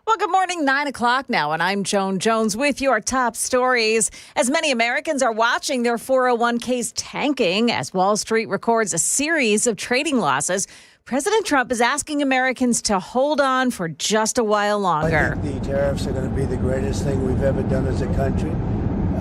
Well, good morning, 9 o'clock now, and I'm Joan Jones with your top stories. As many Americans are watching their 401ks tanking as Wall Street records a series of trading losses, President Trump is asking Americans to hold on for just a while longer. I think the tariffs are going to be the greatest thing we've ever done as a country.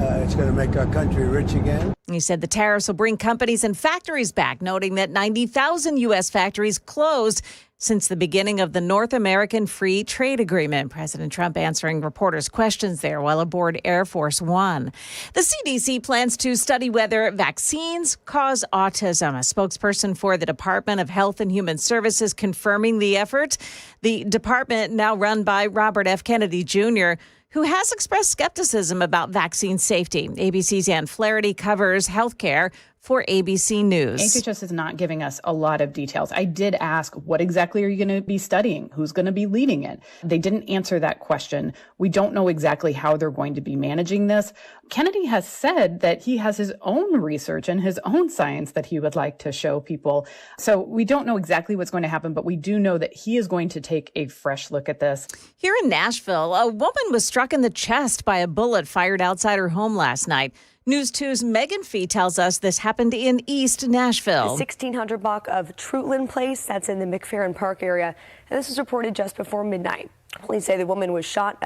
It's going to make our country rich again. He said the tariffs will bring companies and factories back, noting that 90,000 U.S. factories closed since the beginning of the North American Free Trade Agreement. President Trump answering reporters' questions there while aboard Air Force One. The CDC plans to study whether vaccines cause autism. A spokesperson for the Department of Health and Human Services confirming the effort. The department, now run by Robert F. Kennedy Jr., who has expressed skepticism about vaccine safety. ABC's Ann Flaherty covers healthcare for ABC News. HHS is not giving us a lot of details. I did ask, what exactly are you going to be studying? Who's going to be leading it? They didn't answer that question. We don't know exactly how they're going to be managing this. Kennedy has said that he has his own research and his own science that he would like to show people. So we don't know exactly what's going to happen, but we do know that he is going to take a fresh look at this. Here in Nashville, a woman was struck in the chest by a bullet fired outside her home last night. News 2's Megan Fee tells us this happened in East Nashville. The 1600 block of Trutland Place, that's in the McFerrin Park area. And this was reported just before midnight. Police say the woman was shot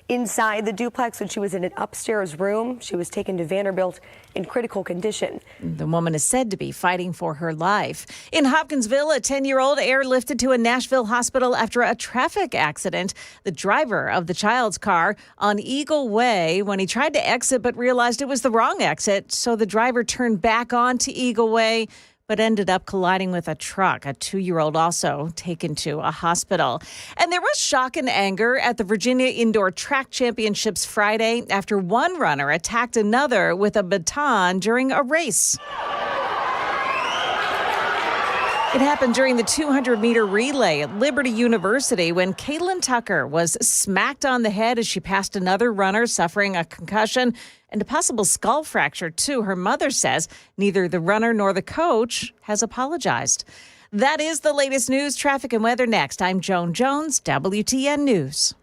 inside the duplex when she was in an upstairs room. She was taken to Vanderbilt in critical condition. The woman is said to be fighting for her life. In Hopkinsville, a 10-year-old airlifted to a Nashville hospital after a traffic accident. The driver of the child's car on Eagle Way when he tried to exit but realized it was the wrong exit. So the driver turned back onto Eagle Way but ended up colliding with a truck. A 2-year-old also taken to a hospital. And there was shock and anger at the Virginia Indoor Track Championships Friday after one runner attacked another with a baton during a race. It happened during the 200-meter relay at Liberty University when Caitlin Tucker was smacked on the head as she passed another runner suffering a concussion and a possible skull fracture, too. Her mother says neither the runner nor the coach has apologized. That is the latest news, traffic, and weather next. I'm Joan Jones, WTN News.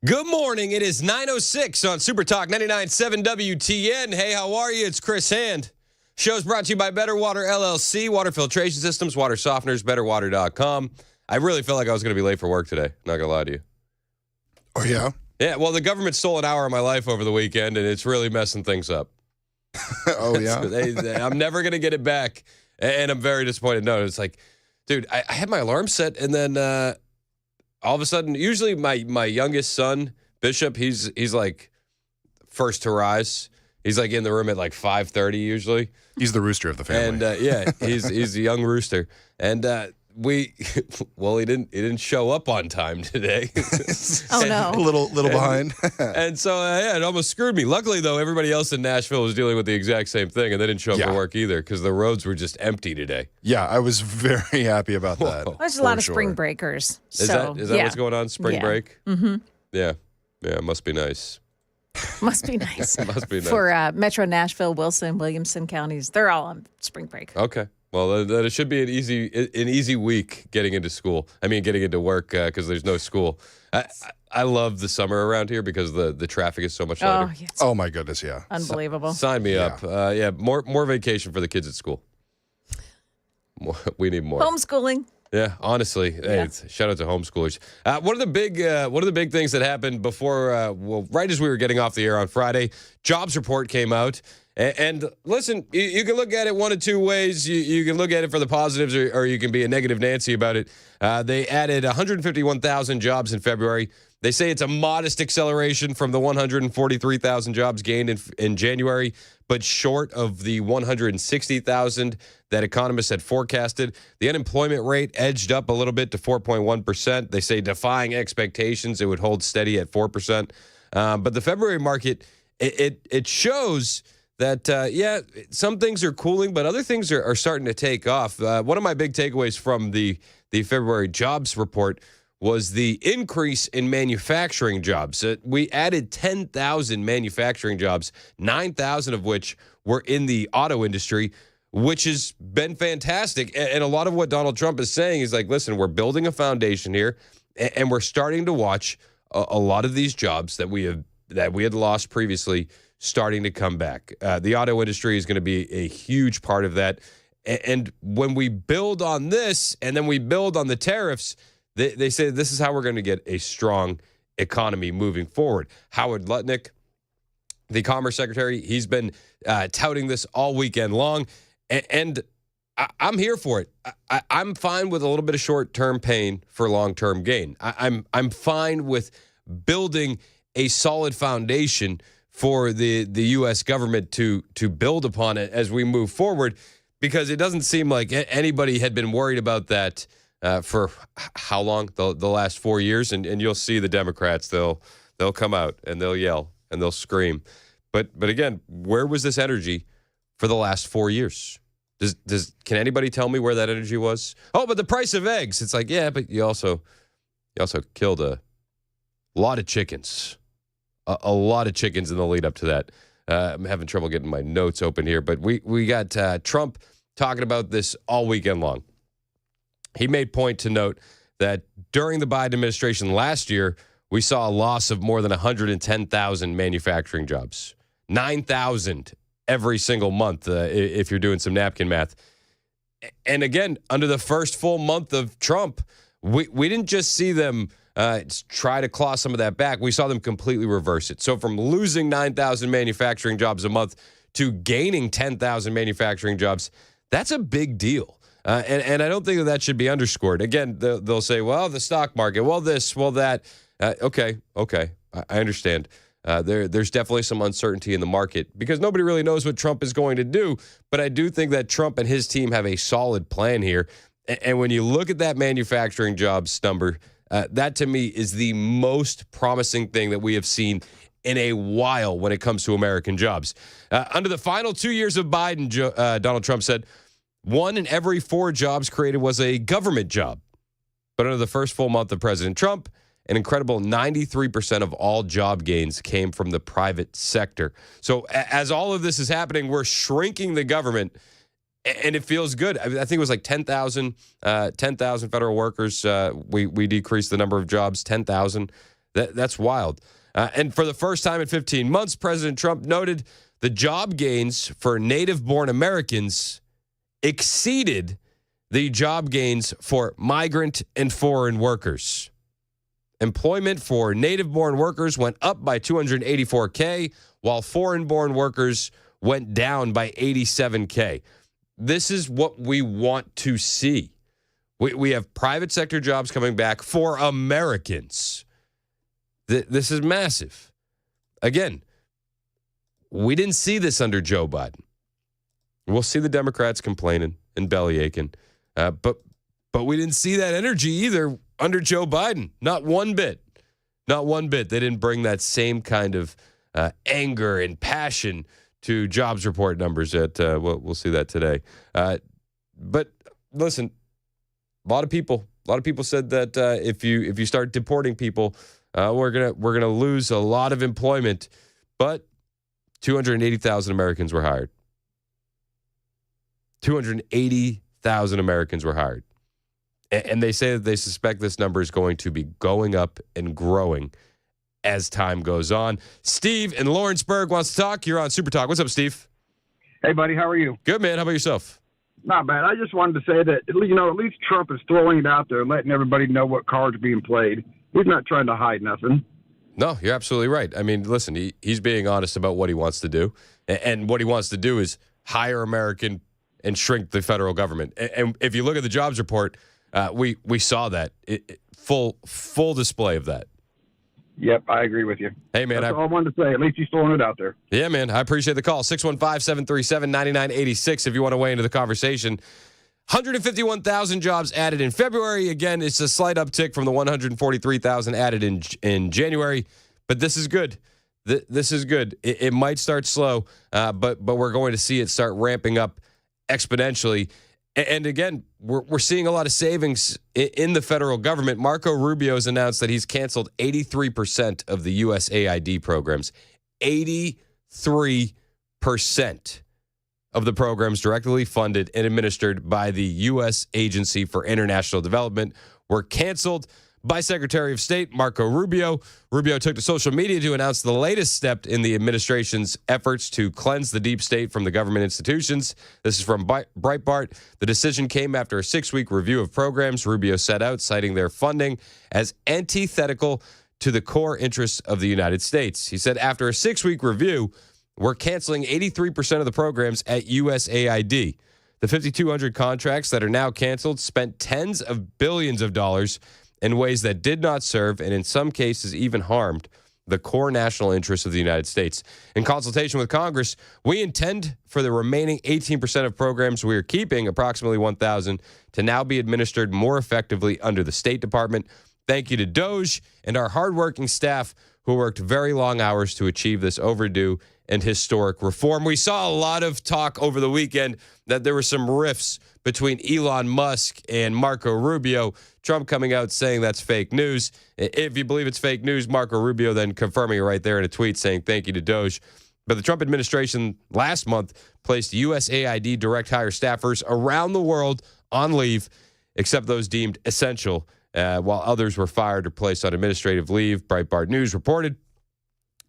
Good morning. It is 9:06 on Super Talk 99.7 WTN. Hey, how are you? It's Chris Hand. Show's brought to you by Better Water LLC, water filtration systems, water softeners, betterwater.com. I really felt like I was going to be late for work today. Not going to lie to you. Oh, yeah? Yeah, well, the government stole an hour of my life over the weekend, and it's really messing things up. Oh, yeah? I'm never going to get it back, and I'm very disappointed. No, it's like, dude, I had my alarm set, and then all of a sudden, usually my youngest son, Bishop, he's like first to rise. He's like in the room at like 5:30 usually. He's the rooster of the family. And yeah, he's a young rooster. And he didn't show up on time today. Oh no, a little behind. And so yeah, it almost screwed me. Luckily though, everybody else in Nashville was dealing with the exact same thing, and they didn't show up for work either because the roads were just empty today. Yeah, I was very happy about that. Whoa. there's a lot of spring breakers. Is that what's going on? Spring break? Mm-hmm. Yeah, it must be nice. Must be nice. Must be nice. For Metro Nashville, Wilson, Williamson counties, they're all on spring break. Okay. Well, then it should be an easy week getting into school. I mean, getting into work because there's no school. I love the summer around here because the traffic is so much lighter. Oh, yes. Oh my goodness, yeah. Unbelievable. Sign me up. More vacation for the kids at school. We need more. Homeschooling. Yeah, honestly, hey, shout out to homeschoolers. One of the big things that happened before, right as we were getting off the air on Friday, jobs report came out. And listen, you can look at it one of two ways. You can look at it for the positives, or you can be a negative Nancy about it. They added 151,000 jobs in February. They say it's a modest acceleration from the 143,000 jobs gained in January, but short of the 160,000 that economists had forecasted. The unemployment rate edged up a little bit to 4.1%. They say defying expectations, it would hold steady at 4%. But the February market, it shows that, some things are cooling, but other things are starting to take off. One of my big takeaways from the February jobs report was the increase in manufacturing jobs. We added 10,000 manufacturing jobs, 9,000 of which were in the auto industry, which has been fantastic. And a lot of what Donald Trump is saying is like, listen, we're building a foundation here, and we're starting to watch a lot of these jobs that we had lost previously starting to come back. The auto industry is going to be a huge part of that. And when we build on this, and then we build on the tariffs, they say this is how we're going to get a strong economy moving forward. Howard Lutnick, the Commerce Secretary, he's been touting this all weekend long, and I'm here for it. I'm fine with a little bit of short-term pain for long-term gain. I'm fine with building a solid foundation for the U.S. government to build upon it as we move forward, because it doesn't seem like anybody had been worried about that for how long? The last 4 years, and you'll see the Democrats, they'll come out and they'll yell and they'll scream. But again, where was this energy for the last 4 years? Can anybody tell me where that energy was? Oh, but the price of eggs. It's like, yeah, but you also killed a lot of chickens. A lot of chickens in the lead up to that. I'm having trouble getting my notes open here, but we got Trump talking about this all weekend long. He made point to note that during the Biden administration last year, we saw a loss of more than 110,000 manufacturing jobs. 9,000 every single month, if you're doing some napkin math. And again, under the first full month of Trump, we didn't just see them try to claw some of that back. We saw them completely reverse it. So from losing 9,000 manufacturing jobs a month to gaining 10,000 manufacturing jobs, that's a big deal. And I don't think that should be underscored. Again, they'll say, well, the stock market, well, this, well, that. Okay, I understand. There's definitely some uncertainty in the market because nobody really knows what Trump is going to do. But I do think that Trump and his team have a solid plan here. And when you look at that manufacturing jobs number, that to me is the most promising thing that we have seen in a while when it comes to American jobs. Under the final 2 years of Biden, Donald Trump said, 1 in every 4 jobs created was a government job. But under the first full month of President Trump, an incredible 93% of all job gains came from the private sector. So as all of this is happening, we're shrinking the government, and it feels good. I think it was like 10,000 federal workers. We decreased the number of jobs, 10,000. That's wild. And for the first time in 15 months, President Trump noted the job gains for native-born Americans exceeded the job gains for migrant and foreign workers. Employment for native-born workers went up by 284K, while foreign-born workers went down by 87K. This is what we want to see. We have private sector jobs coming back for Americans. This is massive. Again, we didn't see this under Joe Biden. We'll see the Democrats complaining and bellyaching, but we didn't see that energy either under Joe Biden. Not one bit. Not one bit. They didn't bring that same kind of anger and passion to jobs report numbers. We'll see that today. But listen, a lot of people said that if you start deporting people, we're gonna lose a lot of employment. But 280,000 Americans were hired. 280,000 Americans were hired. And they say that they suspect this number is going to be going up and growing as time goes on. Steve in Lawrenceburg wants to talk. You're on Super Talk. What's up, Steve? Hey, buddy. How are you? Good, man. How about yourself? Not bad. I just wanted to say that, at least Trump is throwing it out there, letting everybody know what cards are being played. He's not trying to hide nothing. No, you're absolutely right. I mean, listen, he's being honest about what he wants to do. And what he wants to do is hire American and shrink the federal government. And if you look at the jobs report, we saw that. Full display of that. Yep, I agree with you. Hey, man. That's all I wanted to say. At least he's throwing it out there. Yeah, man. I appreciate the call. 615-737-9986 if you want to weigh into the conversation. 151,000 jobs added in February. Again, it's a slight uptick from the 143,000 added in January. But this is good. This is good. It might start slow, but we're going to see it start ramping up exponentially. And again, we're seeing a lot of savings in the federal government. Marco Rubio has announced that he's canceled 83% of the USAID programs. 83% of the programs directly funded and administered by the U.S. Agency for International Development were canceled by Secretary of State Marco Rubio. Rubio took to social media to announce the latest step in the administration's efforts to cleanse the deep state from the government institutions. This is from Breitbart. The decision came after a 6-week review of programs Rubio set out, citing their funding as antithetical to the core interests of the United States. He said, after a 6-week review, we're canceling 83% of the programs at USAID. The 5,200 contracts that are now canceled spent tens of billions of dollars in ways that did not serve and in some cases even harmed the core national interests of the United States. In consultation with Congress, we intend for the remaining 18% of programs we are keeping, approximately 1,000, to now be administered more effectively under the State Department. Thank you to DOGE and our hardworking staff who worked very long hours to achieve this overdue and historic reform. We saw a lot of talk over the weekend that there were some rifts between Elon Musk and Marco Rubio. Trump coming out saying that's fake news. If you believe it's fake news, Marco Rubio then confirming it right there in a tweet saying thank you to Doge. But the Trump administration last month placed USAID direct hire staffers around the world on leave, except those deemed essential, while others were fired or placed on administrative leave. Breitbart News reported.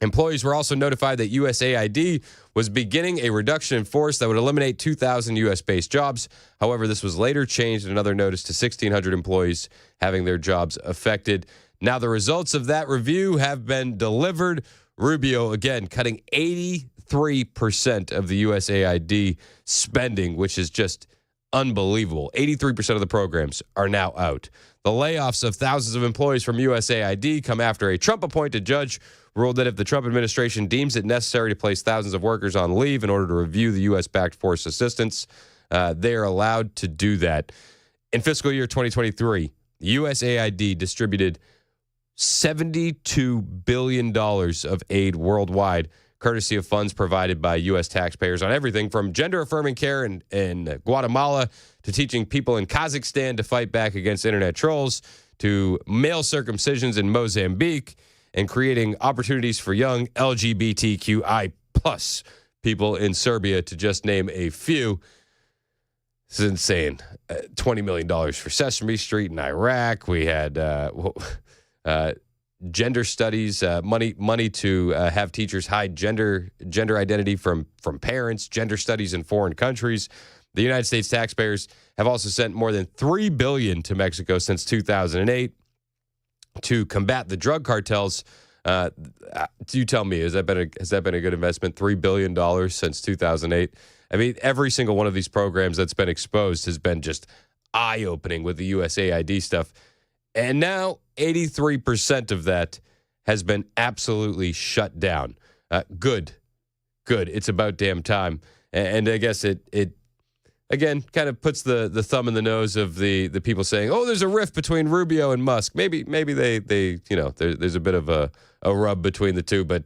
Employees were also notified that USAID was beginning a reduction in force that would eliminate 2,000 U.S.-based jobs. However, this was later changed in another notice to 1,600 employees having their jobs affected. Now, the results of that review have been delivered. Rubio, again, cutting 83% of the USAID spending, which is just unbelievable. 83% of the programs are now out. The layoffs of thousands of employees from USAID come after a Trump-appointed judge ruled that if the Trump administration deems it necessary to place thousands of workers on leave in order to review the U.S.-backed force assistance, they are allowed to do that. In fiscal year 2023, USAID distributed $72 billion of aid worldwide, courtesy of funds provided by U.S. taxpayers on everything from gender-affirming care in Guatemala to teaching people in Kazakhstan to fight back against internet trolls to male circumcisions in Mozambique and creating opportunities for young LGBTQI plus people in Serbia, to just name a few. This is insane. $20 million for Sesame Street in Iraq. We had gender studies, money to have teachers hide gender identity from parents, gender studies in foreign countries. The United States taxpayers have also sent more than $3 billion to Mexico since 2008 to combat the drug cartels. You tell me, has that been a good investment? $3 billion since 2008. I mean, every single one of these programs that's been exposed has been just eye-opening with the USAID stuff. And now 83% of that has been absolutely shut down. Good. It's about damn time. And I guess it again kind of puts the thumb in the nose of the people saying, oh, there's a rift between Rubio and Musk. Maybe they there's a bit of a rub between the two, but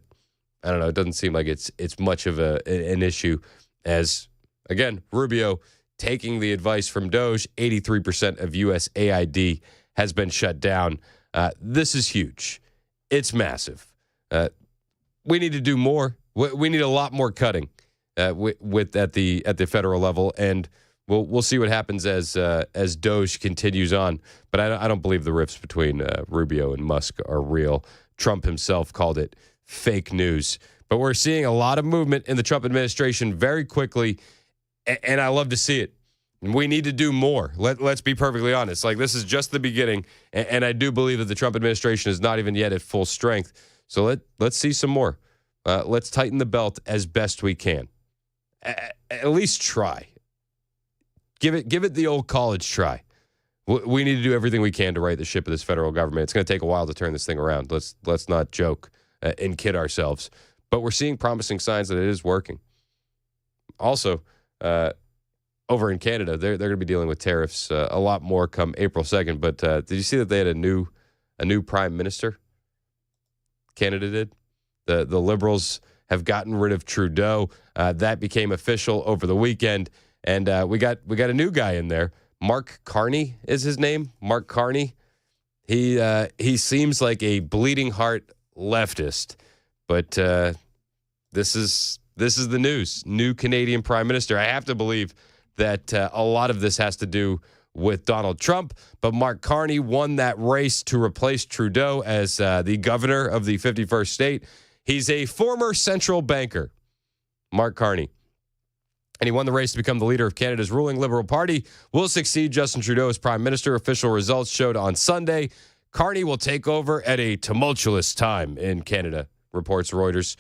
I don't know. It doesn't seem like it's much of an issue as, again, Rubio taking the advice from Doge. 83% of USAID has been shut down. This is huge. It's massive. We need to do more. We need a lot more cutting with at the federal level, and we'll see what happens as Doge continues on. But I don't believe the rifts between Rubio and Musk are real. Trump himself called it fake news. But we're seeing a lot of movement in the Trump administration very quickly, and I love to see it. We need to do more. Let's be perfectly honest. Like, this is just the beginning, and I do believe that the Trump administration is not even yet at full strength. So let's see some more. Let's tighten the belt as best we can. At least try. Give it the old college try. We need to do everything we can to right the ship of this federal government. It's going to take a while to turn this thing around. Let's not joke and kid ourselves. But we're seeing promising signs that it is working. Also, over in Canada, they're going to be dealing with tariffs a lot more come April 2nd. But did you see that they had a new prime minister? Canada did. The Liberals have gotten rid of Trudeau. That became official over the weekend, and we got a new guy in there. Mark Carney is his name. Mark Carney. He seems like a bleeding heart leftist, but this is the news. New Canadian prime minister. I have to believe that a lot of this has to do with Donald Trump, but Mark Carney won that race to replace Trudeau as the governor of the 51st state. He's a former central banker, Mark Carney, and he won the race to become the leader of Canada's ruling Liberal Party. Will succeed Justin Trudeau as prime minister. Official results showed on Sunday. Carney will take over at a tumultuous time in Canada, reports Reuters,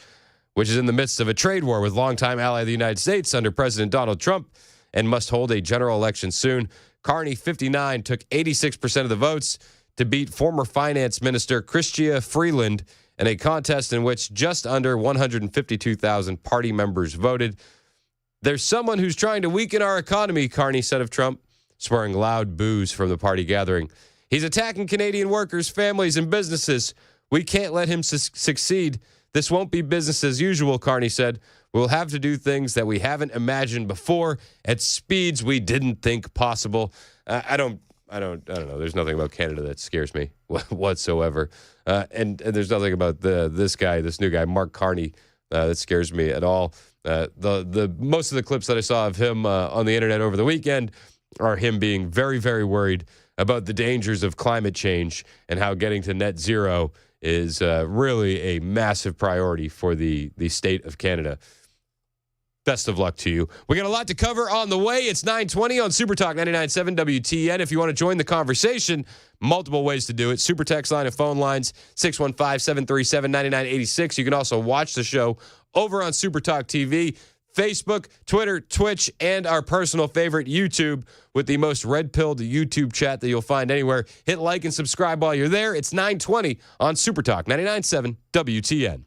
which is in the midst of a trade war with longtime ally of the United States under President Donald Trump and must hold a general election soon. Carney, 59, took 86% of the votes to beat former finance minister Chrystia Freeland in a contest in which just under 152,000 party members voted. There's someone who's trying to weaken our economy, Carney said of Trump, spurring loud boos from the party gathering. He's attacking Canadian workers, families, and businesses. We can't let him succeed. This won't be business as usual, Carney said. We'll have to do things that we haven't imagined before at speeds we didn't think possible. I don't know. There's nothing about Canada that scares me whatsoever. And there's nothing about this new guy, Mark Carney, that scares me at all. The most of the clips that I saw of him on the internet over the weekend are him being very, very worried about the dangers of climate change and how getting to net zero is really a massive priority for the state of Canada. Best of luck to you. We got a lot to cover on the way. It's 9:20 on Super Talk 99.7 WTN. If you want to join the conversation, multiple ways to do it. Super text line and phone lines, 615-737-9986. You can also watch the show over on Super Talk TV, Facebook, Twitter, Twitch, and our personal favorite, YouTube, with the most red-pilled YouTube chat that you'll find anywhere. Hit like and subscribe while you're there. It's 9:20 on Super Talk 99.7 WTN.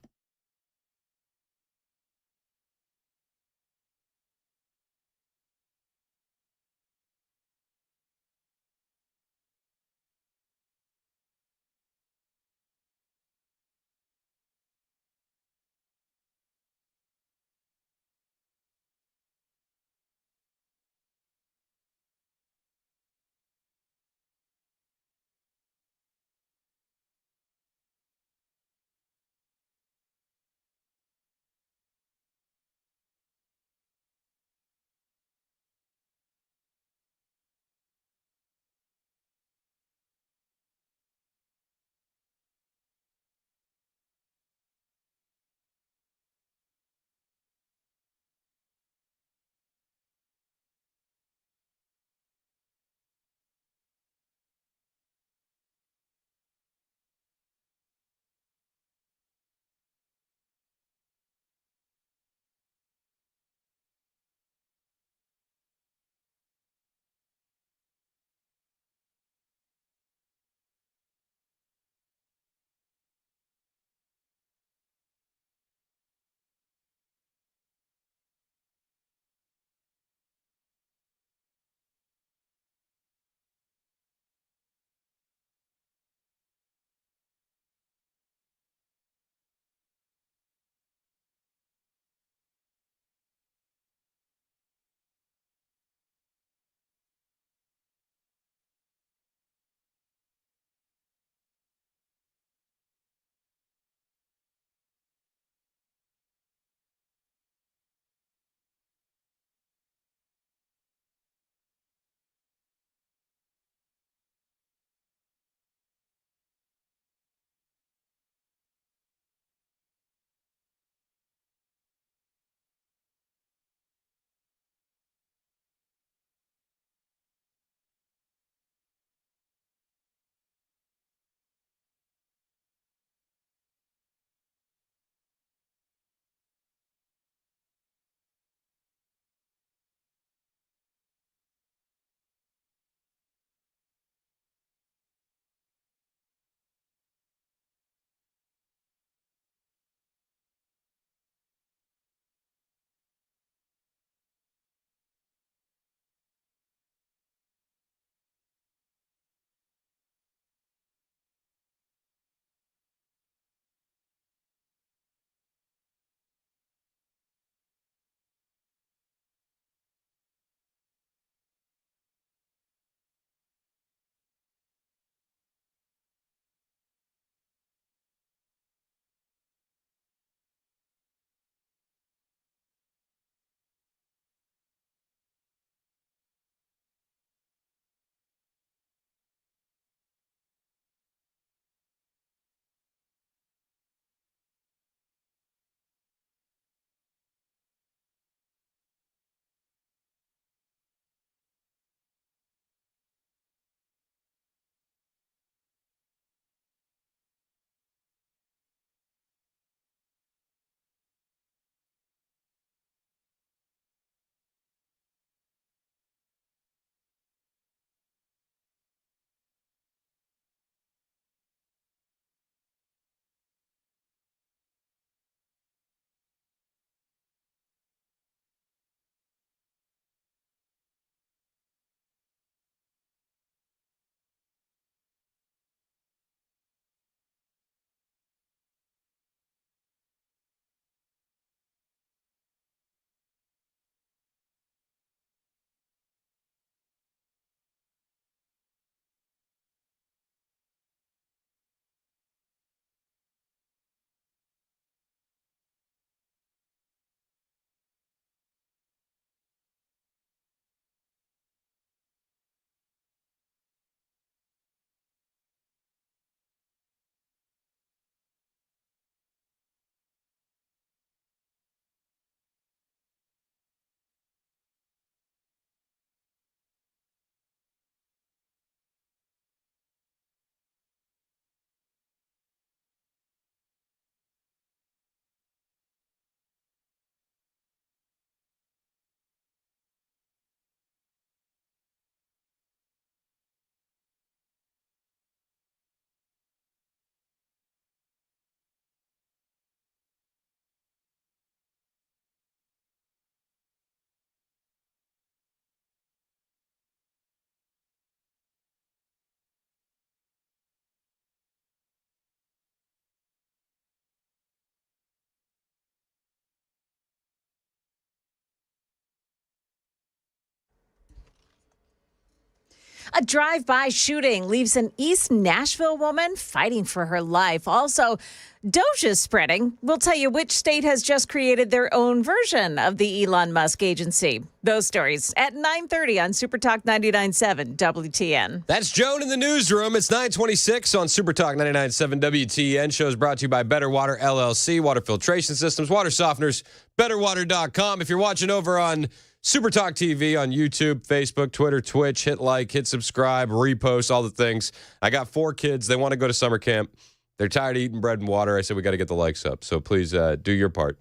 A drive-by shooting leaves an East Nashville woman fighting for her life. Also, Doja's spreading. We'll tell you which state has just created their own version of the Elon Musk agency. Those stories at 9:30 on Supertalk 99.7 WTN. That's Joan in the newsroom. It's 9:26 on Supertalk 99.7 WTN. Show is brought to you by Better Water LLC, water filtration systems, water softeners, betterwater.com. If you're watching over on Supertalk TV on YouTube, Facebook, Twitter, Twitch, hit like, hit subscribe, repost, all the things. I got 4 kids. They want to go to summer camp. They're tired of eating bread and water. I said we got to get the likes up. So please do your part.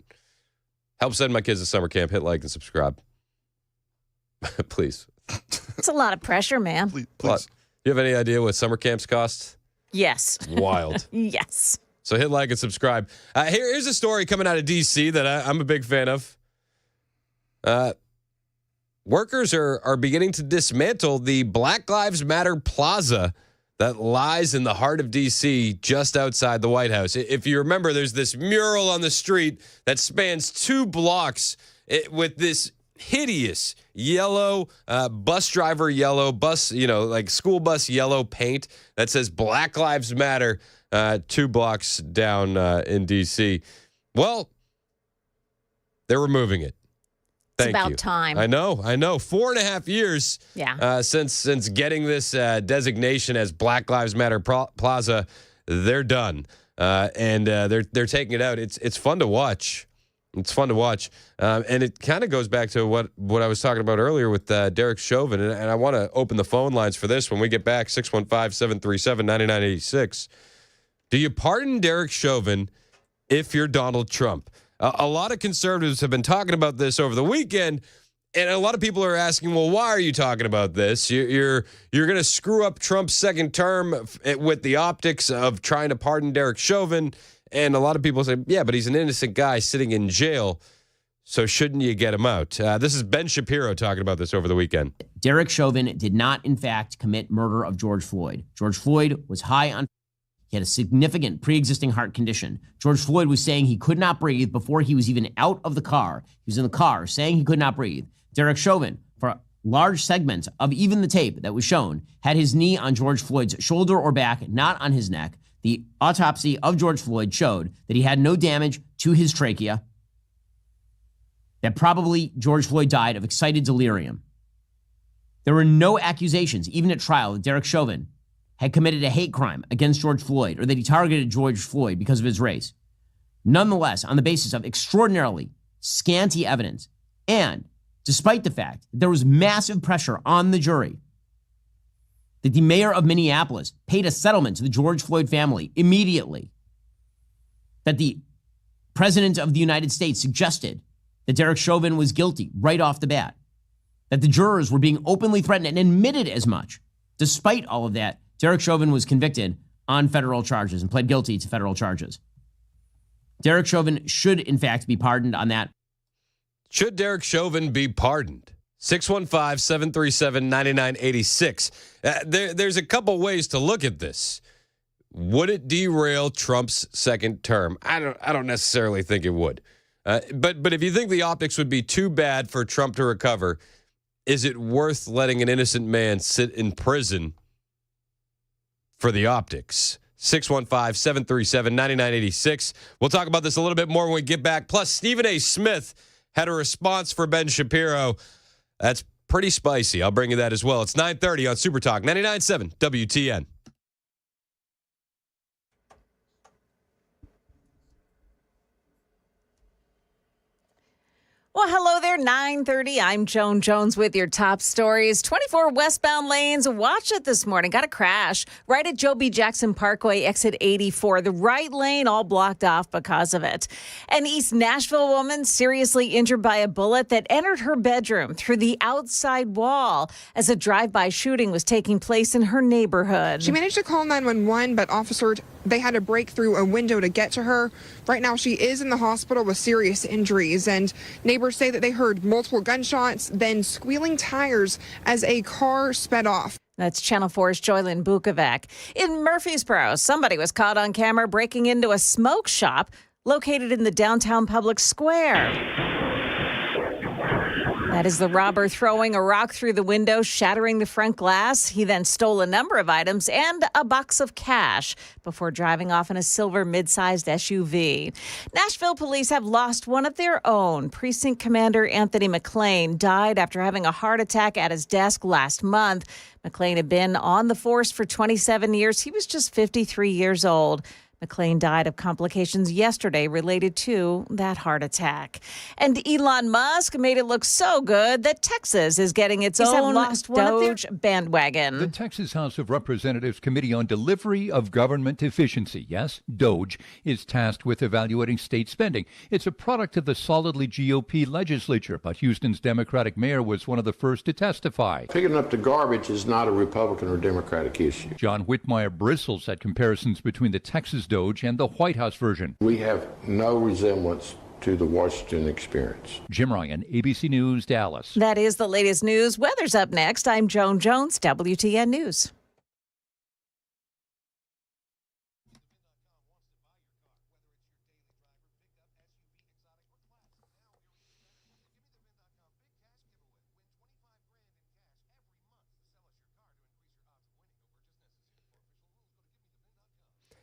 Help send my kids to summer camp. Hit like and subscribe. Please. It's a lot of pressure, man. Please. Do you have any idea what summer camps cost? Yes. Wild. Yes. So hit like and subscribe. Here's a story coming out of D.C. that I'm a big fan of. Workers are beginning to dismantle the Black Lives Matter Plaza that lies in the heart of D.C., just outside the White House. If you remember, there's this mural on the street that spans 2 blocks with this hideous yellow, bus driver yellow, like school bus yellow paint that says Black Lives Matter 2 blocks down in D.C. Well, they're removing it. It's about time. I know. 4.5 years since getting this designation as Black Lives Matter Plaza. They're done. And they're taking it out. It's fun to watch. It's fun to watch. And it kind of goes back to what I was talking about earlier with Derek Chauvin. And I want to open the phone lines for this when we get back, 615-737-9986. Do you pardon Derek Chauvin if you're Donald Trump? A lot of conservatives have been talking about this over the weekend, and a lot of people are asking, well, why are you talking about this? You're going to screw up Trump's second term with the optics of trying to pardon Derek Chauvin. And a lot of people say, yeah, but he's an innocent guy sitting in jail, so shouldn't you get him out? This is Ben Shapiro talking about this over the weekend. Derek Chauvin did not, in fact, commit murder of George Floyd. George Floyd was high on... He had a significant pre-existing heart condition. George Floyd was saying he could not breathe before he was even out of the car. He was in the car saying he could not breathe. Derek Chauvin, for large segments of even the tape that was shown, had his knee on George Floyd's shoulder or back, not on his neck. The autopsy of George Floyd showed that he had no damage to his trachea, that probably George Floyd died of excited delirium. There were no accusations, even at trial, that Derek Chauvin had committed a hate crime against George Floyd or that he targeted George Floyd because of his race. Nonetheless, on the basis of extraordinarily scanty evidence, and despite the fact that there was massive pressure on the jury, that the mayor of Minneapolis paid a settlement to the George Floyd family immediately, that the president of the United States suggested that Derek Chauvin was guilty right off the bat, that the jurors were being openly threatened and admitted as much. Despite all of that, Derek Chauvin was convicted on federal charges and pled guilty to federal charges. Derek Chauvin should, in fact, be pardoned on that. Should Derek Chauvin be pardoned? 615-737-9986. There's a couple ways to look at this. Would it derail Trump's second term? I don't necessarily think it would. But if you think the optics would be too bad for Trump to recover, is it worth letting an innocent man sit in prison for the optics? 615-737-9986. We'll talk about this a little bit more when we get back. Plus, Stephen A. Smith had a response for Ben Shapiro. That's pretty spicy. I'll bring you that as well. It's 9:30 on Supertalk 99.7 WTN. Well, hello there, 9:30. I'm Joan Jones with your top stories. 24 westbound lanes. Watch it this morning. Got a crash right at Joe B. Jackson Parkway, exit 84. The right lane all blocked off because of it. An East Nashville woman seriously injured by a bullet that entered her bedroom through the outside wall as a drive-by shooting was taking place in her neighborhood. She managed to call 911, but officers, they had to break through a window to get to her. Right now, she is in the hospital with serious injuries, and neighbors say that they heard multiple gunshots, then squealing tires as a car sped off. That's Channel 4's Joylyn Bukovac. In Murfreesboro, somebody was caught on camera breaking into a smoke shop located in the downtown public square. That is the robber throwing a rock through the window, shattering the front glass. He then stole a number of items and a box of cash before driving off in a silver mid-sized SUV. Nashville police have lost one of their own. Precinct Commander Anthony McLean died after having a heart attack at his desk last month. McLean had been on the force for 27 years. He was just 53 years old. McLean died of complications yesterday related to that heart attack. And Elon Musk made it look so good that Texas is getting its own Doge bandwagon. The Texas House of Representatives Committee on Delivery of Government Efficiency, yes, Doge, is tasked with evaluating state spending. It's a product of the solidly GOP legislature, but Houston's Democratic mayor was one of the first to testify. Picking up the garbage is not a Republican or Democratic issue. John Whitmire bristles at comparisons between the Texas Doge and the White House version. We have no resemblance to the Washington experience. Jim Ryan, ABC News, Dallas. That is the latest news. Weather's up next. I'm Joan Jones, WTN News.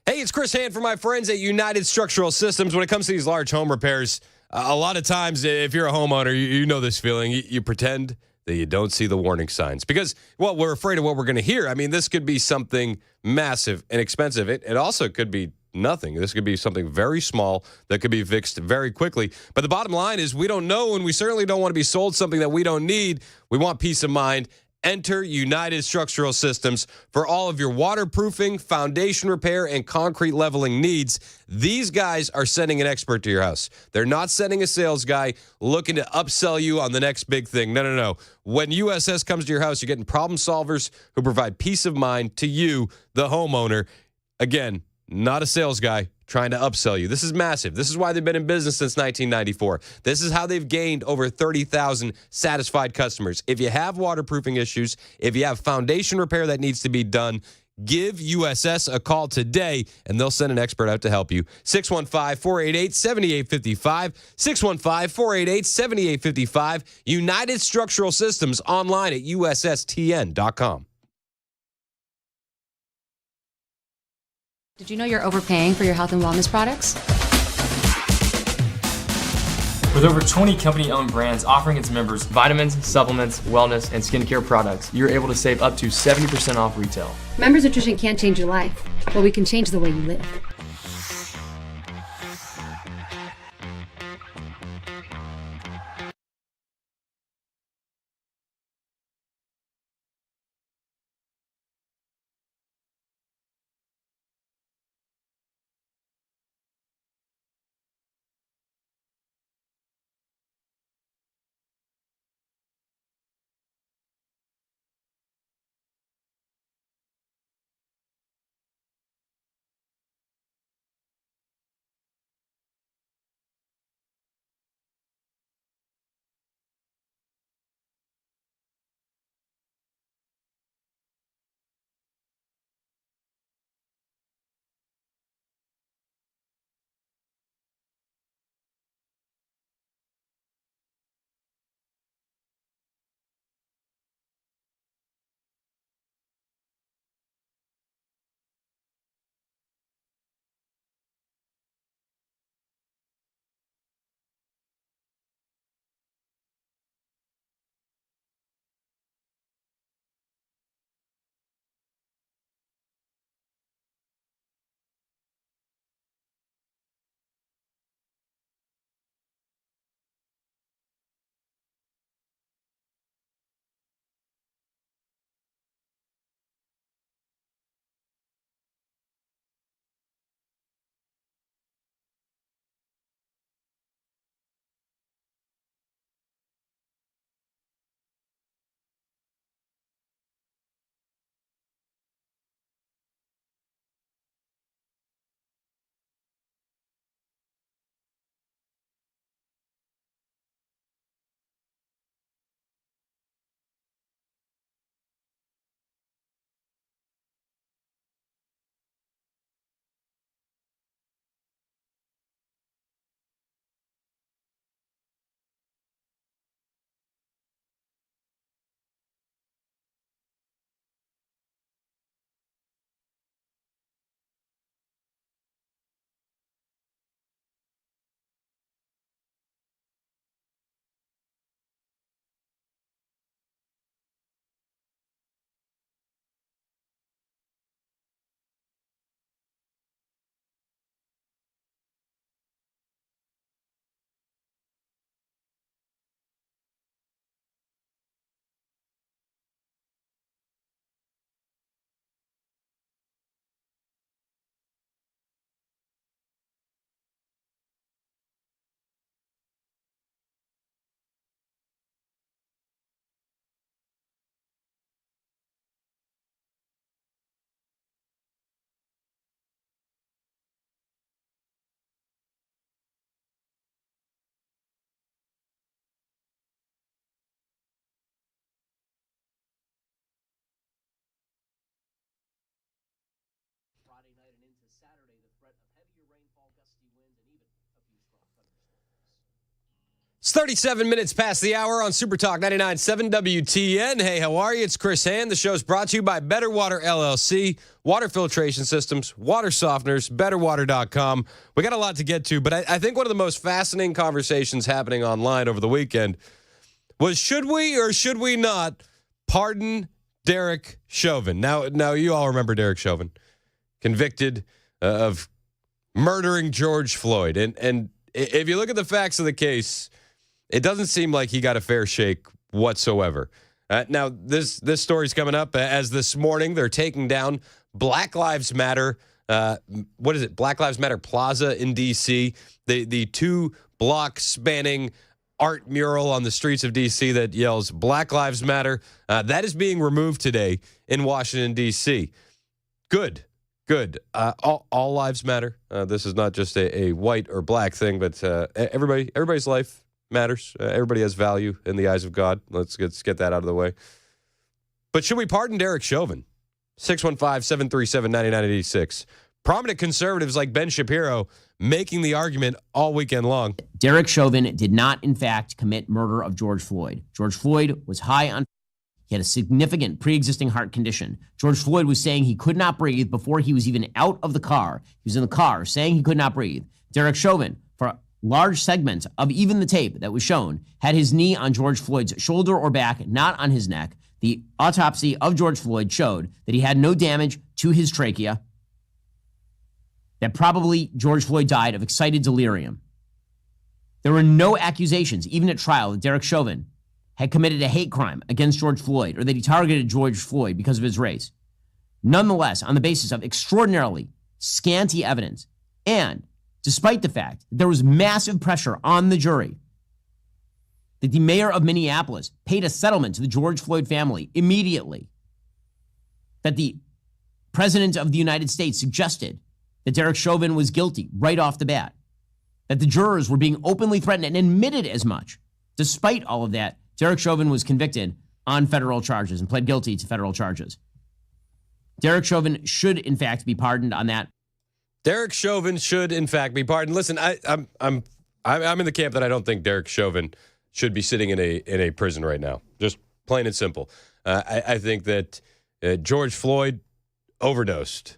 Hey, it's Chris Hand for my friends at United Structural Systems. When it comes to these large home repairs, a lot of times, if you're a homeowner, you know this feeling. You pretend that you don't see the warning signs because, well, we're afraid of what we're going to hear. I mean, this could be something massive and expensive. It also could be nothing. This could be something very small that could be fixed very quickly. But the bottom line is we don't know, and we certainly don't want to be sold something that we don't need. We want peace of mind. Enter United Structural Systems for all of your waterproofing, foundation repair, and concrete leveling needs. These guys are sending an expert to your house. They're not sending a sales guy looking to upsell you on the next big thing. No. When USS comes to your house, you're getting problem solvers who provide peace of mind to you, the homeowner. Again, not a sales guy trying to upsell you. This is massive. This is why they've been in business since 1994. This is how they've gained over 30,000 satisfied customers. If you have waterproofing issues, if you have foundation repair that needs to be done, give USS a call today, and they'll send an expert out to help you. 615-488-7855. 615-488-7855. United Structural Systems online at USSTN.com. Did you know you're overpaying for your health and wellness products? With over 20 company-owned brands offering its members vitamins, supplements, wellness, and skincare products, you're able to save up to 70% off retail. Members Nutrition can't change your life, but we can change the way you live. It's 37 minutes past the hour on Super Talk 99.7 WTN. Hey, how are you? It's Chris Hand. The show's brought to you by Better Water LLC, water filtration systems, water softeners, betterwater.com. We got a lot to get to, but I think one of the most fascinating conversations happening online over the weekend was, should we or should we not pardon Derek Chauvin? Now you all remember Derek Chauvin, convicted of murdering George Floyd. And if you look at the facts of the case, it doesn't seem like he got a fair shake whatsoever. Now, this story's coming up as this morning they're taking down Black Lives Matter. What is it? Black Lives Matter Plaza in D.C. The 2-block spanning art mural on the streets of D.C. that yells Black Lives Matter. That is being removed today in Washington, D.C. Good. All lives matter. This is not just a white or black thing, but everybody's life matters. Everybody has value in the eyes of God. Let's get that out of the way. But should we pardon Derek Chauvin? 615-737-9986. Prominent conservatives like Ben Shapiro making the argument all weekend long. Derek Chauvin did not, in fact, commit murder of George Floyd. George Floyd was high on... He had a significant pre-existing heart condition. George Floyd was saying he could not breathe before he was even out of the car. He was in the car saying he could not breathe. Derek Chauvin, for large segments of even the tape that was shown, had his knee on George Floyd's shoulder or back, not on his neck. The autopsy of George Floyd showed that he had no damage to his trachea, that probably George Floyd died of excited delirium. There were no accusations, even at trial, that Derek Chauvin had committed a hate crime against George Floyd or that he targeted George Floyd because of his race. Nonetheless, on the basis of extraordinarily scanty evidence, and despite the fact that there was massive pressure on the jury, that the mayor of Minneapolis paid a settlement to the George Floyd family immediately, that the president of the United States suggested that Derek Chauvin was guilty right off the bat, that the jurors were being openly threatened and admitted as much. Despite all of that, Derek Chauvin was convicted on federal charges and pled guilty to federal charges. Derek Chauvin should, in fact, be pardoned on that. Derek Chauvin should, in fact, be pardoned. Listen, I'm in the camp that I don't think Derek Chauvin should be sitting in a prison right now. Just plain and simple. I think that George Floyd overdosed.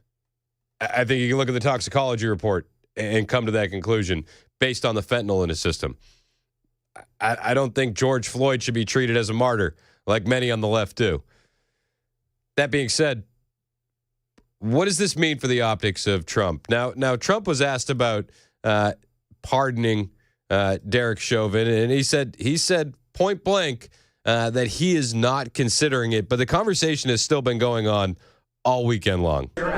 I think you can look at the toxicology report and come to that conclusion based on the fentanyl in his system. I don't think George Floyd should be treated as a martyr like many on the left do. That being said, what does this mean for the optics of Trump? Now Trump was asked about pardoning Derek Chauvin, and he said point blank that he is not considering it, but the conversation has still been going on all weekend long. Your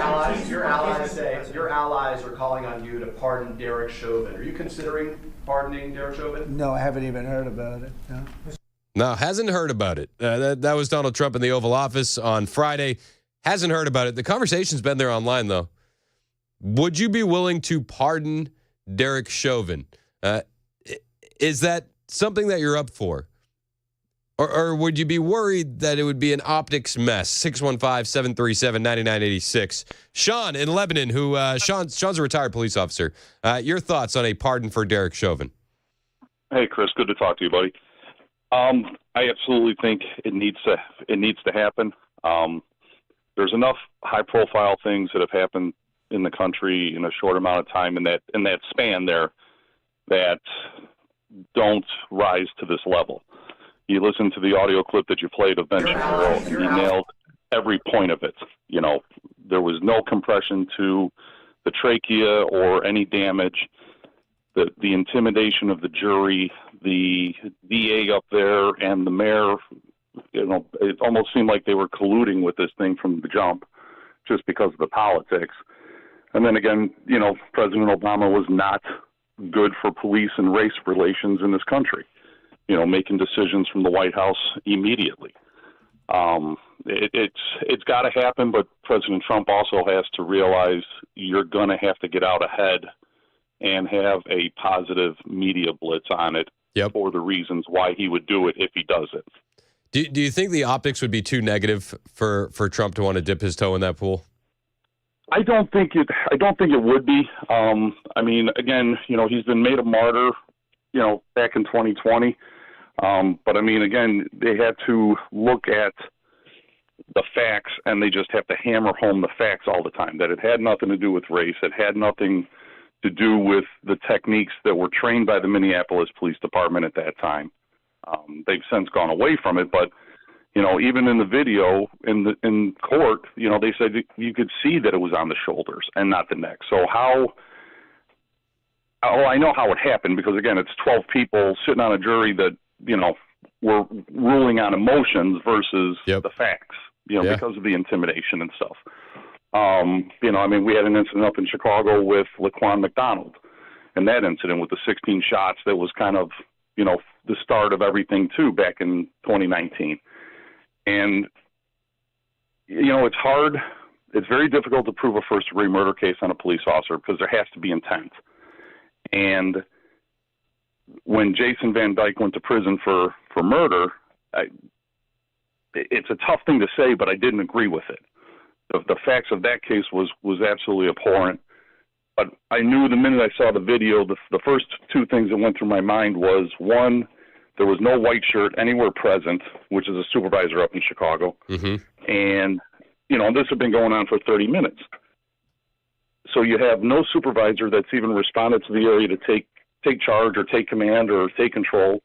allies are calling on you to pardon Derek Chauvin. Are you considering pardoning Derek Chauvin? No, I haven't even heard about it. No, hasn't heard about it. That was Donald Trump in the Oval Office on Friday. Hasn't heard about it. The conversation's been there online, though. Would you be willing to pardon Derek Chauvin? Is that something that you're up for? Or would you be worried that it would be an optics mess? 615-737-9986. Sean in Lebanon, Sean's a retired police officer. Your thoughts on a pardon for Derek Chauvin? Hey, Chris, good to talk to you, buddy. I absolutely think it needs to happen. There's enough high-profile things that have happened in the country in a short amount of time in that span there that don't rise to this level. You listen to the audio clip that you played of Ben Shapiro, and he nailed every point of it. You know, there was no compression to the trachea or any damage. The intimidation of the jury, the DA up there, and the mayor, you know, it almost seemed like they were colluding with this thing from the jump just because of the politics. And then again, you know, President Obama was not good for police and race relations in this country. You know, making decisions from the White House immediately. It's got to happen, but President Trump also has to realize you're going to have to get out ahead and have a positive media blitz on it for the reasons why he would do it if he does it. Do you think the optics would be too negative for Trump to want to dip his toe in that pool? I don't think it would be. I mean, again, he's been made a martyr, back in 2020. But I mean, again, they had to look at the facts, and they just have to hammer home the facts all the time, that it had nothing to do with race. It had nothing to do with the techniques that were trained by the Minneapolis Police Department at that time. They've since gone away from it, but even in the video in court, they said you could see that it was on the shoulders and not the neck. So I know how it happened, because again, it's 12 people sitting on a jury that, were ruling on emotions versus the facts, because of the intimidation and stuff. I mean, we had an incident up in Chicago with Laquan McDonald, and that incident with the 16 shots, that was kind of, the start of everything too, back in 2019. And, it's hard. It's very difficult to prove a first-degree murder case on a police officer, because there has to be intent. And when Jason Van Dyke went to prison for murder, it's a tough thing to say, but I didn't agree with it. The facts of that case was absolutely abhorrent. But I knew the minute I saw the video, the first two things that went through my mind was, one, there was no white shirt anywhere present, which is a supervisor up in Chicago. Mm-hmm. And, this had been going on for 30 minutes. So you have no supervisor that's even responded to the area to take charge or take command or take control.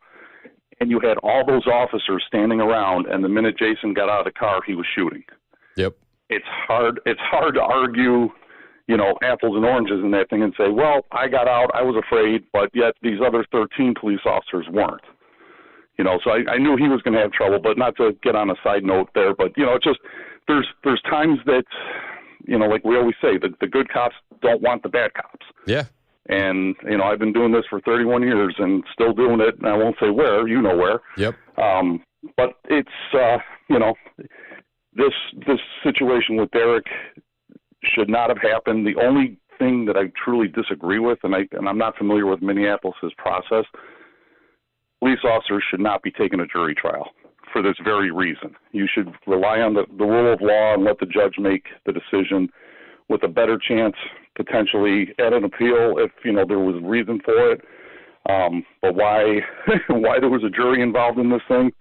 And you had all those officers standing around, and the minute Jason got out of the car, he was shooting. Yep. It's hard to argue, apples and oranges in that thing and say, well, I got out, I was afraid, but yet these other 13 police officers weren't. So I knew he was going to have trouble, but not to get on a side note there. But, it's just there's times that, like we always say, the good cops don't want the bad cops. Yeah. And, I've been doing this for 31 years and still doing it, and I won't say where, where. Yep. But it's, this situation with Derek should not have happened. The only thing that I truly disagree with, and I'm not familiar with Minneapolis's process, police officers should not be taking a jury trial for this very reason. You should rely on the rule of law and let the judge make the decision, with a better chance potentially at an appeal if, there was reason for it. But why there was a jury involved in this thing,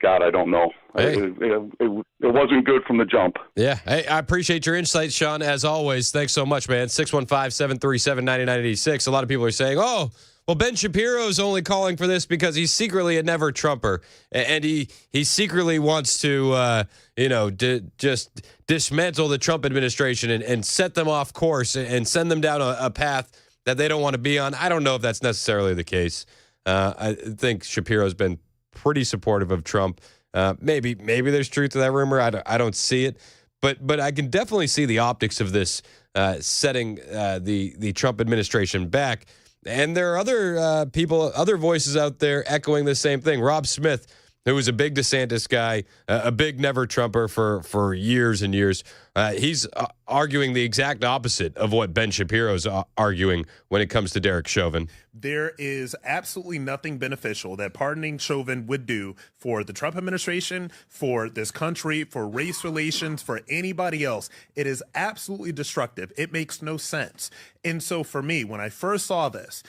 God, I don't know. Hey. It wasn't good from the jump. Yeah. Hey, I appreciate your insights, Sean, as always. Thanks so much, man. 615-737-9986. A lot of people are saying, oh, well, Ben Shapiro's only calling for this because he's secretly a never Trumper, and he secretly wants to, just dismantle the Trump administration and set them off course and send them down a path that they don't want to be on. I don't know if that's necessarily the case. I think Shapiro's been pretty supportive of Trump. Maybe there's truth to that rumor. I don't see it, but I can definitely see the optics of this setting the Trump administration back. And there are other people, other voices out there echoing the same thing. Rob Smith, who was a big DeSantis guy, a big never Trumper for years and years. He's arguing the exact opposite of what Ben Shapiro's arguing when it comes to Derek Chauvin. There is absolutely nothing beneficial that pardoning Chauvin would do for the Trump administration, for this country, for race relations, for anybody else. It is absolutely destructive. It makes no sense. And so for me, when I first saw this,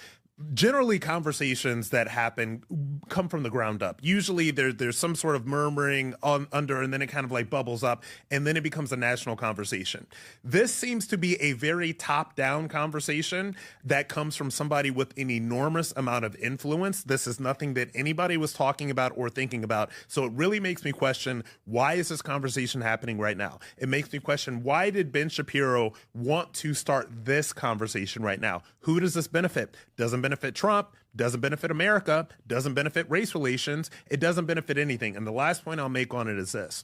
generally conversations that happen come from the ground up. Usually there's some sort of murmuring under, and then it kind of like bubbles up, and then it becomes a national conversation. This seems to be a very top-down conversation that comes from somebody with an enormous amount of influence. This is nothing that anybody was talking about or thinking about. So it really makes me question, why is this conversation happening right now? It makes me question, why did Ben Shapiro want to start this conversation right now? Who does this benefit? Doesn't benefit Trump, doesn't benefit America, doesn't benefit race relations, it doesn't benefit anything. And the last point I'll make on it is this.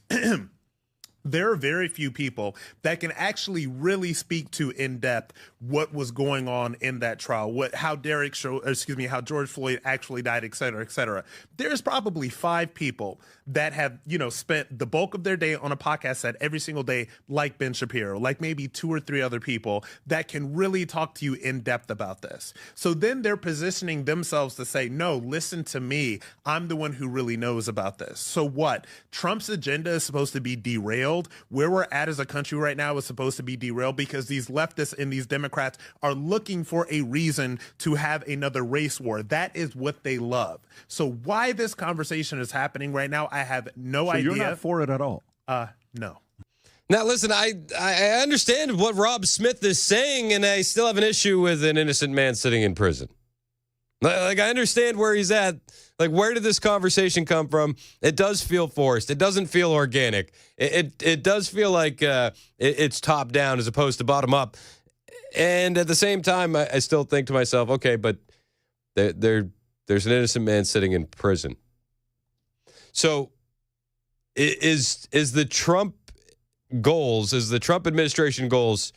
There are very few people that can actually really speak to in depth what was going on in that trial, how George Floyd actually died, et cetera, et cetera. There's probably 5 people that have, spent the bulk of their day on a podcast set every single day, like Ben Shapiro, like maybe 2 or 3 other people that can really talk to you in depth about this. So then they're positioning themselves to say, no, listen to me. I'm the one who really knows about this. So what? Trump's agenda is supposed to be derailed derailed. Where we're at as a country right now is supposed to be derailed because these leftists and these Democrats are looking for a reason to have another race war. That is what they love. So why this conversation is happening right now, I have no idea. You're not for it at all? No. Now, listen, I understand what Rob Smith is saying, and I still have an issue with an innocent man sitting in prison. Like, I understand where he's at. Like, where did this conversation come from? It does feel forced. It doesn't feel organic. It does feel like it's top down as opposed to bottom up. And at the same time, I still think to myself, okay, but there's an innocent man sitting in prison. So is the Trump administration goals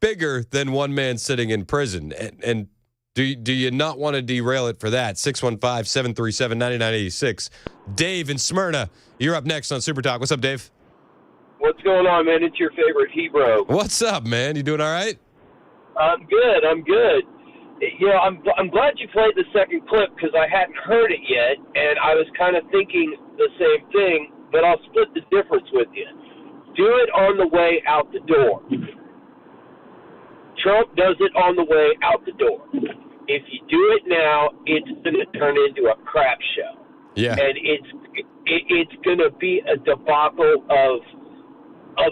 bigger than one man sitting in prison? And do you not want to derail it for that? 615-737-9986. Dave in Smyrna, you're up next on Super Talk. What's up, Dave? What's going on, man? It's your favorite Hebrew. What's up, man? You doing all right? I'm good. You know, I'm glad you played the second clip because I hadn't heard it yet, and I was kind of thinking the same thing, but I'll split the difference with you. Do it on the way out the door. Trump does it on the way out the door. If you do it now, it's going to turn into a crap show. Yeah. And it's going to be a debacle of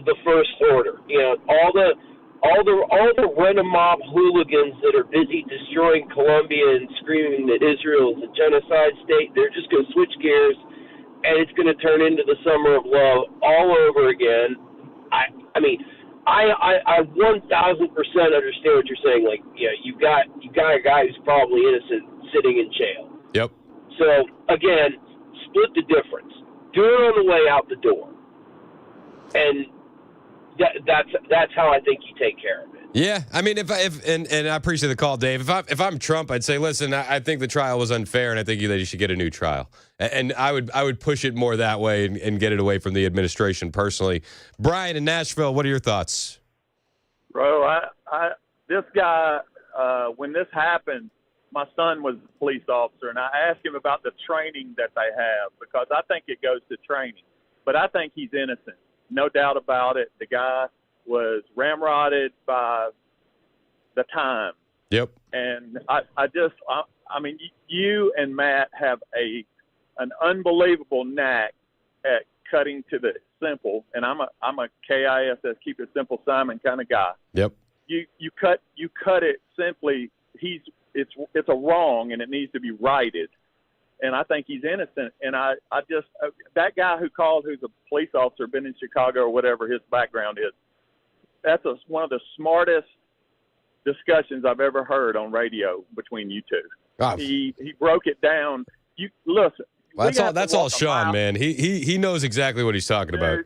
the first order. You know, all the rent-a-mob hooligans that are busy destroying Colombia and screaming that Israel is a genocide state, they're just going to switch gears, and it's going to turn into the summer of love all over again. I mean, I 1,000% understand what you're saying. Like, yeah, you got a guy who's probably innocent sitting in jail. Yep. So again, split the difference. Do it on the way out the door, and that's how I think you take care of it. Yeah, I mean, and I appreciate the call, Dave. If I'm Trump, I'd say, listen, I think the trial was unfair, and I think that you should get a new trial. And I would push it more that way and get it away from the administration personally. Brian in Nashville, what are your thoughts? Bro, this guy, when this happened, my son was a police officer, and I asked him about the training that they have because I think it goes to training. But I think he's innocent. No doubt about it. The guy was ramrodded by the time. Yep. And I mean, you and Matt have an unbelievable knack at cutting to the simple. And I'm a KISS, keep it simple Simon kind of guy. Yep. You cut it simply. It's a wrong and it needs to be righted. And I think he's innocent. And I just that guy who called, who's a police officer, been in Chicago or whatever his background is, that's one of the smartest discussions I've ever heard on radio between you two. Oh. He broke it down. You listen. Well, that's all Sean, man. He knows exactly what he's talking about.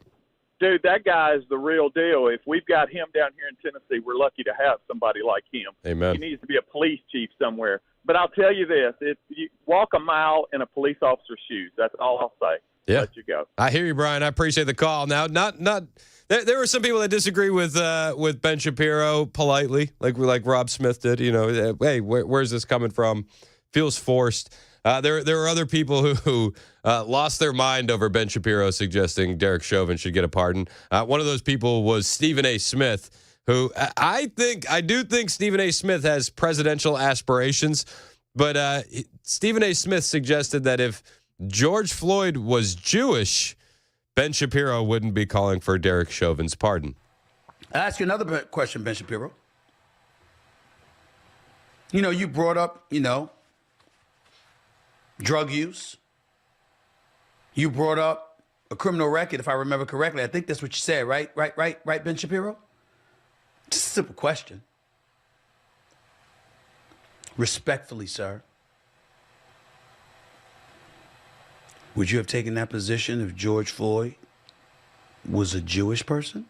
Dude, that guy is the real deal. If we've got him down here in Tennessee, we're lucky to have somebody like him. Amen. He needs to be a police chief somewhere. But I'll tell you this: if you walk a mile in a police officer's shoes, that's all I'll say. Yeah. Let you go. I hear you, Brian. I appreciate the call. Now, not. There were some people that disagree with Ben Shapiro politely, like Rob Smith did. You know, hey, where's this coming from? Feels forced. There are other people who lost their mind over Ben Shapiro suggesting Derek Chauvin should get a pardon. One of those people was Stephen A. Smith, who I do think Stephen A. Smith has presidential aspirations, but Stephen A. Smith suggested that if George Floyd was Jewish, Ben Shapiro wouldn't be calling for Derek Chauvin's pardon. I'll ask you another question, Ben Shapiro. You know, you brought up, drug use. You brought up a criminal record, if I remember correctly. I think that's what you said, right? Right, Ben Shapiro? Just a simple question. Respectfully, sir. Would you have taken that position if George Floyd was a Jewish person?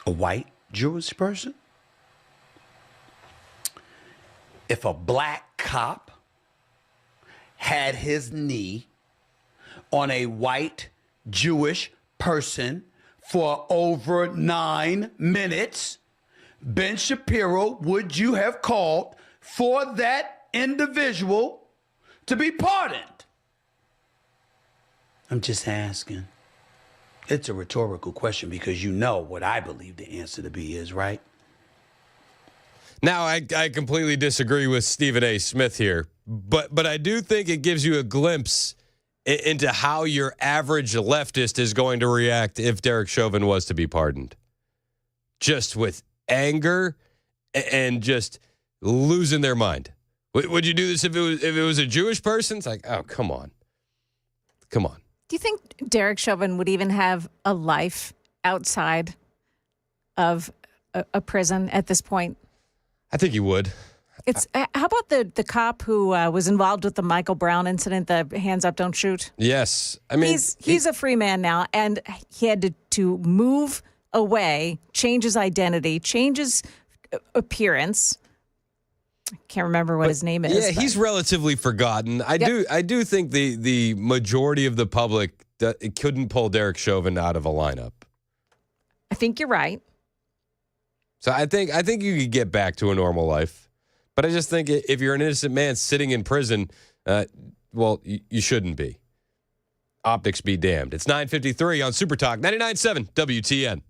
A white Jewish person? If a black cop had his knee on a white Jewish person for over 9 minutes, Ben Shapiro, would you have called for that individual to be pardoned? I'm just asking. It's a rhetorical question because you know what I believe the answer to be is, right? Now, I completely disagree with Stephen A. Smith here, but I do think it gives you a glimpse into how your average leftist is going to react if Derek Chauvin was to be pardoned. Just with anger and just losing their mind. Would you do this if it was a Jewish person? It's like, oh, come on. Come on. Do you think Derek Chauvin would even have a life outside of a prison at this point? I think he would. It's how about the cop who was involved with the Michael Brown incident, the hands up, don't shoot? Yes. I mean, he's a free man now, and he had to move away, change his identity, change his appearance. I can't remember what his name is. Yeah, he's relatively forgotten. I do think the majority of the public couldn't pull Derek Chauvin out of a lineup. I think you're right. So I think you could get back to a normal life. But I just think if you're an innocent man sitting in prison, well, you shouldn't be. Optics be damned. It's 9:53 on Super Talk 99.7 WTN.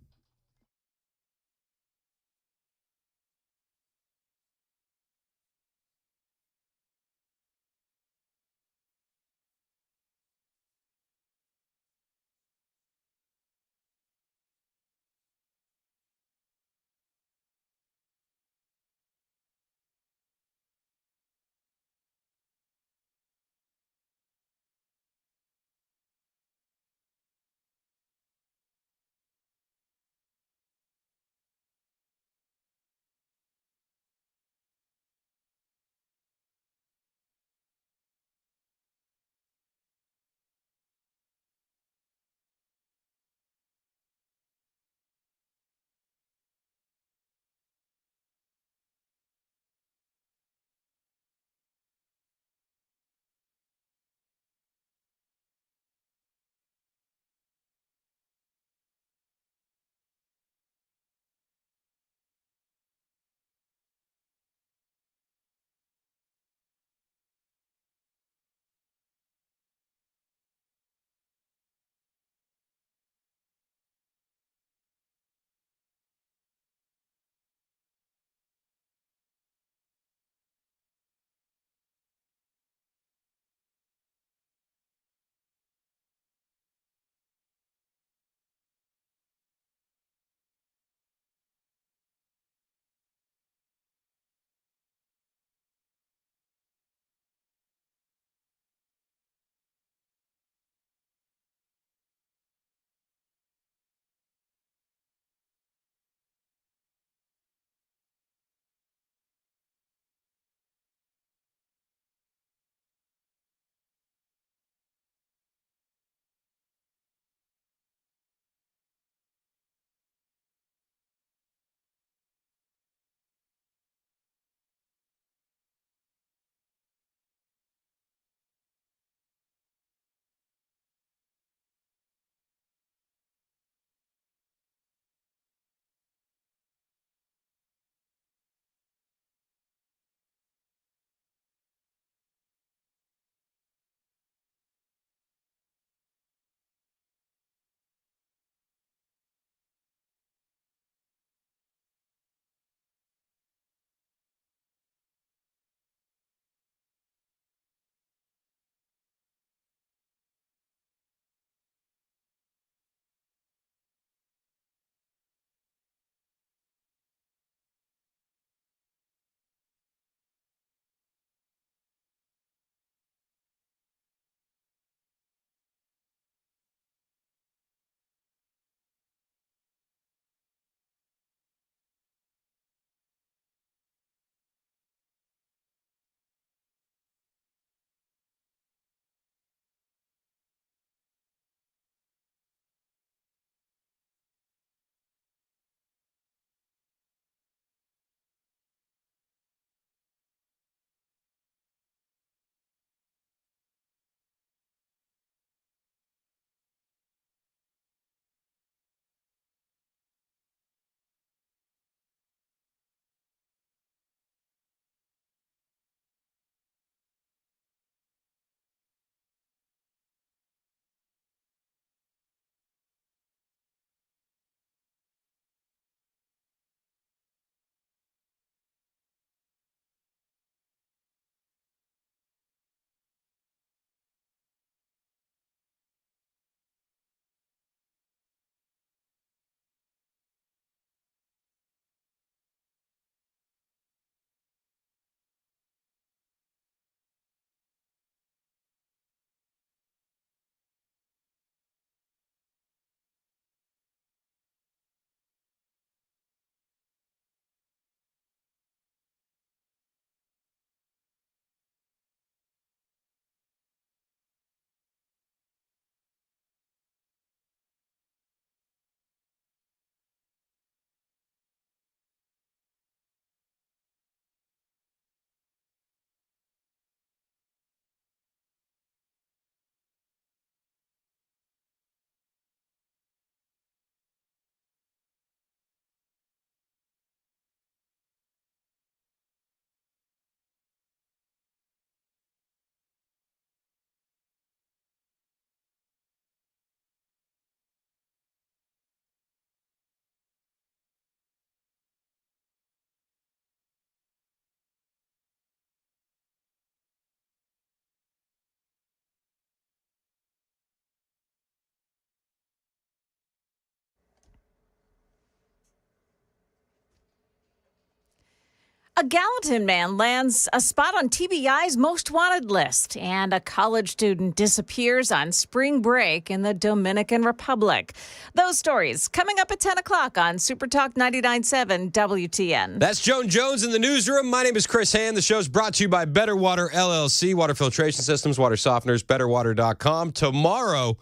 A Gallatin man lands a spot on TBI's most wanted list, and a college student disappears on spring break in the Dominican Republic. Those stories coming up at 10 o'clock on Super Talk 99.7 WTN. That's Joan Jones in the newsroom. My name is Chris Hand. The show's brought to you by Better Water LLC, water filtration systems, water softeners, betterwater.com. Tomorrow,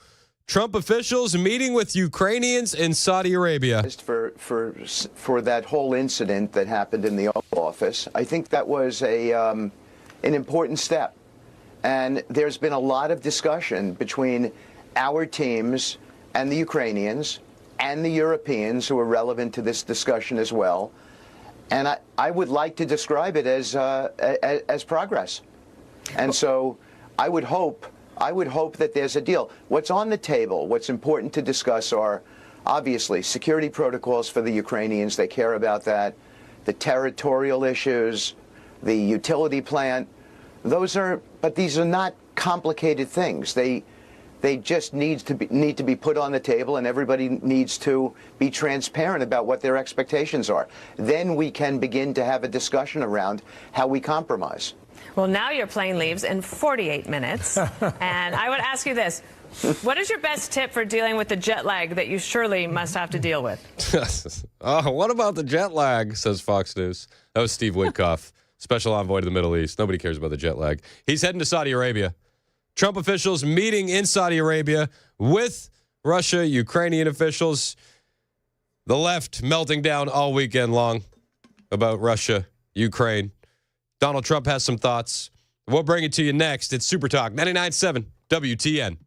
Trump officials meeting with Ukrainians in Saudi Arabia. For that whole incident that happened in the Oval Office, I think that was an important step. And there's been a lot of discussion between our teams and the Ukrainians and the Europeans who are relevant to this discussion as well. And I would like to describe it as progress. And so I would hope that there's a deal. What's on the table, what's important to discuss are, obviously, security protocols for the Ukrainians. They care about that. The territorial issues, the utility plant. But these are not complicated things. They just need to be put on the table, and everybody needs to be transparent about what their expectations are. Then we can begin to have a discussion around how we compromise. Well, now your plane leaves in 48 minutes. And I would ask you this. What is your best tip for dealing with the jet lag that you surely must have to deal with? Oh, what about the jet lag, says Fox News. That was Steve Witkoff, special envoy to the Middle East. Nobody cares about the jet lag. He's heading to Saudi Arabia. Trump officials meeting in Saudi Arabia with Russia, Ukrainian officials. The left melting down all weekend long about Russia, Ukraine. Donald Trump has some thoughts. We'll bring it to you next. It's Super Talk 99.7 WTN.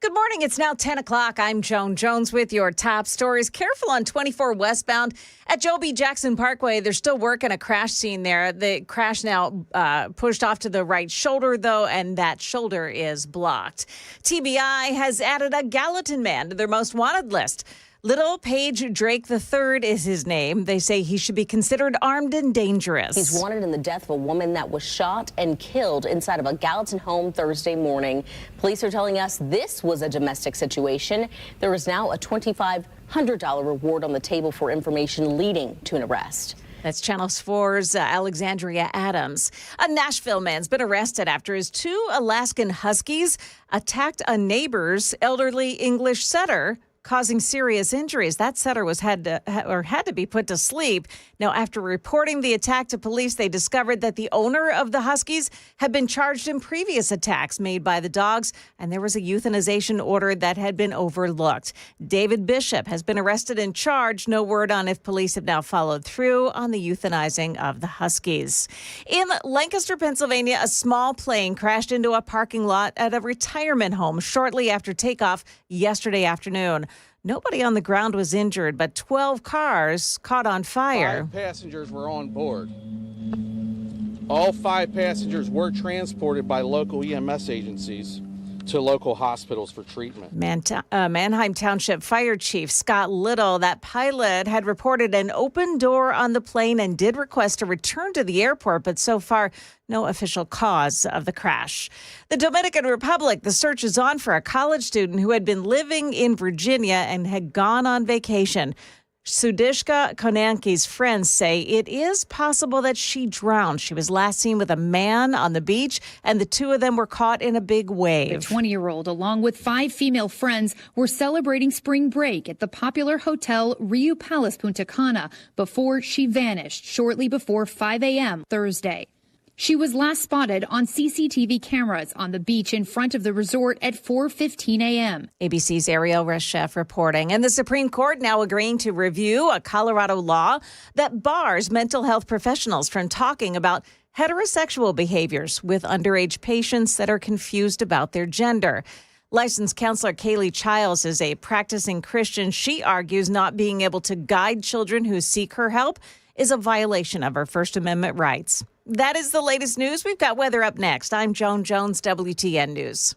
Good morning. It's now 10 o'clock. I'm Joan Jones with your top stories. Careful on 24 westbound at Joe B. Jackson Parkway. They're still working a crash scene there. The crash now pushed off to the right shoulder, though, and that shoulder is blocked. TBI has added a Gallatin man to their most wanted list. Little Page Drake III is his name. They say he should be considered armed and dangerous. He's wanted in the death of a woman that was shot and killed inside of a Gallatin home Thursday morning. Police are telling us this was a domestic situation. There is now a $2,500 reward on the table for information leading to an arrest. That's Channel 4's Alexandria Adams. A Nashville man's been arrested after his two Alaskan Huskies attacked a neighbor's elderly English setter, causing serious injuries. That setter had to be put to sleep. Now, after reporting the attack to police, they discovered that the owner of the Huskies had been charged in previous attacks made by the dogs, and there was a euthanization order that had been overlooked. David Bishop has been arrested and charged. No word on if police have now followed through on the euthanizing of the Huskies. In Lancaster, Pennsylvania, a small plane crashed into a parking lot at a retirement home shortly after takeoff yesterday afternoon. Nobody on the ground was injured, but 12 cars caught on fire. 5 passengers were on board. All 5 passengers were transported by local EMS agencies to local hospitals for treatment. Manheim Township Fire Chief Scott Little, that pilot had reported an open door on the plane and did request a return to the airport, but so far, no official cause of the crash. The Dominican Republic, the search is on for a college student who had been living in Virginia and had gone on vacation. Sudishka Konanki's friends say it is possible that she drowned. She was last seen with a man on the beach, and the two of them were caught in a big wave. The 20-year-old, along with 5 female friends, were celebrating spring break at the popular hotel Rio Palace Punta Cana before she vanished shortly before 5 a.m. Thursday. She was last spotted on CCTV cameras on the beach in front of the resort at 4:15 a.m. ABC's Ariel Reshef reporting. And the Supreme Court now agreeing to review a Colorado law that bars mental health professionals from talking about heterosexual behaviors with underage patients that are confused about their gender. Licensed counselor Kaylee Childs is a practicing Christian. She argues not being able to guide children who seek her help is a violation of her First Amendment rights. That is the latest news. We've got weather up next. I'm Joan Jones, WTN News.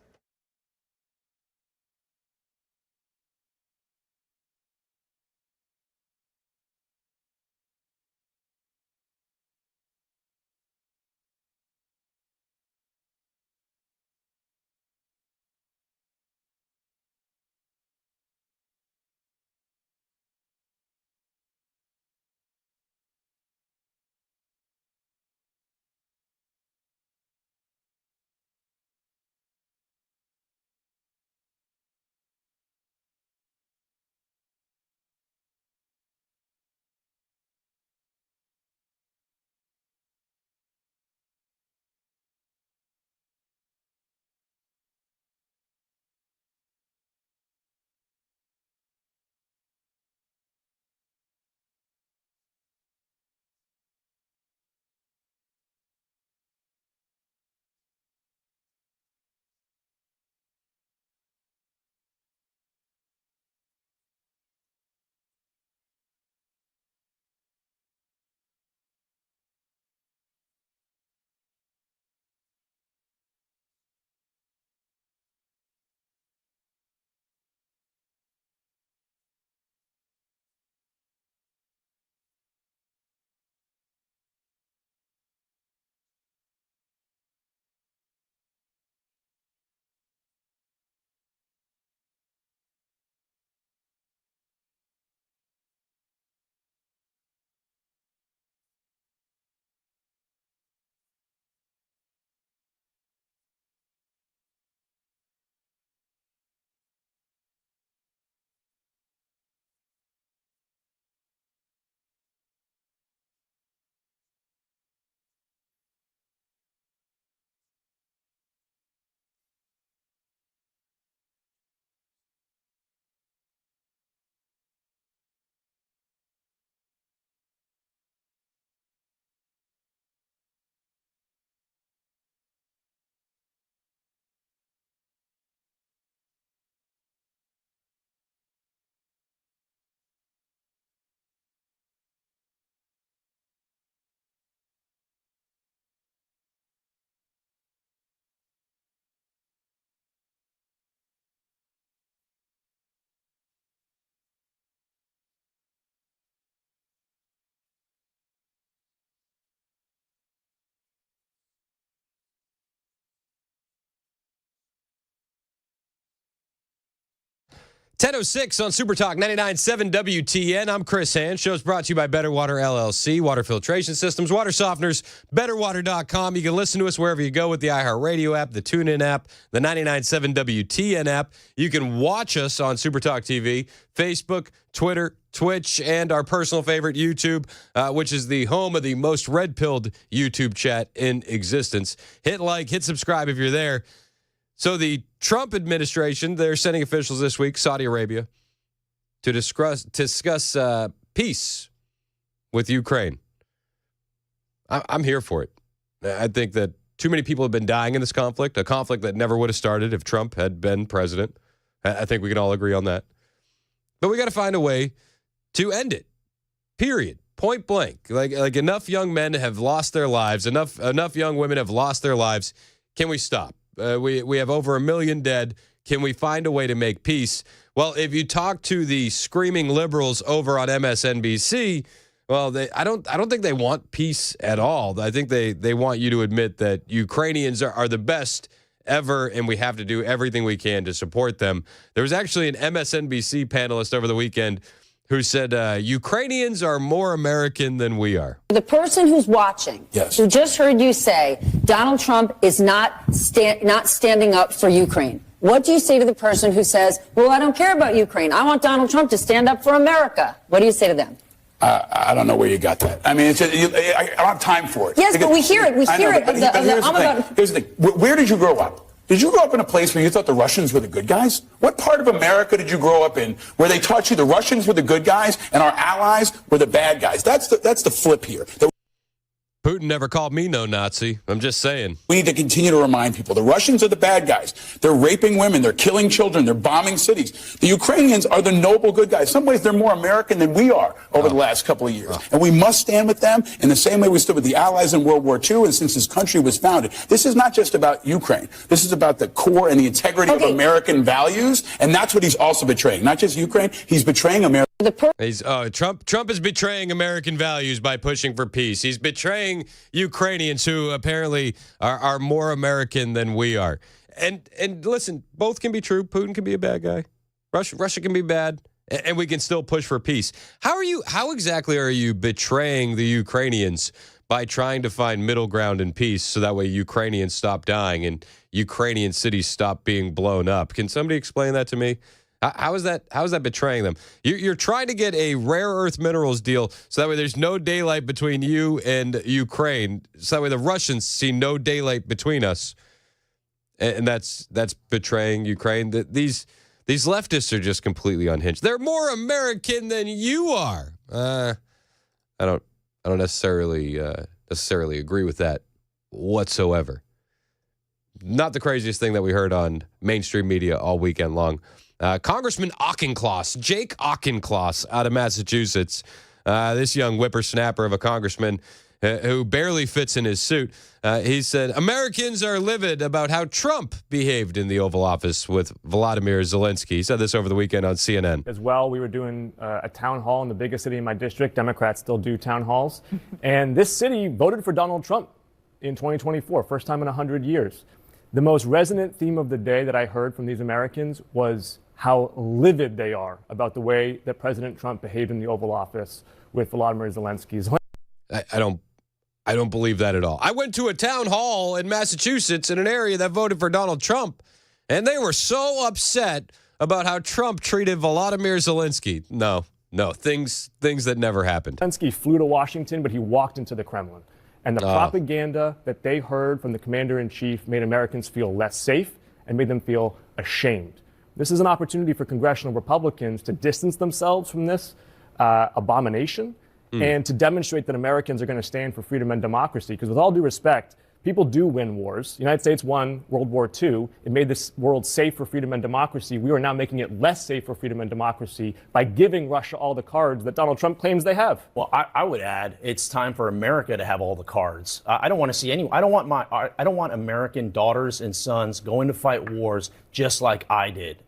10:06 on Super Talk 99.7 WTN. I'm Chris Hand. Show's brought to you by Better Water LLC, water filtration systems, water softeners, betterwater.com. You can listen to us wherever you go with the iHeartRadio app, the TuneIn app, the 99.7 WTN app. You can watch us on Super Talk TV, Facebook, Twitter, Twitch, and our personal favorite, YouTube, which is the home of the most red-pilled YouTube chat in existence. Hit like, hit subscribe if you're there. So the Trump administration, they're sending officials this week, Saudi Arabia, to discuss peace with Ukraine. I'm here for it. I think that too many people have been dying in this conflict, a conflict that never would have started if Trump had been president. I think we can all agree on that. But we got to find a way to end it, period, point blank. Like enough young men have lost their lives, enough young women have lost their lives. Can we stop? We have over 1 million dead. Can we find a way to make peace? Well, if you talk to the screaming liberals over on MSNBC, well, I don't think they want peace at all. I think they want you to admit that Ukrainians are the best ever, and we have to do everything we can to support them. There was actually an MSNBC panelist over the weekend who said Ukrainians are more American than we are. The person who's watching, who just heard you say Donald Trump is not standing up for Ukraine, what do you say to the person who says, well, I don't care about Ukraine. I want Donald Trump to stand up for America? What do you say to them? I don't know where you got that. I mean, I don't have time for it. Yes, but we hear it. We hear it. Here's the thing. Where did you grow up? Did you grow up in a place where you thought the Russians were the good guys? What part of America did you grow up in where they taught you the Russians were the good guys and our allies were the bad guys? That's the flip here. Putin never called me no Nazi. I'm just saying. We need to continue to remind people the Russians are the bad guys. They're raping women. They're killing children. They're bombing cities. The Ukrainians are the noble good guys. In some ways, they're more American than we are over the last couple of years. And we must stand with them in the same way we stood with the Allies in World War II and since this country was founded. This is not just about Ukraine. This is about the core and the integrity of American values. And that's what he's also betraying. Not just Ukraine. He's betraying America. Trump is betraying American values by pushing for peace. He's betraying Ukrainians who apparently are more American than we are. And listen, both can be true. Putin can be a bad guy. Russia can be bad, and we can still push for peace. How exactly are you betraying the Ukrainians by trying to find middle ground in peace so that way Ukrainians stop dying and Ukrainian cities stop being blown up? Can somebody explain that to me? How is that betraying them? You're trying to get a rare earth minerals deal so that way there's no daylight between you and Ukraine. So that way the Russians see no daylight between us. And that's betraying Ukraine. These leftists are just completely unhinged. They're more American than you are. I don't necessarily agree with that whatsoever. Not the craziest thing that we heard on mainstream media all weekend long. Congressman Auchincloss, Jake Auchincloss out of Massachusetts, this young whippersnapper of a congressman who barely fits in his suit, he said, Americans are livid about how Trump behaved in the Oval Office with Volodymyr Zelensky. He said this over the weekend on CNN. As well, we were doing a town hall in the biggest city in my district. Democrats still do town halls. And this city voted for Donald Trump in 2024, first time in 100 years. The most resonant theme of the day that I heard from these Americans was how livid they are about the way that President Trump behaved in the Oval Office with Volodymyr Zelensky. I don't believe that at all. I went to a town hall in Massachusetts in an area that voted for Donald Trump, and they were so upset about how Trump treated Volodymyr Zelensky. No, things that never happened. Zelensky flew to Washington, but he walked into the Kremlin. And the propaganda that they heard from the commander-in-chief made Americans feel less safe and made them feel ashamed. This is an opportunity for congressional Republicans to distance themselves from this abomination and to demonstrate that Americans are going to stand for freedom and democracy. Because with all due respect, people do win wars. The United States won World War II. It made this world safe for freedom and democracy. We are now making it less safe for freedom and democracy by giving Russia all the cards that Donald Trump claims they have. Well, I would add it's time for America to have all the cards. I don't want to see anyone. I don't want American daughters and sons going to fight wars just like I did.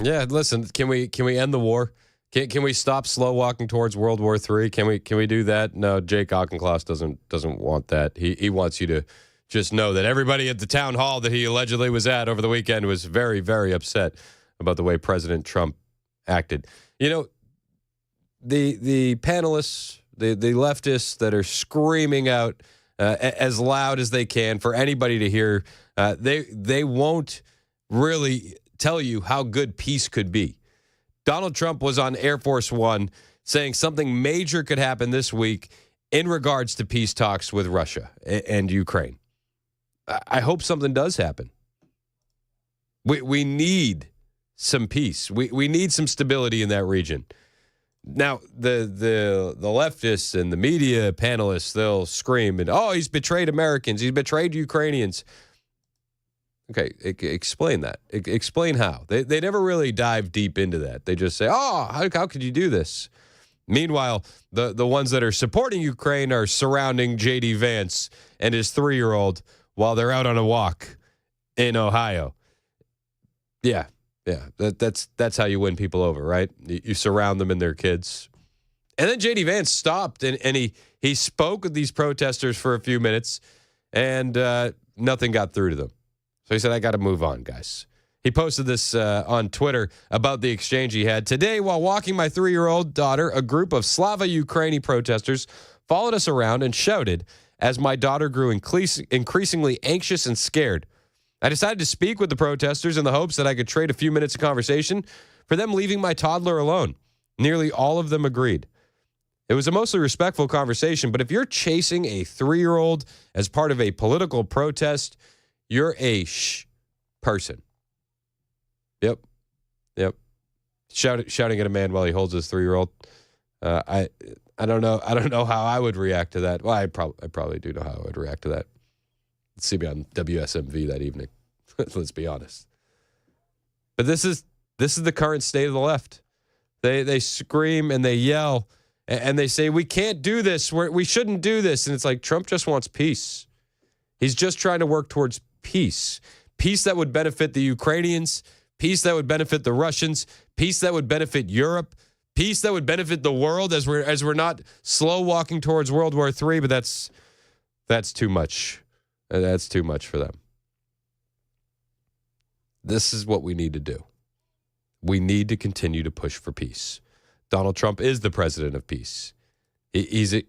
Yeah, listen. Can we end the war? Can we stop slow walking towards World War III? Can we do that? No, Jake Auchincloss doesn't want that. He wants you to just know that everybody at the town hall that he allegedly was at over the weekend was very, very upset about the way President Trump acted. You know, the panelists, the leftists that are screaming out as loud as they can for anybody to hear, they won't really tell you how good peace could be. Donald Trump was on Air Force One saying something major could happen this week in regards to peace talks with Russia and Ukraine. I hope something does happen. We need some peace. We need some stability in that region. Now, the leftists and the media panelists, they'll scream, and, oh, he's betrayed Americans. He's betrayed Ukrainians. Okay, explain that. Explain how. They never really dive deep into that. They just say, oh, how could you do this? Meanwhile, the ones that are supporting Ukraine are surrounding J.D. Vance and his 3-year-old while they're out on a walk in Ohio. Yeah, that's how you win people over, right? You surround them and their kids. And then J.D. Vance stopped, and he spoke with these protesters for a few minutes, and nothing got through to them. So he said, I got to move on, guys. He posted this on Twitter about the exchange he had. Today, while walking my 3-year-old daughter, a group of Slava Ukraini protesters followed us around and shouted as my daughter grew increasingly anxious and scared. I decided to speak with the protesters in the hopes that I could trade a few minutes of conversation for them leaving my toddler alone. Nearly all of them agreed. It was a mostly respectful conversation, but if you're chasing a 3-year-old as part of a political protest, you're a person. Yep. Shouting at a man while he holds his 3-year-old. I don't know. I don't know how I would react to that. Well, I probably do know how I would react to that. See me on WSMV that evening. Let's be honest. But this is the current state of the left. They scream and they yell and they say, we can't do this. We shouldn't do this. And it's like, Trump just wants peace. He's just trying to work towards peace. Peace that would benefit the Ukrainians, peace that would benefit the Russians, peace that would benefit Europe, peace that would benefit the world as we're not slow walking towards World War III, but that's too much. That's too much for them. This is what we need to do. We need to continue to push for peace. Donald Trump is the president of peace. He's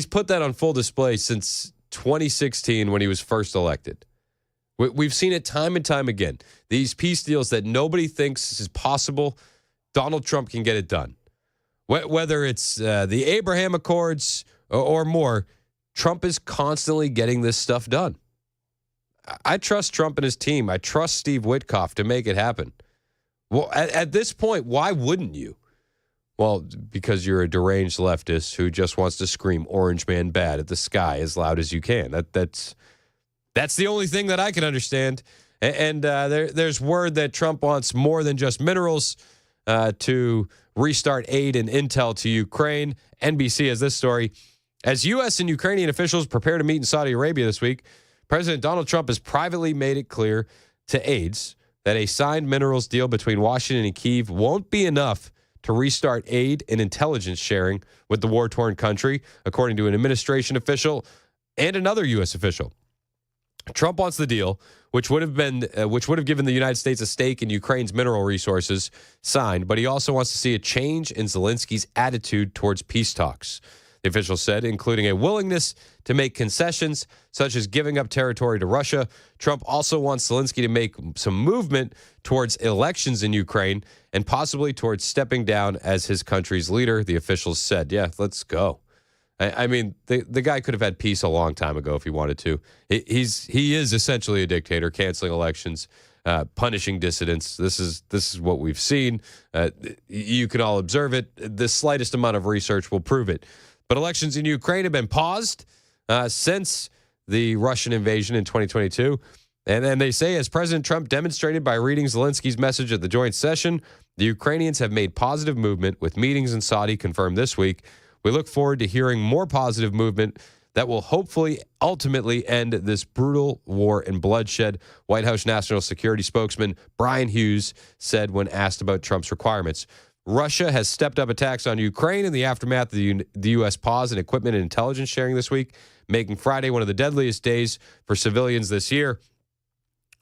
put that on full display since 2016 when he was first elected. We've seen it time and time again. These peace deals that nobody thinks is possible, Donald Trump can get it done. Whether it's the Abraham Accords or more, Trump is constantly getting this stuff done. I trust Trump and his team. I trust Steve Witkoff to make it happen. Well, at this point, why wouldn't you? Well, because you're a deranged leftist who just wants to scream "Orange Man bad" at the sky as loud as you can. That's the only thing that I can understand. And there's word that Trump wants more than just minerals to restart aid and intel to Ukraine. NBC has this story. As U.S. and Ukrainian officials prepare to meet in Saudi Arabia this week, President Donald Trump has privately made it clear to aides that a signed minerals deal between Washington and Kyiv won't be enough to restart aid and intelligence sharing with the war-torn country, according to an administration official and another U.S. official. Trump wants the deal, which would have given the United States a stake in Ukraine's mineral resources, signed, but he also wants to see a change in Zelensky's attitude towards peace talks. The official said, including a willingness to make concessions, such as giving up territory to Russia. Trump also wants Zelensky to make some movement towards elections in Ukraine and possibly towards stepping down as his country's leader, the officials said. Yeah, let's go. I mean, the guy could have had peace a long time ago if he wanted to. He is essentially a dictator, canceling elections, punishing dissidents. This is what we've seen. You can all observe it. The slightest amount of research will prove it. But elections in Ukraine have been paused since the Russian invasion in 2022. And they say, as President Trump demonstrated by reading Zelensky's message at the joint session, the Ukrainians have made positive movement with meetings in Saudi confirmed this week. We look forward to hearing more positive movement that will hopefully ultimately end this brutal war and bloodshed, White House National Security spokesman Brian Hughes said when asked about Trump's requirements. Russia has stepped up attacks on Ukraine in the aftermath of the U.S. pause in equipment and intelligence sharing this week, making Friday one of the deadliest days for civilians this year.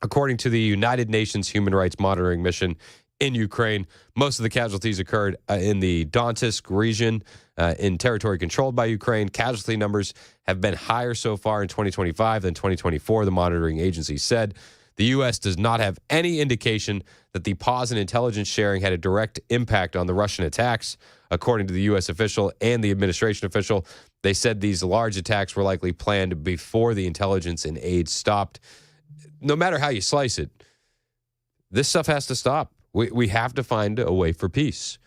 According to the United Nations Human Rights Monitoring Mission, in Ukraine. Most of the casualties occurred in the Donetsk region in territory controlled by Ukraine. Casualty numbers have been higher so far in 2025 than 2024, the monitoring agency said. The U.S. does not have any indication that the pause in intelligence sharing had a direct impact on the Russian attacks. According to the U.S. official and the administration official, they said these large attacks were likely planned before the intelligence and aid stopped. No matter how you slice it, this stuff has to stop. We have to find a way for peace.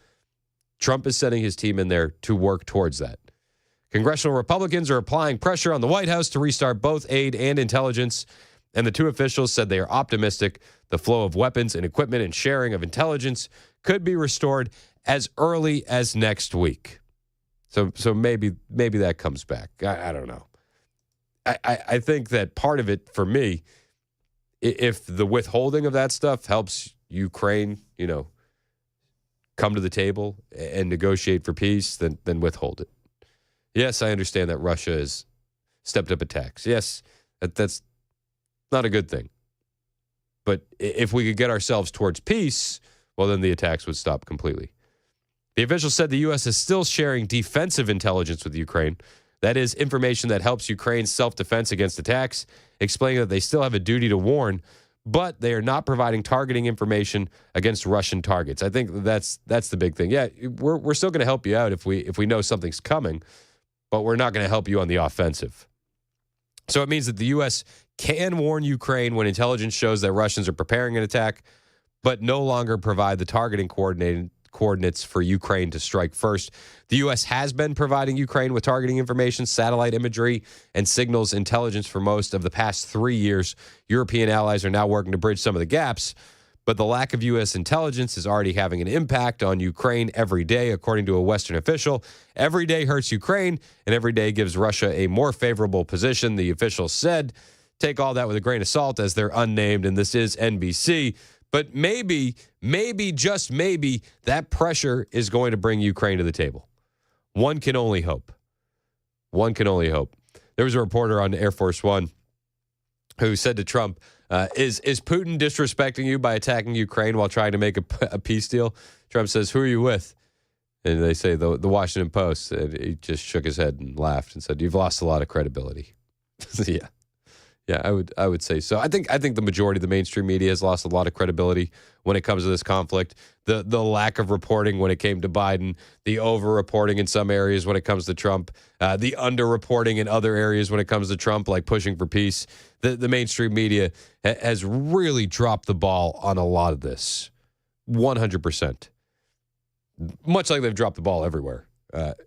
Trump is sending his team in there to work towards that. Congressional Republicans are applying pressure on the White House to restart both aid and intelligence, and the two officials said they are optimistic the flow of weapons and equipment and sharing of intelligence could be restored as early as next week. So maybe that comes back. I don't know. I think that part of it for me, if the withholding of that stuff helps Ukraine, come to the table and negotiate for peace, then withhold it. Yes, I understand that Russia has stepped up attacks. Yes, that's not a good thing. But if we could get ourselves towards peace, well, then the attacks would stop completely. The official said the U.S. is still sharing defensive intelligence with Ukraine. That is information that helps Ukraine's self-defense against attacks, explaining that they still have a duty to warn, but they are not providing targeting information against Russian targets. I think that's the big thing. Yeah, we're still going to help you out if we know something's coming, but we're not going to help you on the offensive. So it means that the U.S. can warn Ukraine when intelligence shows that Russians are preparing an attack, but no longer provide the targeting coordinates for Ukraine to strike first. The U.S. has been providing Ukraine with targeting information, satellite imagery, and signals intelligence for most of the past 3 years. European allies are now working to bridge some of the gaps, but the lack of U.S. intelligence is already having an impact on Ukraine every day, according to a Western official. Every day hurts Ukraine, and every day gives Russia a more favorable position, the official said. Take all that with a grain of salt, as they're unnamed, and this is NBC. But maybe, just maybe, that pressure is going to bring Ukraine to the table. One can only hope. One can only hope. There was a reporter on Air Force One who said to Trump, is Putin disrespecting you by attacking Ukraine while trying to make a peace deal? Trump says, who are you with? And they say the Washington Post. And he just shook his head and laughed and said, you've lost a lot of credibility. Yeah. Yeah, I would say so. I think the majority of the mainstream media has lost a lot of credibility when it comes to this conflict. The lack of reporting when it came to Biden, the over-reporting in some areas when it comes to Trump, the under-reporting in other areas when it comes to Trump, like pushing for peace. The mainstream media has really dropped the ball on a lot of this, 100%. Much like they've dropped the ball everywhere.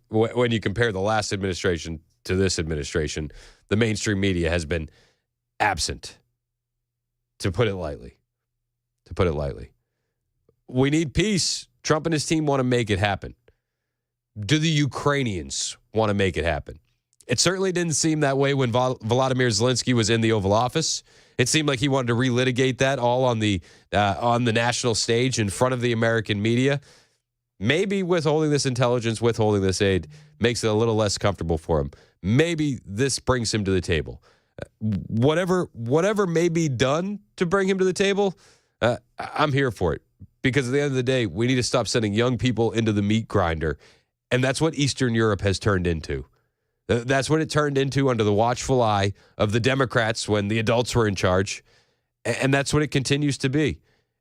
When you compare the last administration to this administration, the mainstream media has been absent, to put it lightly. We need peace. Trump and his team want to make it happen. Do the Ukrainians want to make it happen? It certainly didn't seem that way when Volodymyr Zelensky was in the Oval Office. It seemed like he wanted to relitigate that all on the national stage in front of the American media. Maybe withholding this intelligence, withholding this aid makes it a little less comfortable for him. Maybe this brings him to the table. Whatever may be done to bring him to the table, I'm here for it. Because at the end of the day, we need to stop sending young people into the meat grinder. And that's what Eastern Europe has turned into. That's what it turned into under the watchful eye of the Democrats when the adults were in charge. And that's what it continues to be.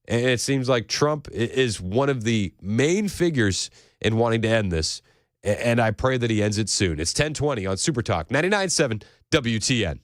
And it seems like Trump is one of the main figures in wanting to end this. And I pray that he ends it soon. It's 10:20 on Super Talk 99.7 WTN.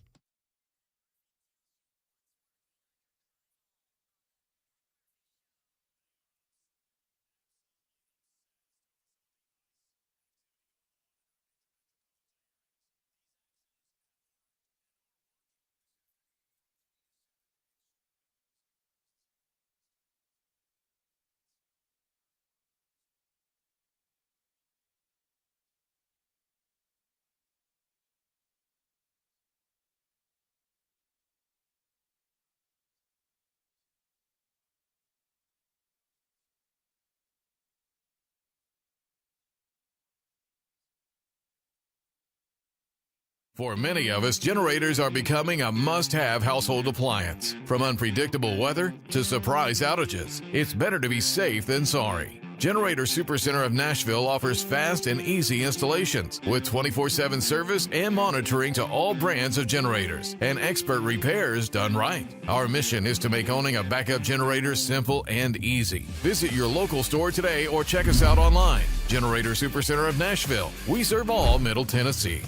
For many of us, generators are becoming a must-have household appliance. From unpredictable weather to surprise outages, it's better to be safe than sorry. Generator Supercenter of Nashville offers fast and easy installations with 24/7 service and monitoring to all brands of generators and expert repairs done right. Our mission is to make owning a backup generator simple and easy. Visit your local store today or check us out online. Generator Supercenter of Nashville. We serve all Middle Tennessee.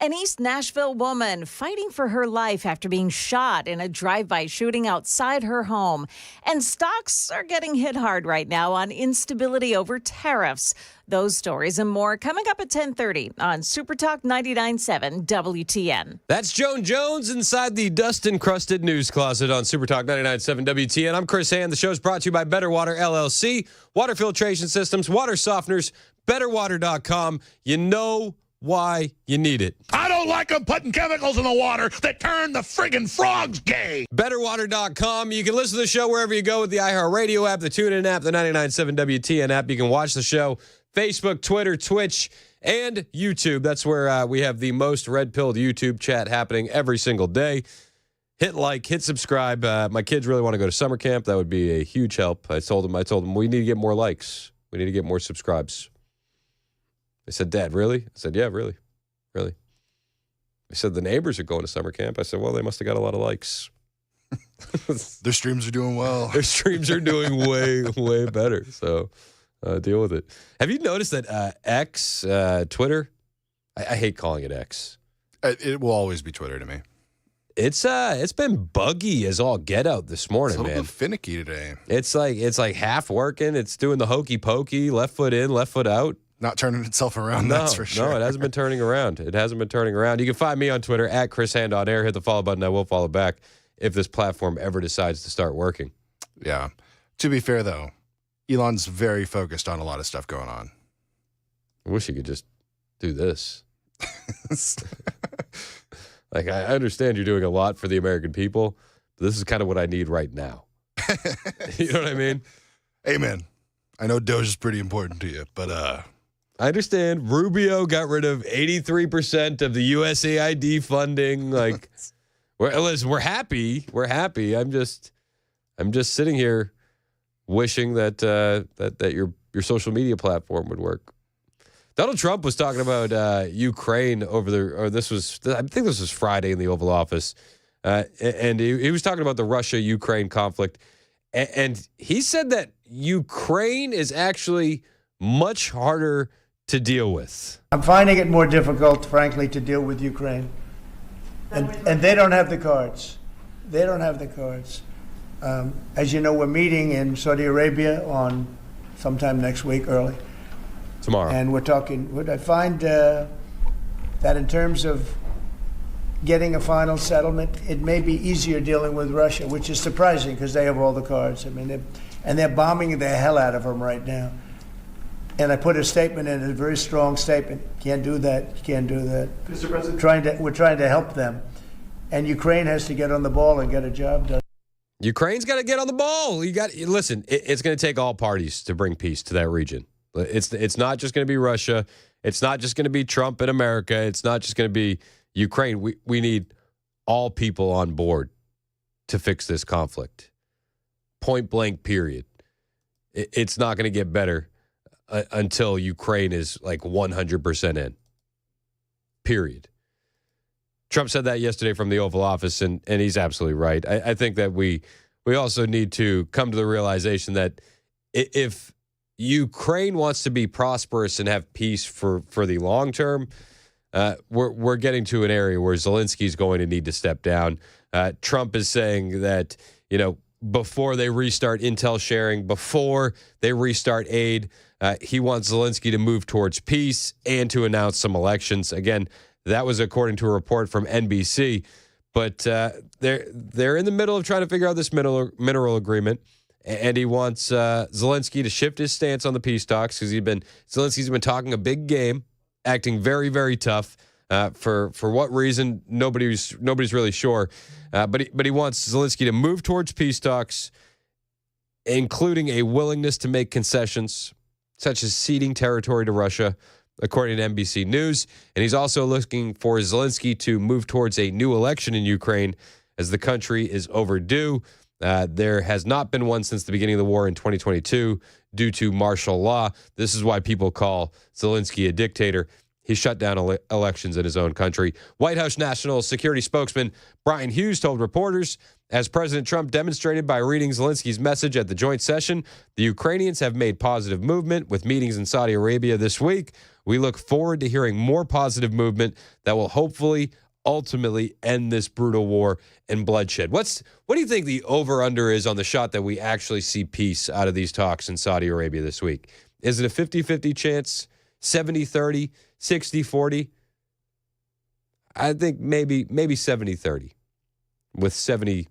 An East Nashville woman fighting for her life after being shot in a drive-by shooting outside her home. And stocks are getting hit hard right now on instability over tariffs. Those stories and more coming up at 10:30 on Super Talk 99.7 WTN. That's Joan Jones inside the dust-encrusted news closet on Super Talk 99.7 WTN. I'm Chris Hand. The show's brought to you by Better Water LLC, water filtration systems, water softeners, betterwater.com. You know why you need it. I don't like them putting chemicals in the water that turn the friggin' frogs gay. Betterwater.com. You can listen to the show wherever you go with the iHeartRadio app, the TuneIn app, the 99.7 WTN app. You can watch the show Facebook, Twitter, Twitch, and YouTube. That's where we have the most red-pilled YouTube chat happening every single day. Hit like, hit subscribe. My kids really want to go to summer camp. That would be a huge help. I told them we need to get more likes. We need to get more subscribes. They said, Dad, really? I said, yeah, really. Really. They said, the neighbors are going to summer camp. I said, well, they must have got a lot of likes. Their streams are doing well. Their streams are doing way, way better. So deal with it. Have you noticed that X, Twitter, I hate calling it X. It will always be Twitter to me. It's been buggy as all get out this morning, It's a little man. bit finicky today. It's like half working. It's doing the hokey pokey, left foot in, left foot out. Not turning itself around, that's for sure. No, it hasn't been turning around. It hasn't been turning around. You can find me on Twitter at ChrisHand.air. Hit the follow button. I will follow back if this platform ever decides to start working. Yeah. To be fair, though, Elon's very focused on a lot of stuff going on. I wish he could just do this. Like, I understand you're doing a lot for the American people, This is kind of what I need right now. You know what I mean? Amen. I know Doge is pretty important to you, but I understand. Rubio got rid of 83% of the USAID funding. Like, we're happy. We're happy. I'm just sitting here wishing that that your social media platform would work. Donald Trump was talking about Ukraine I think this was Friday in the Oval Office, and he was talking about the Russia-Ukraine conflict, and he said that Ukraine is actually much harder to deal with. I'm finding it more difficult, frankly, to deal with Ukraine, and they don't have the cards. They don't have the cards. As you know, we're meeting in Saudi Arabia on sometime next week, early. Tomorrow. And we're talking, I find that in terms of getting a final settlement, it may be easier dealing with Russia, which is surprising because they have all the cards. I mean, they're bombing the hell out of them right now. And I put a statement in, a very strong statement. Can't do that. You can't do that. Mr. President. We're trying to help them. And Ukraine has to get on the ball and get a job done. Ukraine's got to get on the ball. Listen, it's going to take all parties to bring peace to that region. It's not just going to be Russia. It's not just going to be Trump in America. It's not just going to be Ukraine. We need all people on board to fix this conflict. Point blank, period. It's not going to get better until Ukraine is like 100% in. Period. Trump said that yesterday from the Oval Office, and he's absolutely right. I think that we also need to come to the realization that if Ukraine wants to be prosperous and have peace for the long term, we're getting to an area where Zelensky's going to need to step down. Trump is saying that, before they restart intel sharing, before they restart aid, he wants Zelensky to move towards peace and to announce some elections. Again, that was according to a report from NBC. But they're in the middle of trying to figure out this mineral agreement. And he wants Zelensky to shift his stance on the peace talks because Zelensky's been talking a big game, acting very, very tough. For what reason, nobody's really sure. But he wants Zelensky to move towards peace talks, including a willingness to make concessions, such as ceding territory to Russia, according to NBC News. And he's also looking for Zelensky to move towards a new election in Ukraine, as the country is overdue. There has not been one since the beginning of the war in 2022 due to martial law. This is why people call Zelensky a dictator. He shut down elections in his own country. White House National Security spokesman Brian Hughes told reporters, as President Trump demonstrated by reading Zelensky's message at the joint session, the Ukrainians have made positive movement with meetings in Saudi Arabia this week. We look forward to hearing more positive movement that will hopefully ultimately end this brutal war and bloodshed. What do you think the over-under is on the shot that we actually see peace out of these talks in Saudi Arabia this week? Is it a 50-50 chance, 70-30, 60-40? I think maybe 70-30, with 70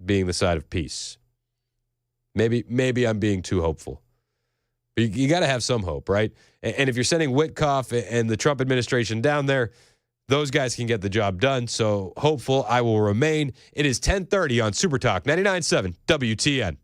being the side of peace. Maybe I'm being too hopeful. But you got to have some hope, right? And if you're sending Witkoff and the Trump administration down there, those guys can get the job done. So hopeful I will remain. It is 10:30 on Super Talk 99.7 WTN.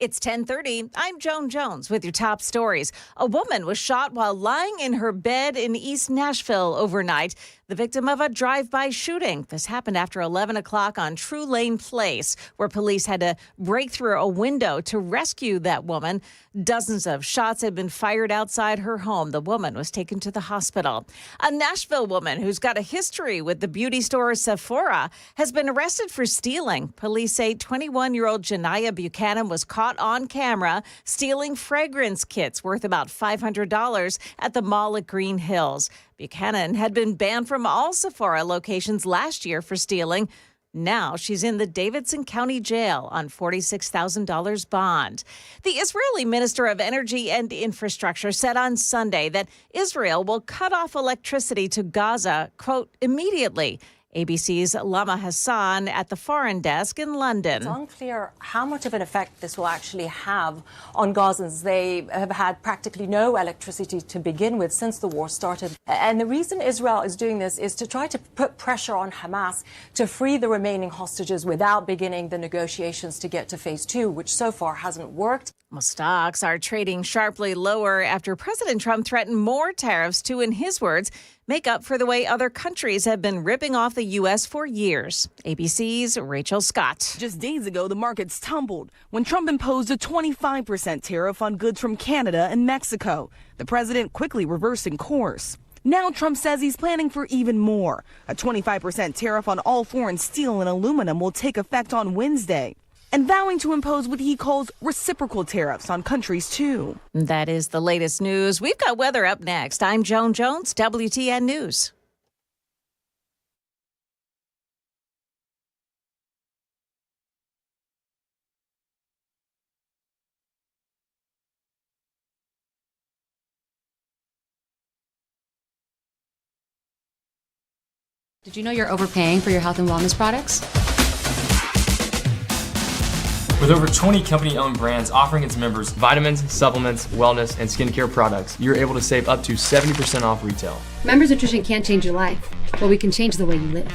It's 10:30. I'm Joan Jones with your top stories. A woman was shot while lying in her bed in East Nashville overnight, the victim of a drive-by shooting. This happened after 11 o'clock on True Lane Place, where police had to break through a window to rescue that woman. Dozens of shots had been fired outside her home. The woman was taken to the hospital. A Nashville woman who's got a history with the beauty store Sephora has been arrested for stealing. Police say 21-year-old Janiyah Buchanan was caught on camera stealing fragrance kits worth about $500 at the mall at Green Hills. Buchanan had been banned from all Sephora locations last year for stealing. Now she's in the Davidson County Jail on $46,000 bond. The Israeli Minister of Energy and Infrastructure said on Sunday that Israel will cut off electricity to Gaza, quote, immediately, ABC's Lama Hassan at the foreign desk in London. It's unclear how much of an effect this will actually have on Gazans. They have had practically no electricity to begin with since the war started. And the reason Israel is doing this is to try to put pressure on Hamas to free the remaining hostages without beginning the negotiations to get to phase 2, which so far hasn't worked. Well, stocks are trading sharply lower after President Trump threatened more tariffs to, in his words, make up for the way other countries have been ripping off the U.S. for years. ABC's Rachel Scott. Just days ago, the markets tumbled when Trump imposed a 25% tariff on goods from Canada and Mexico. The president quickly reversing course. Now Trump says he's planning for even more. A 25% tariff on all foreign steel and aluminum will take effect on Wednesday, and vowing to impose what he calls reciprocal tariffs on countries, too. That is the latest news. We've got weather up next. I'm Joan Jones, WTN News. Did you know you're overpaying for your health and wellness products? With over 20 company-owned brands offering its members vitamins, supplements, wellness, and skincare products, you're able to save up to 70% off retail. Members Nutrition can't change your life, but we can change the way you live.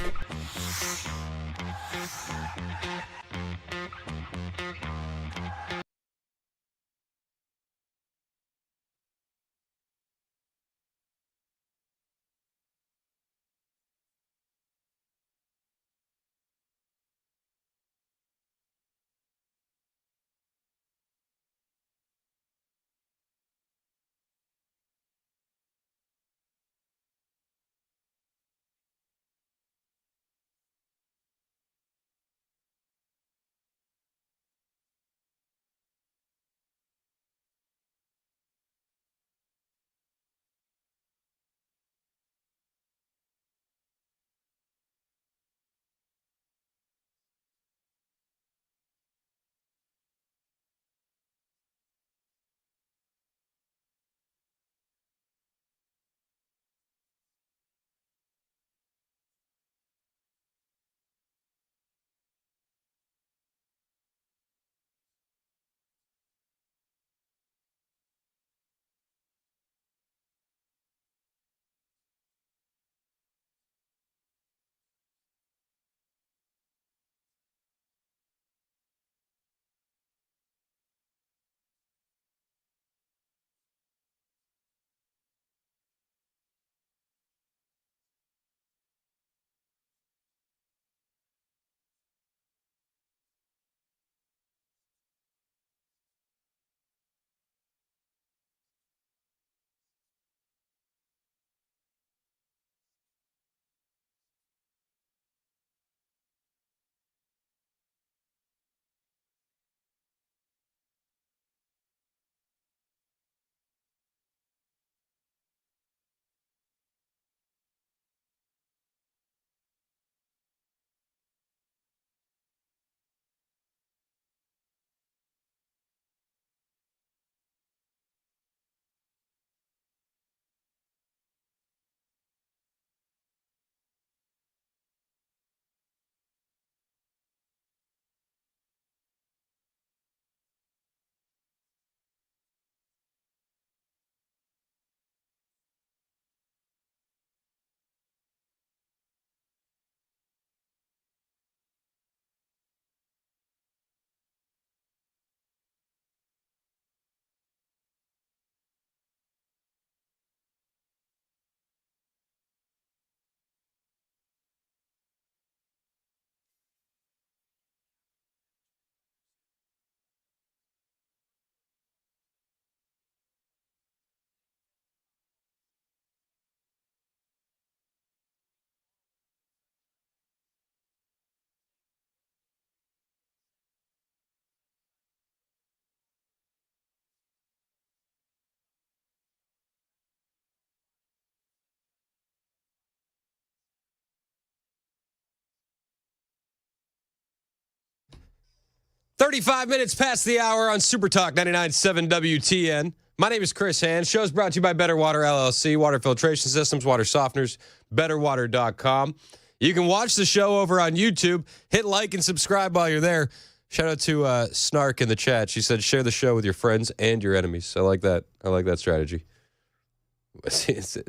"35 minutes past the hour on Super Talk 99.7 WTN. My name is Chris Hand. Show's brought to you by Better Water LLC, water filtration systems, water softeners, betterwater.com. You can watch the show over on YouTube. Hit like and subscribe while you're there. Shout out to Snark in the chat. She said, share the show with your friends and your enemies. I like that. I like that strategy.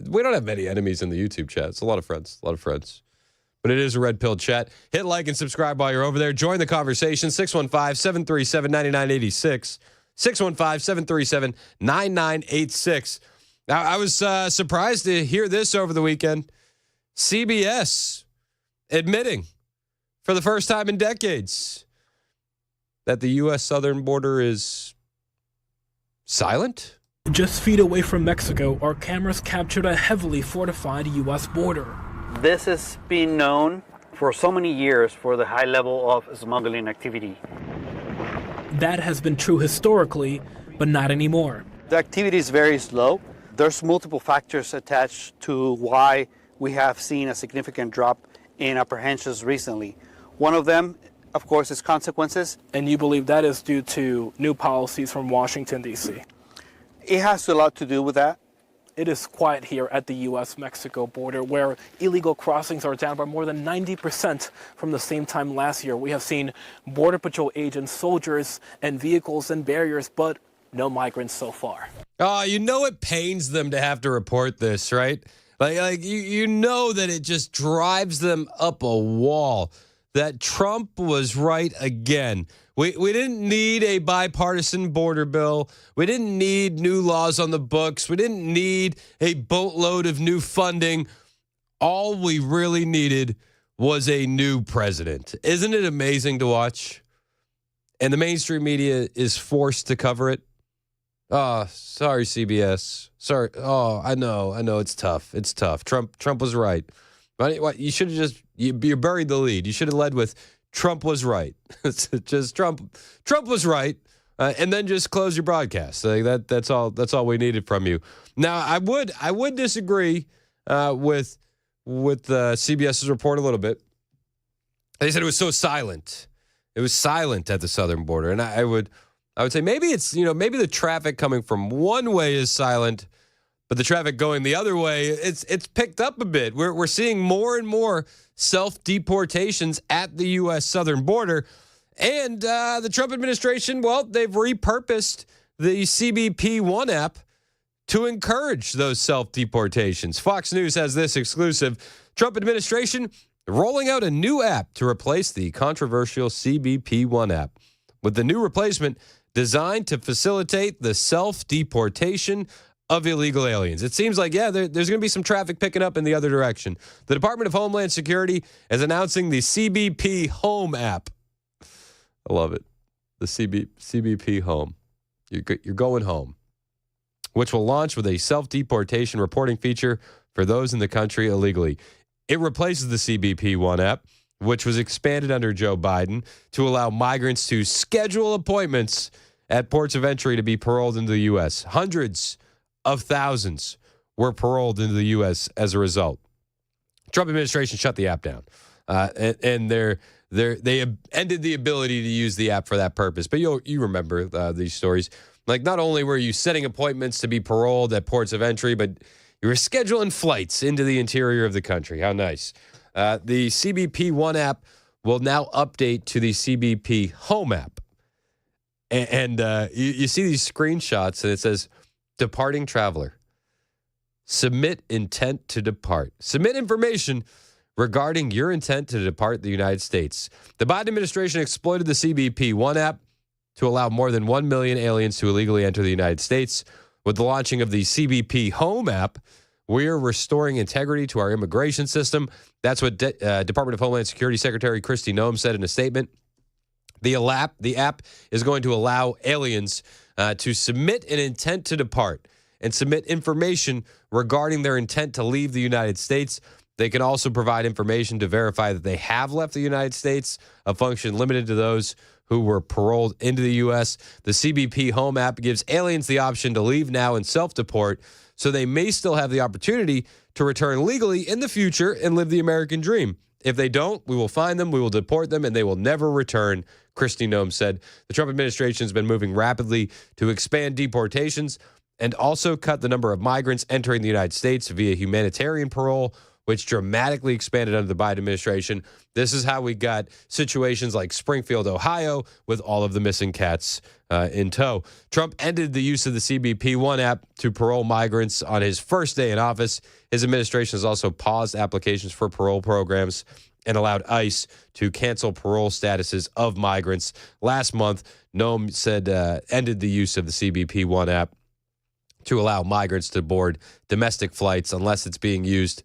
We don't have many enemies in the YouTube chat. It's a lot of friends. But it is a red-pilled chat. Hit like and subscribe while you're over there. Join the conversation. 615-737-9986. 615-737-9986. Now, I was surprised to hear this over the weekend. CBS admitting for the first time in decades that the U.S. southern border is silent. Just feet away from Mexico, our cameras captured a heavily fortified U.S. border. This has been known for so many years for the high level of smuggling activity. That has been true historically, but not anymore. The activity is very slow. There's multiple factors attached to why we have seen a significant drop in apprehensions recently. One of them, of course, is consequences. And you believe that is due to new policies from Washington, D.C.? It has a lot to do with that. It is quiet here at the U.S.-Mexico border, where illegal crossings are down by more than 90% from the same time last year. We have seen Border Patrol agents, soldiers, and vehicles and barriers, but no migrants so far. Oh, you know it pains them to have to report this, right? Like you know that it just drives them up a wall. That Trump was right again. We didn't need a bipartisan border bill. We didn't need new laws on the books. We didn't need a boatload of new funding. All we really needed was a new president. Isn't it amazing to watch? And the mainstream media is forced to cover it. Oh, sorry, CBS. Sorry. Oh, I know. It's tough. It's tough. Trump was right. But you should have just you buried the lead. You should have led with Trump was right. Just Trump was right, and then just close your broadcast. Like that's all we needed from you. Now I would disagree with CBS's report a little bit. They said it was so silent. It was silent at the southern border, and I would say maybe it's maybe the traffic coming from one way is silent, but the traffic going the other way it's picked up a bit. We're seeing more and more self-deportations at the U.S. southern border. And the Trump administration, well, they've repurposed the CBP One app to encourage those self-deportations. Fox News has this exclusive. Trump administration rolling out a new app to replace the controversial CBP One app, with the new replacement designed to facilitate the self-deportation of illegal aliens. It seems like, there's going to be some traffic picking up in the other direction. The Department of Homeland Security is announcing the CBP Home app. I love it. The CBP Home. You're going home, which will launch with a self-deportation reporting feature for those in the country illegally. It replaces the CBP One app, which was expanded under Joe Biden to allow migrants to schedule appointments at ports of entry to be paroled into the U.S. Hundreds of thousands were paroled into the U.S. as a result. Trump administration shut the app down, and they ended the ability to use the app for that purpose. But you remember these stories. Like, not only were you setting appointments to be paroled at ports of entry, but you were scheduling flights into the interior of the country. How nice. The CBP One app will now update to the CBP Home app. And you see these screenshots, and it says, departing traveler, submit intent to depart. Submit information regarding your intent to depart the United States. The Biden administration exploited the CBP One app to allow more than 1 million aliens to illegally enter the United States. With the launching of the CBP Home app, we're restoring integrity to our immigration system. That's what Department of Homeland Security Secretary Kristi Noem said in a statement. The app is going to allow aliens to submit an intent to depart and submit information regarding their intent to leave the United States. They can also provide information to verify that they have left the United States, a function limited to those who were paroled into the U.S. The CBP Home app gives aliens the option to leave now and self-deport, so they may still have the opportunity to return legally in the future and live the American dream. If they don't, we will find them, we will deport them, and they will never return, Kristi Noem said. The Trump administration has been moving rapidly to expand deportations and also cut the number of migrants entering the United States via humanitarian parole which dramatically expanded under the Biden administration. This is how we got situations like Springfield, Ohio, with all of the missing cats in tow. Trump ended the use of the CBP One app to parole migrants on his first day in office. His administration has also paused applications for parole programs and allowed ICE to cancel parole statuses of migrants. Last month, Noem said ended the use of the CBP One app to allow migrants to board domestic flights unless it's being used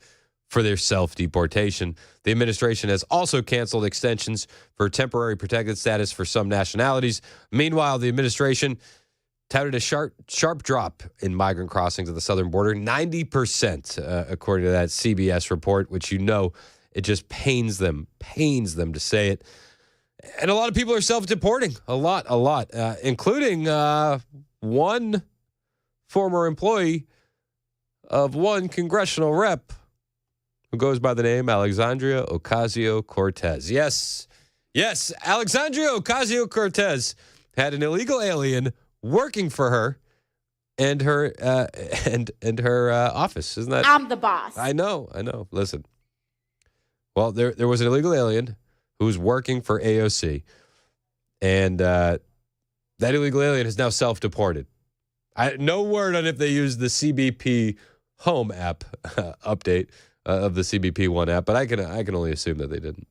for their self-deportation. The administration has also canceled extensions for temporary protected status for some nationalities. Meanwhile, the administration touted a sharp drop in migrant crossings at the southern border, 90%, according to that CBS report, which it just pains them to say it. And a lot of people are self-deporting, a lot, including one former employee of one congressional rep who goes by the name Alexandria Ocasio-Cortez. Yes, Alexandria Ocasio-Cortez had an illegal alien working for her and her office. Isn't that? I'm the boss. I know. Listen. Well, there was an illegal alien who was working for AOC, and that illegal alien is now self-deported. No word on if they used the CBP Home app update of the CBP One app, but I can only assume that they didn't.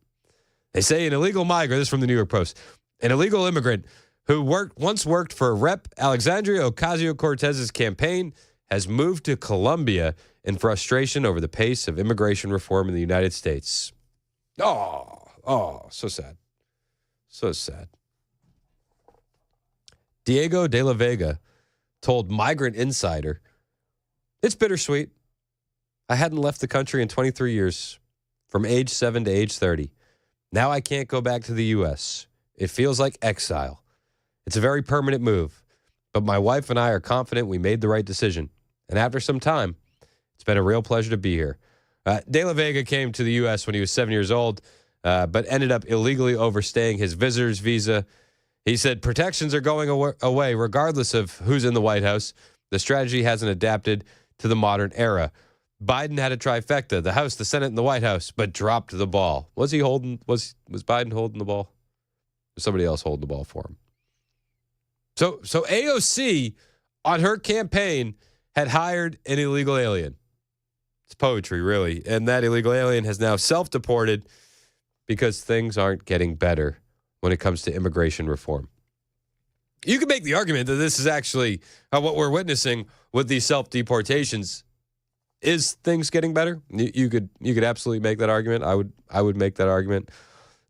They say an illegal migrant, this is from the New York Post, an illegal immigrant who once worked for Rep. Alexandria Ocasio-Cortez's campaign has moved to Colombia in frustration over the pace of immigration reform in the United States. Oh, so sad. So sad. Diego de la Vega told Migrant Insider, "It's bittersweet. I hadn't left the country in 23 years, from age 7 to age 30. Now I can't go back to the U.S. It feels like exile. It's a very permanent move, but my wife and I are confident we made the right decision. And after some time, it's been a real pleasure to be here." De La Vega came to the U.S. when he was 7 years old, but ended up illegally overstaying his visitor's visa. He said protections are going away regardless of who's in the White House. The strategy hasn't adapted to the modern era. Biden had a trifecta, the House, the Senate, and the White House, but dropped the ball. Was Biden holding the ball? Was somebody else holding the ball for him? So AOC, on her campaign, had hired an illegal alien. It's poetry, really. And that illegal alien has now self-deported because things aren't getting better when it comes to immigration reform. You could make the argument that this is actually what we're witnessing with these self-deportations. Is things getting better? You could absolutely make that argument. I would make that argument.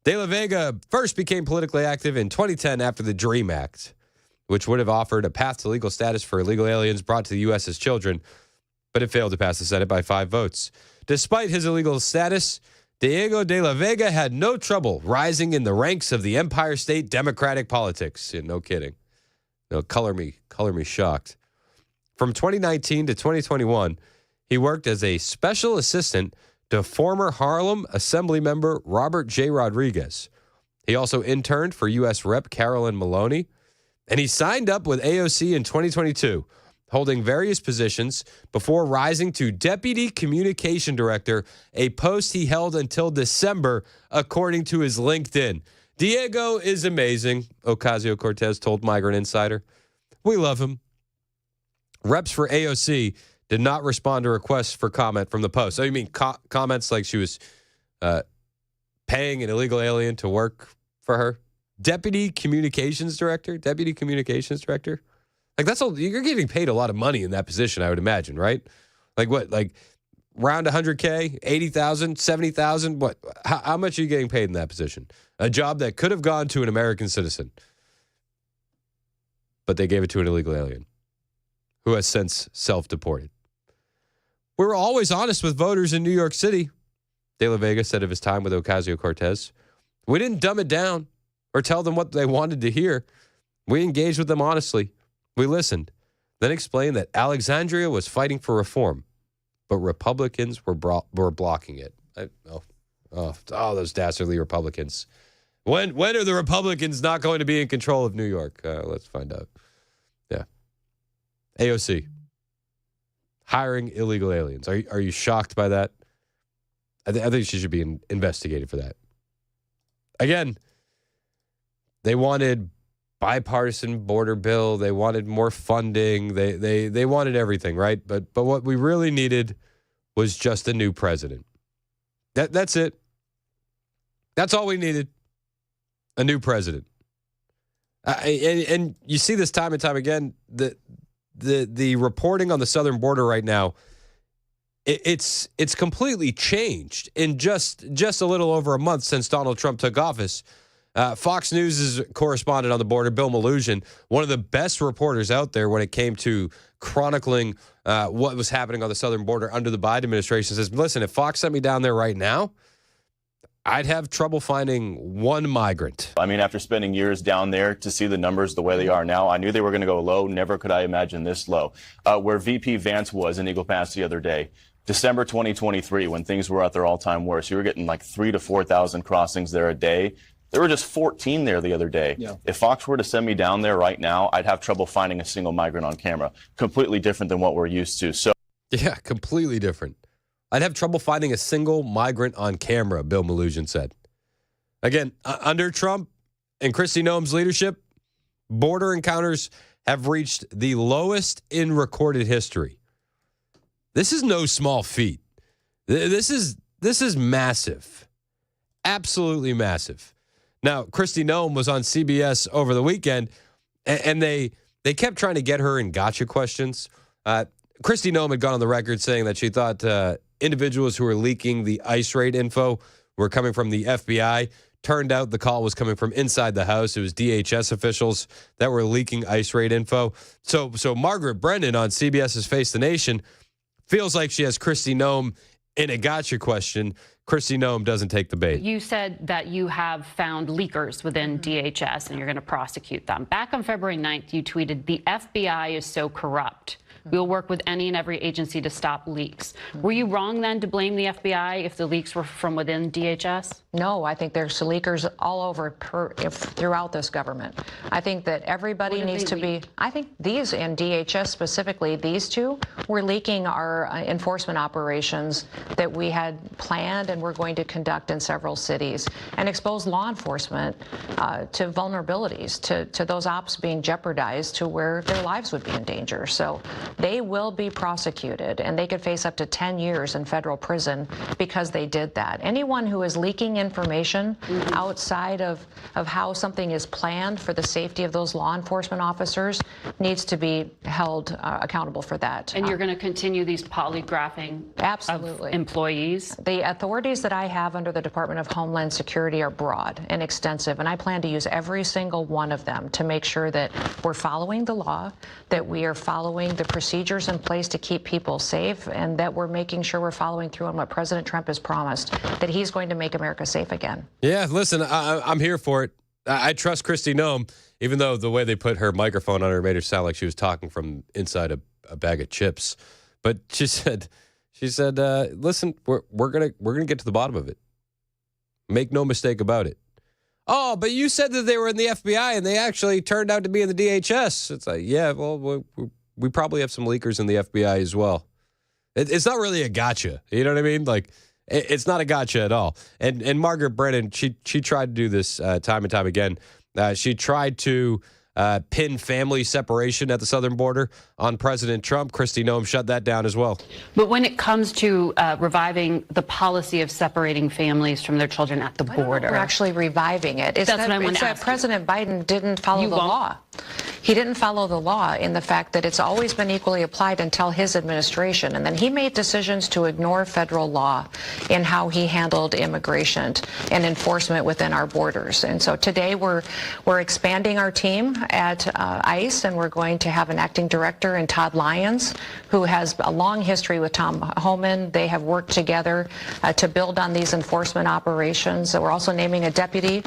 De La Vega first became politically active in 2010 after the DREAM Act, which would have offered a path to legal status for illegal aliens brought to the U.S. as children, but it failed to pass the Senate by 5 votes. Despite his illegal status, Diego de la Vega had no trouble rising in the ranks of the Empire State Democratic politics. Yeah, no kidding. No, color me shocked. From 2019 to 2021, he worked as a special assistant to former Harlem Assembly member Robert J. Rodriguez. He also interned for U.S. Rep. Carolyn Maloney, and he signed up with AOC in 2022, holding various positions before rising to Deputy Communication Director, a post he held until December, according to his LinkedIn. Diego is amazing, Ocasio-Cortez told Migrant Insider. We love him. Reps for AOC did not respond to requests for comment from the post. So you mean comments like she was paying an illegal alien to work for her? Deputy Communications Director? Like, that's all. You're getting paid a lot of money in that position, I would imagine, right? Like what? Like around 100K, 80,000, 70,000? What? How much are you getting paid in that position? A job that could have gone to an American citizen, but they gave it to an illegal alien who has since self-deported. We were always honest with voters in New York City, De La Vega said of his time with Ocasio-Cortez. We didn't dumb it down or tell them what they wanted to hear. We engaged with them honestly. We listened, then explained that Alexandria was fighting for reform, but Republicans were blocking it. Those dastardly Republicans. When are the Republicans not going to be in control of New York? Let's find out. Yeah. AOC. Hiring illegal aliens. Are you shocked by that? I think she should be investigated for that. Again, they wanted bipartisan border bill. They wanted more funding. They wanted everything, right? But what we really needed was just a new president. That's it. That's all we needed. A new president. And you see this time and time again. The reporting on the southern border right now, it's completely changed in just a little over a month since Donald Trump took office. Fox News' correspondent on the border, Bill Malugin, one of the best reporters out there when it came to chronicling what was happening on the southern border under the Biden administration, says, listen, if Fox sent me down there right now, I'd have trouble finding one migrant. I mean, after spending years down there, to see the numbers the way they are now, I knew they were going to go low. Never could I imagine this low. Where VP Vance was in Eagle Pass the other day, December 2023, when things were at their all-time worst, you were getting like 3,000 to 4,000 crossings there a day. There were just 14 there the other day. Yeah. If Fox were to send me down there right now, I'd have trouble finding a single migrant on camera. Completely different than what we're used to. So, yeah, completely different. I'd have trouble finding a single migrant on camera, Bill Malugin said. Again, under Trump and Kristi Noem's leadership, border encounters have reached the lowest in recorded history. This is no small feat. This is massive. Absolutely massive. Now, Kristi Noem was on CBS over the weekend, and they kept trying to get her in gotcha questions. Kristi Noem had gone on the record saying that she thought individuals who were leaking the ICE raid info were coming from the FBI. Turned out the call was coming from inside the house. It was DHS officials that were leaking ICE raid info. So Margaret Brennan on CBS's Face the Nation feels like she has Kristi Noem in a gotcha question. Kristi Noem doesn't take the bait. You said that you have found leakers within DHS and you're going to prosecute them. Back on February 9th, you tweeted, "The FBI is so corrupt. We'll work with any and every agency to stop leaks." Were you wrong then to blame the FBI if the leaks were from within DHS? No, I think there's leakers all over throughout this government. I think that everybody needs to be, I think these in DHS specifically, these two were leaking our enforcement operations that we had planned and we're going to conduct in several cities and expose law enforcement to vulnerabilities, to those ops being jeopardized to where their lives would be in danger. So they will be prosecuted and they could face up to 10 years in federal prison because they did that. Anyone who is leaking information outside of how something is planned for the safety of those law enforcement officers needs to be held accountable for that. And you're going to continue these polygraphing of employees? The authorities that I have under the Department of Homeland Security are broad and extensive, and I plan to use every single one of them to make sure that we're following the law, that we are following the procedures in place to keep people safe, and that we're making sure we're following through on what President Trump has promised, that he's going to make America safe again. Yeah, listen, I'm here for it. I trust Kristi Noem, even though the way they put her microphone on her made her sound like she was talking from inside a bag of chips. But she said, listen, we're gonna get to the bottom of it. Make no mistake about it. Oh, but you said that they were in the FBI and they actually turned out to be in the DHS. It's like, yeah, well, we probably have some leakers in the FBI as well. It's not really a gotcha. You know what I mean? Like, it's not a gotcha at all. And Margaret Brennan, she tried to do this time and time again. She tried to pin family separation at the southern border on President Trump. Kristi Noem shut that down as well. But when it comes to reviving the policy of separating families from their children at the border, we're actually reviving it. That's what I want to ask. President Biden didn't follow the law. He didn't follow the law in the fact that it's always been equally applied until his administration. And then he made decisions to ignore federal law in how he handled immigration and enforcement within our borders. And so today we're expanding our team at ICE, and we're going to have an acting director in Todd Lyons, who has a long history with Tom Homan. They have worked together to build on these enforcement operations. So we're also naming a deputy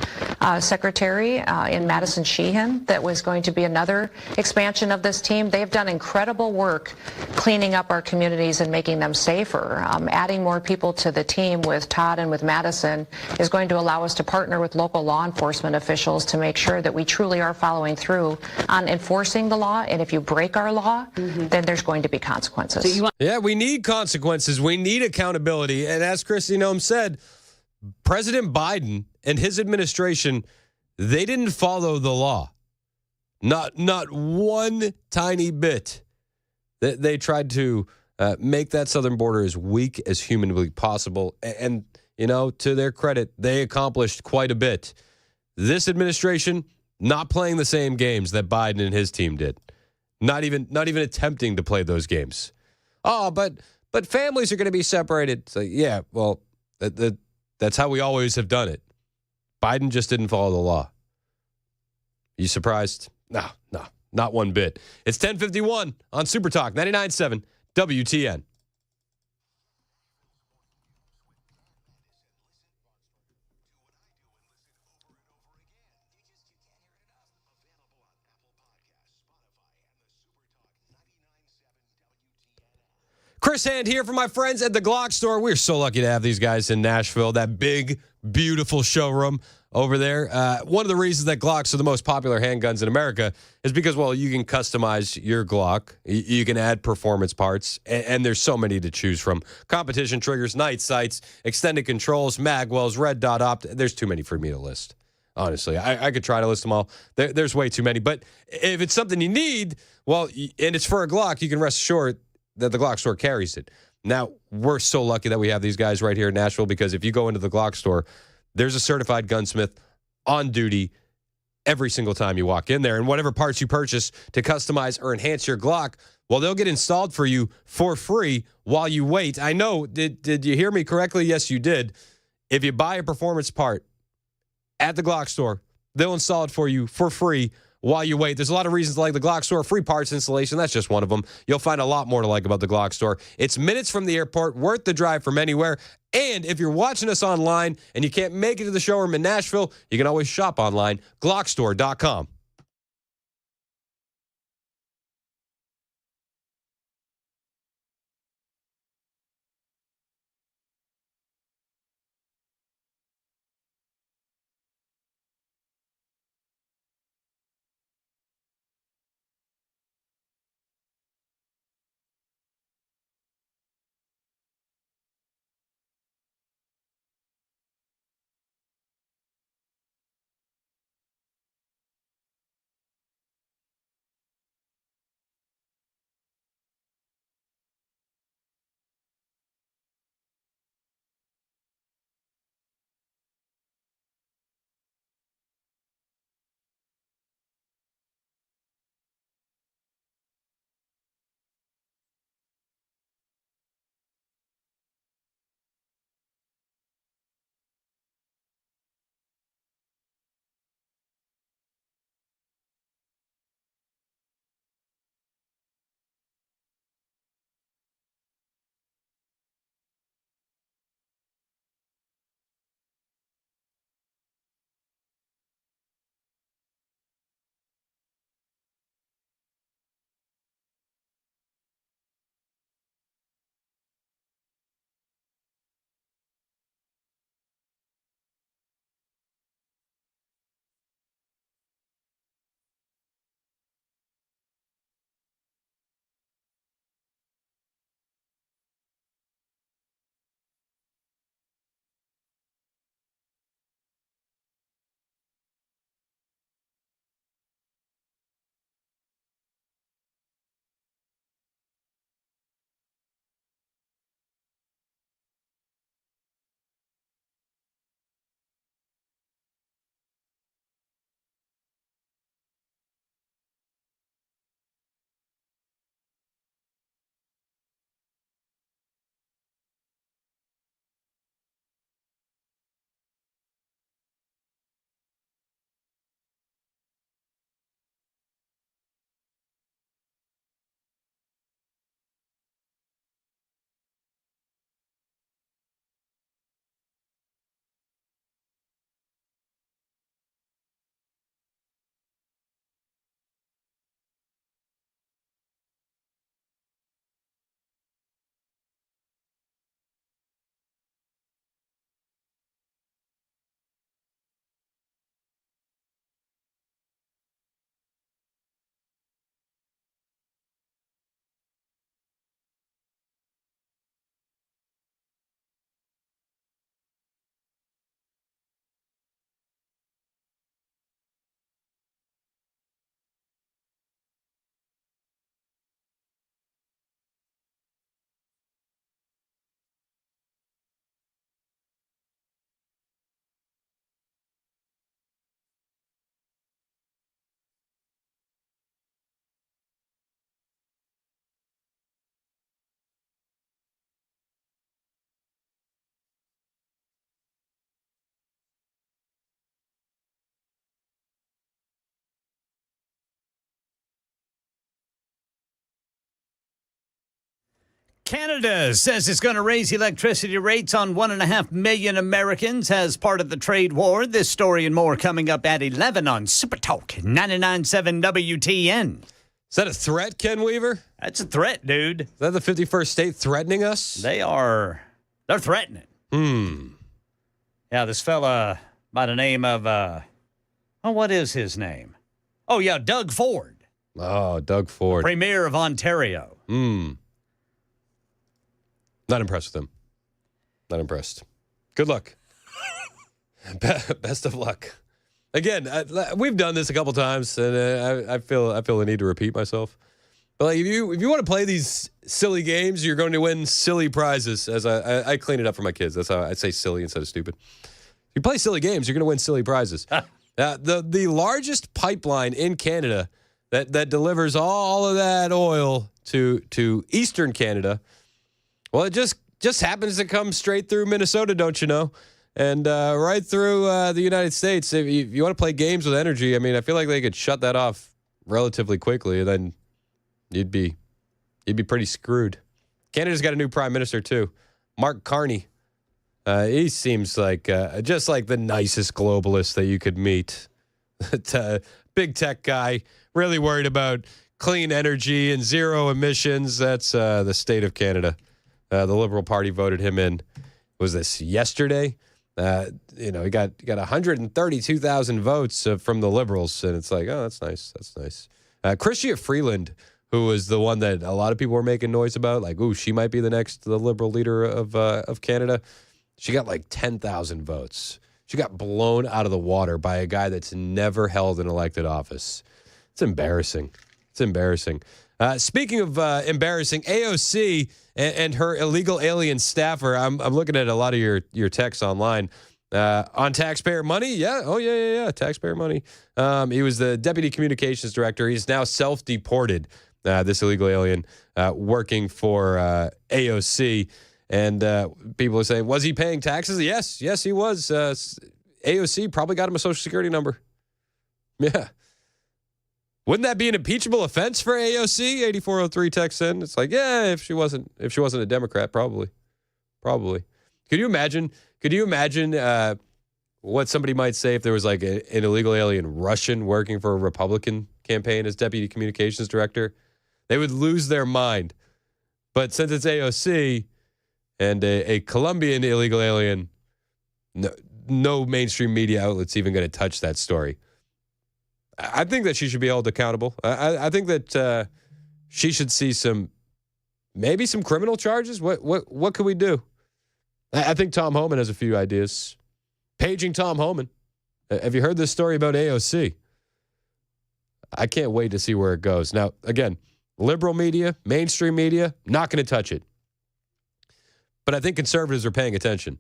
secretary in Madison Sheehan that was going to be another expansion of this team. They've done incredible work cleaning up our communities and making them safer. Adding more people to the team with Todd and with Madison is going to allow us to partner with local law enforcement officials to make sure that we truly are following through on enforcing the law. And if you break our law, then there's going to be consequences. Yeah, we need consequences. We need accountability. And as Kristi Noem said, President Biden and his administration, they didn't follow the law. Not one tiny bit. They tried to make that southern border as weak as humanly possible. And, you know, to their credit, they accomplished quite a bit. This administration, not playing the same games that Biden and his team did. Not even attempting to play those games. Oh, but families are going to be separated. So, yeah, well, that's how we always have done it. Biden just didn't follow the law. You surprised? No, not one bit. It's 10:51 on Super Talk 99.7 WTN. Chris Hand here for my friends at the Glock store. We're so lucky to have these guys in Nashville, that big, beautiful showroom over there. One of the reasons that Glocks are the most popular handguns in America is because, well, you can customize your Glock. You can add performance parts, and there's so many to choose from. Competition triggers, night sights, extended controls, magwells, red dot opt. There's too many for me to list. Honestly, I could try to list them all. There's way too many. But if it's something you need, well, and it's for a Glock, you can rest assured that the Glock store carries it. Now, we're so lucky that we have these guys right here in Nashville, because if you go into the Glock store, there's a certified gunsmith on duty every single time you walk in there. And whatever parts you purchase to customize or enhance your Glock, well, they'll get installed for you for free while you wait. I know, did you hear me correctly? Yes, you did. If you buy a performance part at the Glock store, they'll install it for you for free while you wait. There's a lot of reasons to like the Glock store. Free parts installation, that's just one of them. You'll find a lot more to like about the Glock store. It's minutes from the airport, worth the drive from anywhere. And if you're watching us online and you can't make it to the showroom in Nashville, you can always shop online, glockstore.com. Canada says it's going to raise electricity rates on 1.5 million Americans as part of the trade war. This story and more coming up at 11 on Super Talk 99.7 WTN. Is that a threat, Ken Weaver? That's a threat, dude. Is that the 51st state threatening us? They're threatening. Yeah, this fella by the name of, what is his name? Oh, yeah, Doug Ford. Oh, Doug Ford. Premier of Ontario. Not impressed with him. Not impressed. Good luck. Best of luck. Again, we've done this a couple times, and I feel the need to repeat myself. But like, if you want to play these silly games, you're going to win silly prizes. As I clean it up for my kids. That's how I say silly instead of stupid. If you play silly games, you're going to win silly prizes. The largest pipeline in Canada that delivers all of that oil to Eastern Canada. Well, it just happens to come straight through Minnesota, don't you know? And right through the United States. If you want to play games with energy, I mean, I feel like they could shut that off relatively quickly, and then you'd be pretty screwed. Canada's got a new prime minister too, Mark Carney. He seems like just like the nicest globalist that you could meet. Big tech guy, really worried about clean energy and zero emissions. That's the state of Canada. The Liberal Party voted him in. Was this yesterday? He got 132,000 votes from the Liberals, and it's like, oh, that's nice. That's nice. Chrystia Freeland, who was the one that a lot of people were making noise about, like, ooh, she might be the Liberal leader of Canada. She got like 10,000 votes. She got blown out of the water by a guy that's never held an elected office. It's embarrassing. It's embarrassing. Speaking of embarrassing, AOC and her illegal alien staffer. I'm looking at a lot of your texts online on taxpayer money. Yeah. Oh, yeah. Taxpayer money. He was the deputy communications director. He's now self-deported, this illegal alien working for AOC. And people are saying, was he paying taxes? Yes, he was. AOC probably got him a Social Security number. Yeah. Wouldn't that be an impeachable offense for AOC? 8403 text in. It's like, yeah, if she wasn't a Democrat, probably. Could you imagine what somebody might say if there was like an illegal alien Russian working for a Republican campaign as deputy communications director? They would lose their mind. But since it's AOC and a Colombian illegal alien, no mainstream media outlet's even going to touch that story. I think that she should be held accountable. I think that she should see maybe some criminal charges. What could we do? I think Tom Homan has a few ideas. Paging Tom Homan. Have you heard this story about AOC? I can't wait to see where it goes. Now, again, liberal media, mainstream media, not going to touch it. But I think conservatives are paying attention.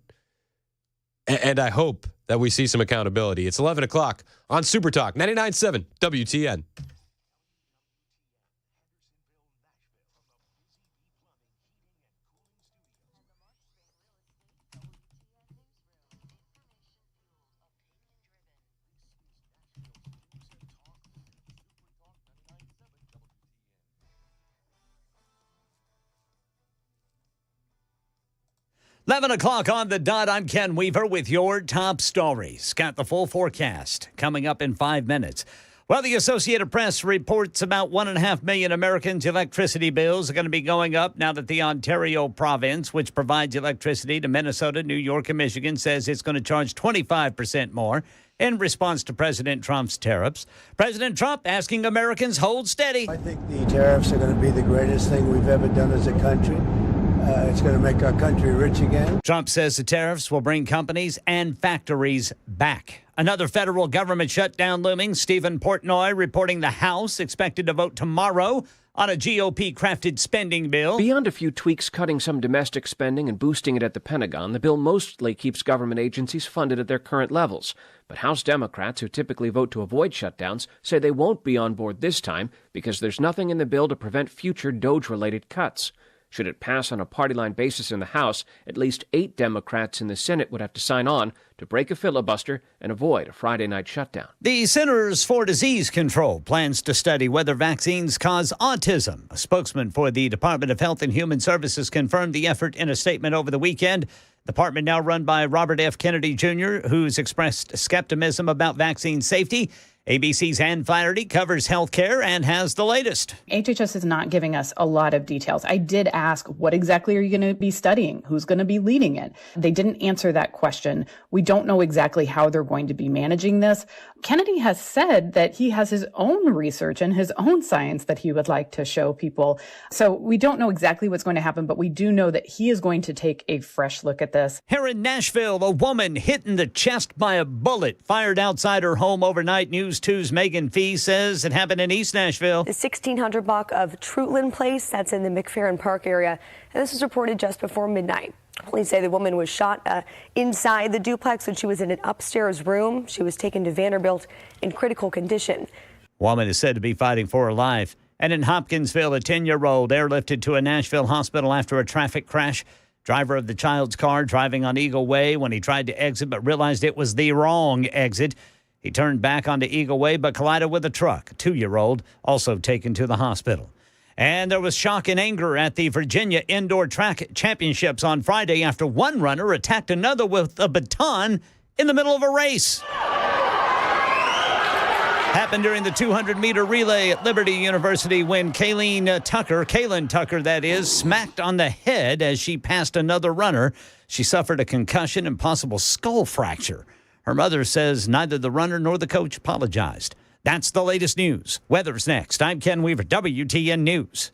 And I hope that we see some accountability. It's 11 o'clock on Super Talk 99.7 WTN. Eleven o'clock on the dot. I'm Ken Weaver with your top stories. Got the full forecast coming up in 5 minutes. Well, the Associated Press reports about 1.5 million Americans' electricity bills are going to be going up now that the Ontario province, which provides electricity to Minnesota, New York, and Michigan, says it's going to charge 25% more in response to President Trump's tariffs. President Trump asking Americans hold steady. I think the tariffs are going to be the greatest thing we've ever done as a country. It's going to make our country rich again. Trump says the tariffs will bring companies and factories back. Another federal government shutdown looming. Stephen Portnoy reporting the House expected to vote tomorrow on a GOP-crafted spending bill. Beyond a few tweaks cutting some domestic spending and boosting it at the Pentagon, the bill mostly keeps government agencies funded at their current levels. But House Democrats, who typically vote to avoid shutdowns, say they won't be on board this time because there's nothing in the bill to prevent future DOGE-related cuts. Should it pass on a party line basis in the House, at least 8 Democrats in the Senate would have to sign on to break a filibuster and avoid a Friday night shutdown. The Centers for Disease Control plans to study whether vaccines cause autism. A spokesman for the Department of Health and Human Services confirmed the effort in a statement over the weekend. The department now run by Robert F. Kennedy Jr., who's expressed skepticism about vaccine safety. ABC's Ann Flaherty covers healthcare and has the latest. HHS is not giving us a lot of details. I did ask, what exactly are you going to be studying? Who's going to be leading it? They didn't answer that question. We don't know exactly how they're going to be managing this. Kennedy has said that he has his own research and his own science that he would like to show people. So we don't know exactly what's going to happen, but we do know that he is going to take a fresh look at this. Here in Nashville, a woman hit in the chest by a bullet fired outside her home overnight. News 2's Megan Fee says it happened in East Nashville. The 1600 block of Trutland Place, that's in the McFerrin Park area. And this was reported just before midnight. Police say the woman was shot inside the duplex when she was in an upstairs room. She was taken to Vanderbilt in critical condition. Woman is said to be fighting for her life. And in Hopkinsville, a 10-year-old airlifted to a Nashville hospital after a traffic crash. Driver of the child's car driving on Eagle Way when he tried to exit but realized it was the wrong exit. He turned back onto Eagle Way but collided with a truck. A 2-year-old also taken to the hospital. And there was shock and anger at the Virginia Indoor Track Championships on Friday after one runner attacked another with a baton in the middle of a race. Happened during the 200-meter relay at Liberty University when Kaylin Tucker, that is, smacked on the head as she passed another runner. She suffered a concussion and possible skull fracture. Her mother says neither the runner nor the coach apologized. That's the latest news. Weather's next. I'm Ken Weaver, WTN News.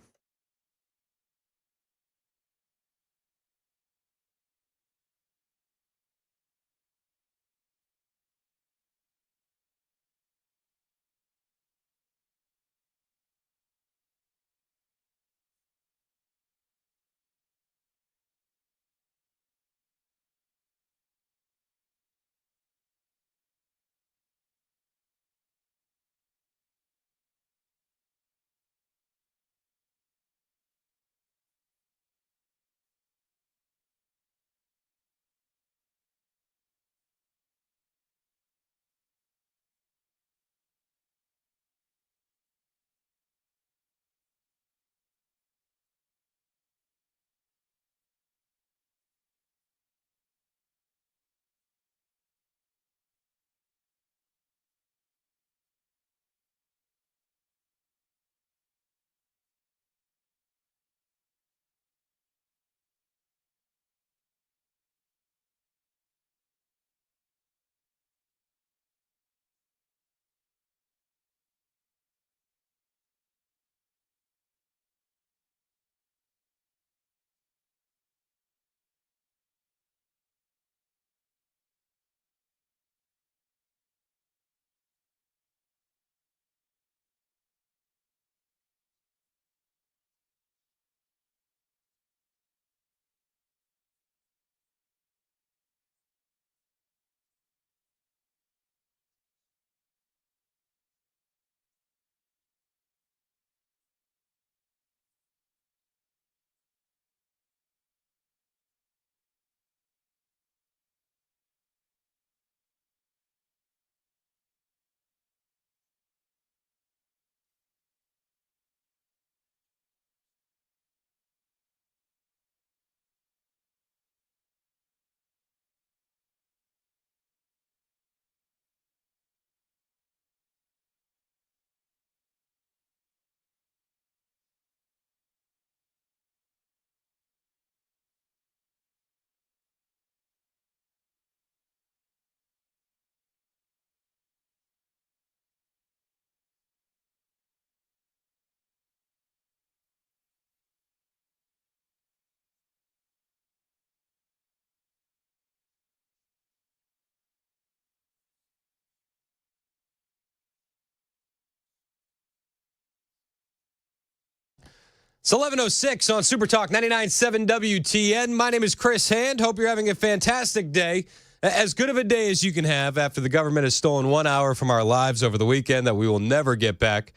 It's 11:06 on Super Talk 99.7 WTN. My name is Chris Hand. Hope you're having a fantastic day. As good of a day as you can have after the government has stolen 1 hour from our lives over the weekend that we will never get back.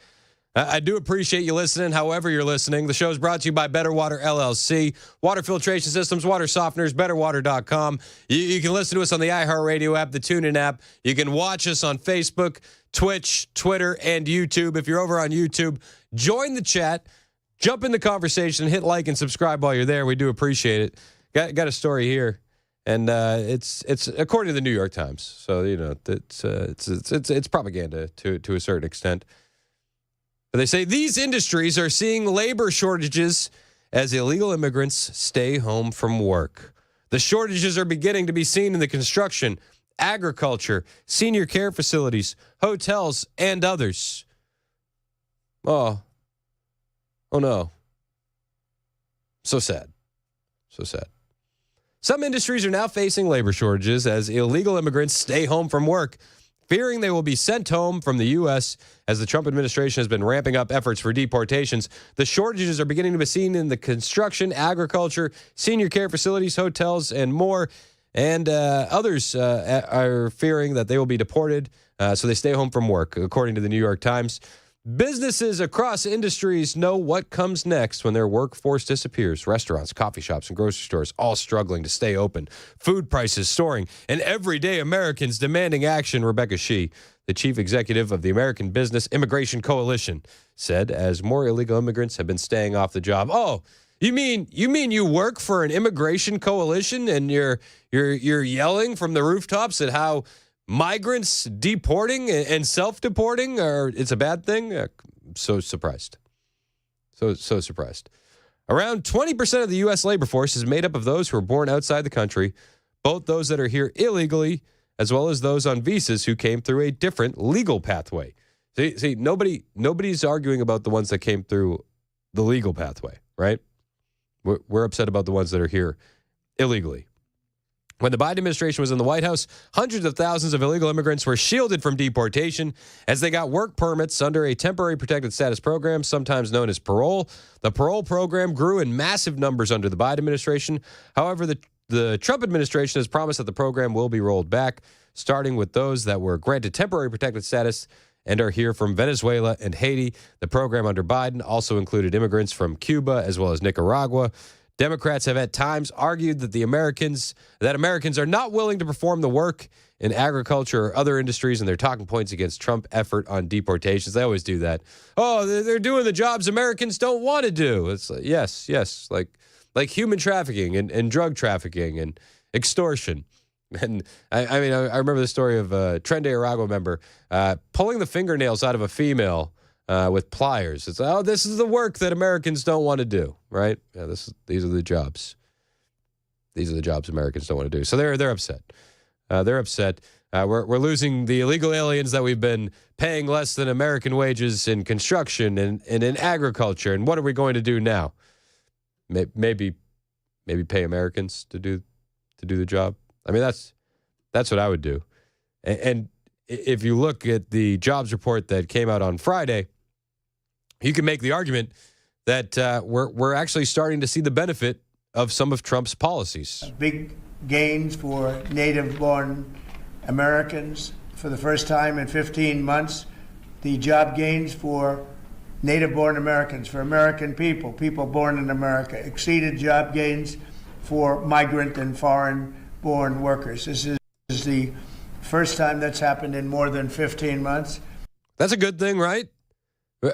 I do appreciate you listening, however you're listening. The show is brought to you by Better Water LLC, water filtration systems, water softeners, betterwater.com. You can listen to us on the iHeartRadio app, the TuneIn app. You can watch us on Facebook, Twitch, Twitter, and YouTube. If you're over on YouTube, join the chat, jump in the conversation, hit like and subscribe while you're there. We do appreciate it. Got a story here, and it's according to the New York Times, so it's propaganda to a certain extent. But they say these industries are seeing labor shortages as illegal immigrants stay home from work. The shortages are beginning to be seen in the construction, agriculture, senior care facilities, hotels, and others. Oh no. So sad. So sad. Some industries are now facing labor shortages as illegal immigrants stay home from work, fearing they will be sent home from the U.S. as the Trump administration has been ramping up efforts for deportations. The shortages are beginning to be seen in the construction, agriculture, senior care facilities, hotels, and more. And others are fearing that they will be deported, so they stay home from work, according to the New York Times. Businesses across industries know what comes next when their workforce disappears. Restaurants, coffee shops, and grocery stores all struggling to stay open. Food prices soaring, and everyday Americans demanding action. Rebecca Shee, the chief executive of the American Business Immigration Coalition, said as more illegal immigrants have been staying off the job. Oh, you mean you work for an immigration coalition and you're yelling from the rooftops at how migrants deporting and self-deporting it's a bad thing? So surprised. So surprised. Around 20% of the U.S. labor force is made up of those who are born outside the country, both those that are here illegally as well as those on visas who came through a different legal pathway. See, nobody's arguing about the ones that came through the legal pathway, right? We're upset about the ones that are here illegally. When the Biden administration was in the White House, hundreds of thousands of illegal immigrants were shielded from deportation as they got work permits under a temporary protected status program, sometimes known as parole. The parole program grew in massive numbers under the Biden administration. However, the Trump administration has promised that the program will be rolled back, starting with those that were granted temporary protected status and are here from Venezuela and Haiti. The program under Biden also included immigrants from Cuba as well as Nicaragua. Democrats have at times argued that Americans are not willing to perform the work in agriculture or other industries, and they're talking points against Trump effort on deportations. They always do that. Oh, they're doing the jobs Americans don't want to do. It's like, yes, like human trafficking and drug trafficking and extortion. And I remember the story of a Tren de Aragua member pulling the fingernails out of a female with pliers. It's, this is the work that Americans don't want to do, right? Yeah, these are the jobs. These are the jobs Americans don't want to do. So they're upset. They're upset. We're losing the illegal aliens that we've been paying less than American wages in construction and in agriculture. And what are we going to do now? Maybe pay Americans to do the job. I mean, that's what I would do. And if you look at the jobs report that came out on Friday, you can make the argument that we're actually starting to see the benefit of some of Trump's policies. Big gains for native-born Americans for the first time in 15 months. The job gains for native-born Americans, for American people born in America, exceeded job gains for migrant and foreign-born workers. This is the first time that's happened in more than 15 months. That's a good thing, right?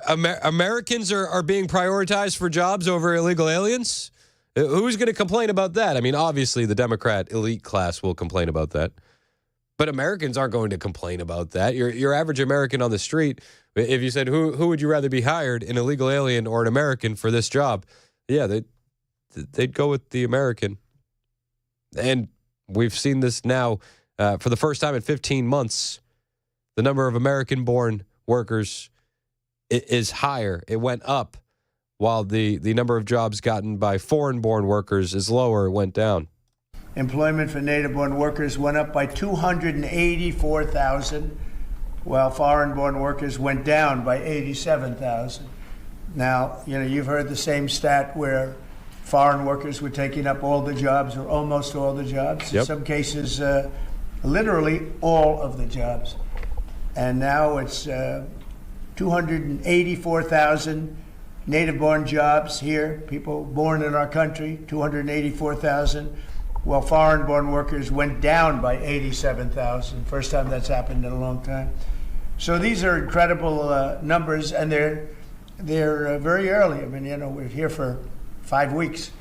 Americans are being prioritized for jobs over illegal aliens? Who's going to complain about that? I mean, obviously, the Democrat elite class will complain about that. But Americans aren't going to complain about that. Your average American on the street, if you said, who would you rather be hired, an illegal alien or an American for this job? Yeah, they'd go with the American. And we've seen this now for the first time in 15 months. The number of American-born workers is higher. It went up, while the number of jobs gotten by foreign-born workers is lower. It went down. Employment for native-born workers went up by 284,000, while foreign-born workers went down by 87,000. Now, you've heard the same stat where foreign workers were taking up all the jobs or almost all the jobs. Yep. In some cases, literally all of the jobs. And now it's 284,000 native-born jobs here, people born in our country, 284,000, while foreign-born workers went down by 87,000. First time that's happened in a long time. So these are incredible numbers, and they're very early. I mean, we're here for 5 weeks,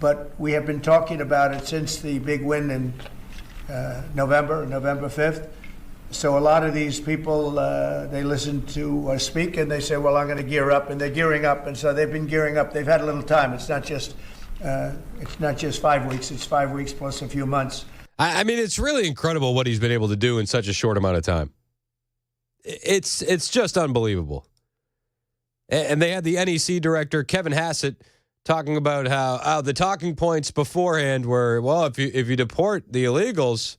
but we have been talking about it since the big win in November 5th. So a lot of these people, they listen to us speak and they say, well, I'm going to gear up, and they're gearing up. And so they've been gearing up. They've had a little time. It's not just 5 weeks. It's 5 weeks plus a few months. I mean, it's really incredible what he's been able to do in such a short amount of time. It's just unbelievable. And they had the NEC director, Kevin Hassett, talking about how the talking points beforehand were, well, if you deport the illegals,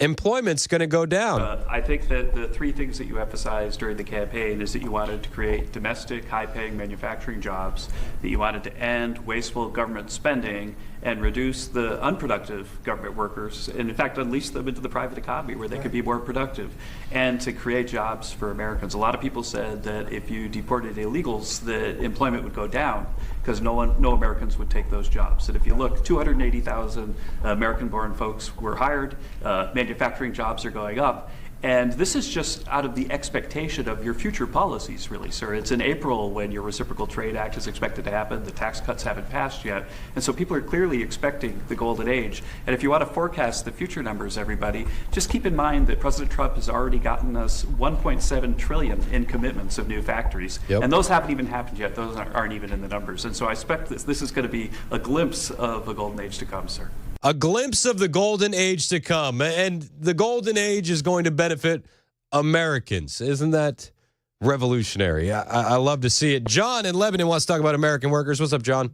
employment's going to go down. I think that the three things that you emphasized during the campaign is that you wanted to create domestic, high-paying manufacturing jobs, that you wanted to end wasteful government spending and reduce the unproductive government workers, and in fact unleash them into the private economy where they could be more productive, and to create jobs for Americans. A lot of people said that if you deported illegals, the employment would go down because no Americans would take those jobs. And if you look, 280,000 American-born folks were hired, manufacturing jobs are going up, and this is just out of the expectation of your future policies, really, sir. It's in April when your Reciprocal Trade Act is expected to happen. The tax cuts haven't passed yet. And so people are clearly expecting the golden age. And if you want to forecast the future numbers, everybody, just keep in mind that President Trump has already gotten us $1.7 trillion in commitments of new factories. Yep. And those haven't even happened yet. Those aren't even in the numbers. And so I expect this is going to be a glimpse of a golden age to come, sir. A glimpse of the golden age to come. And the golden age is going to benefit Americans. Isn't that revolutionary? I love to see it. John in Lebanon wants to talk about American workers. What's up, John?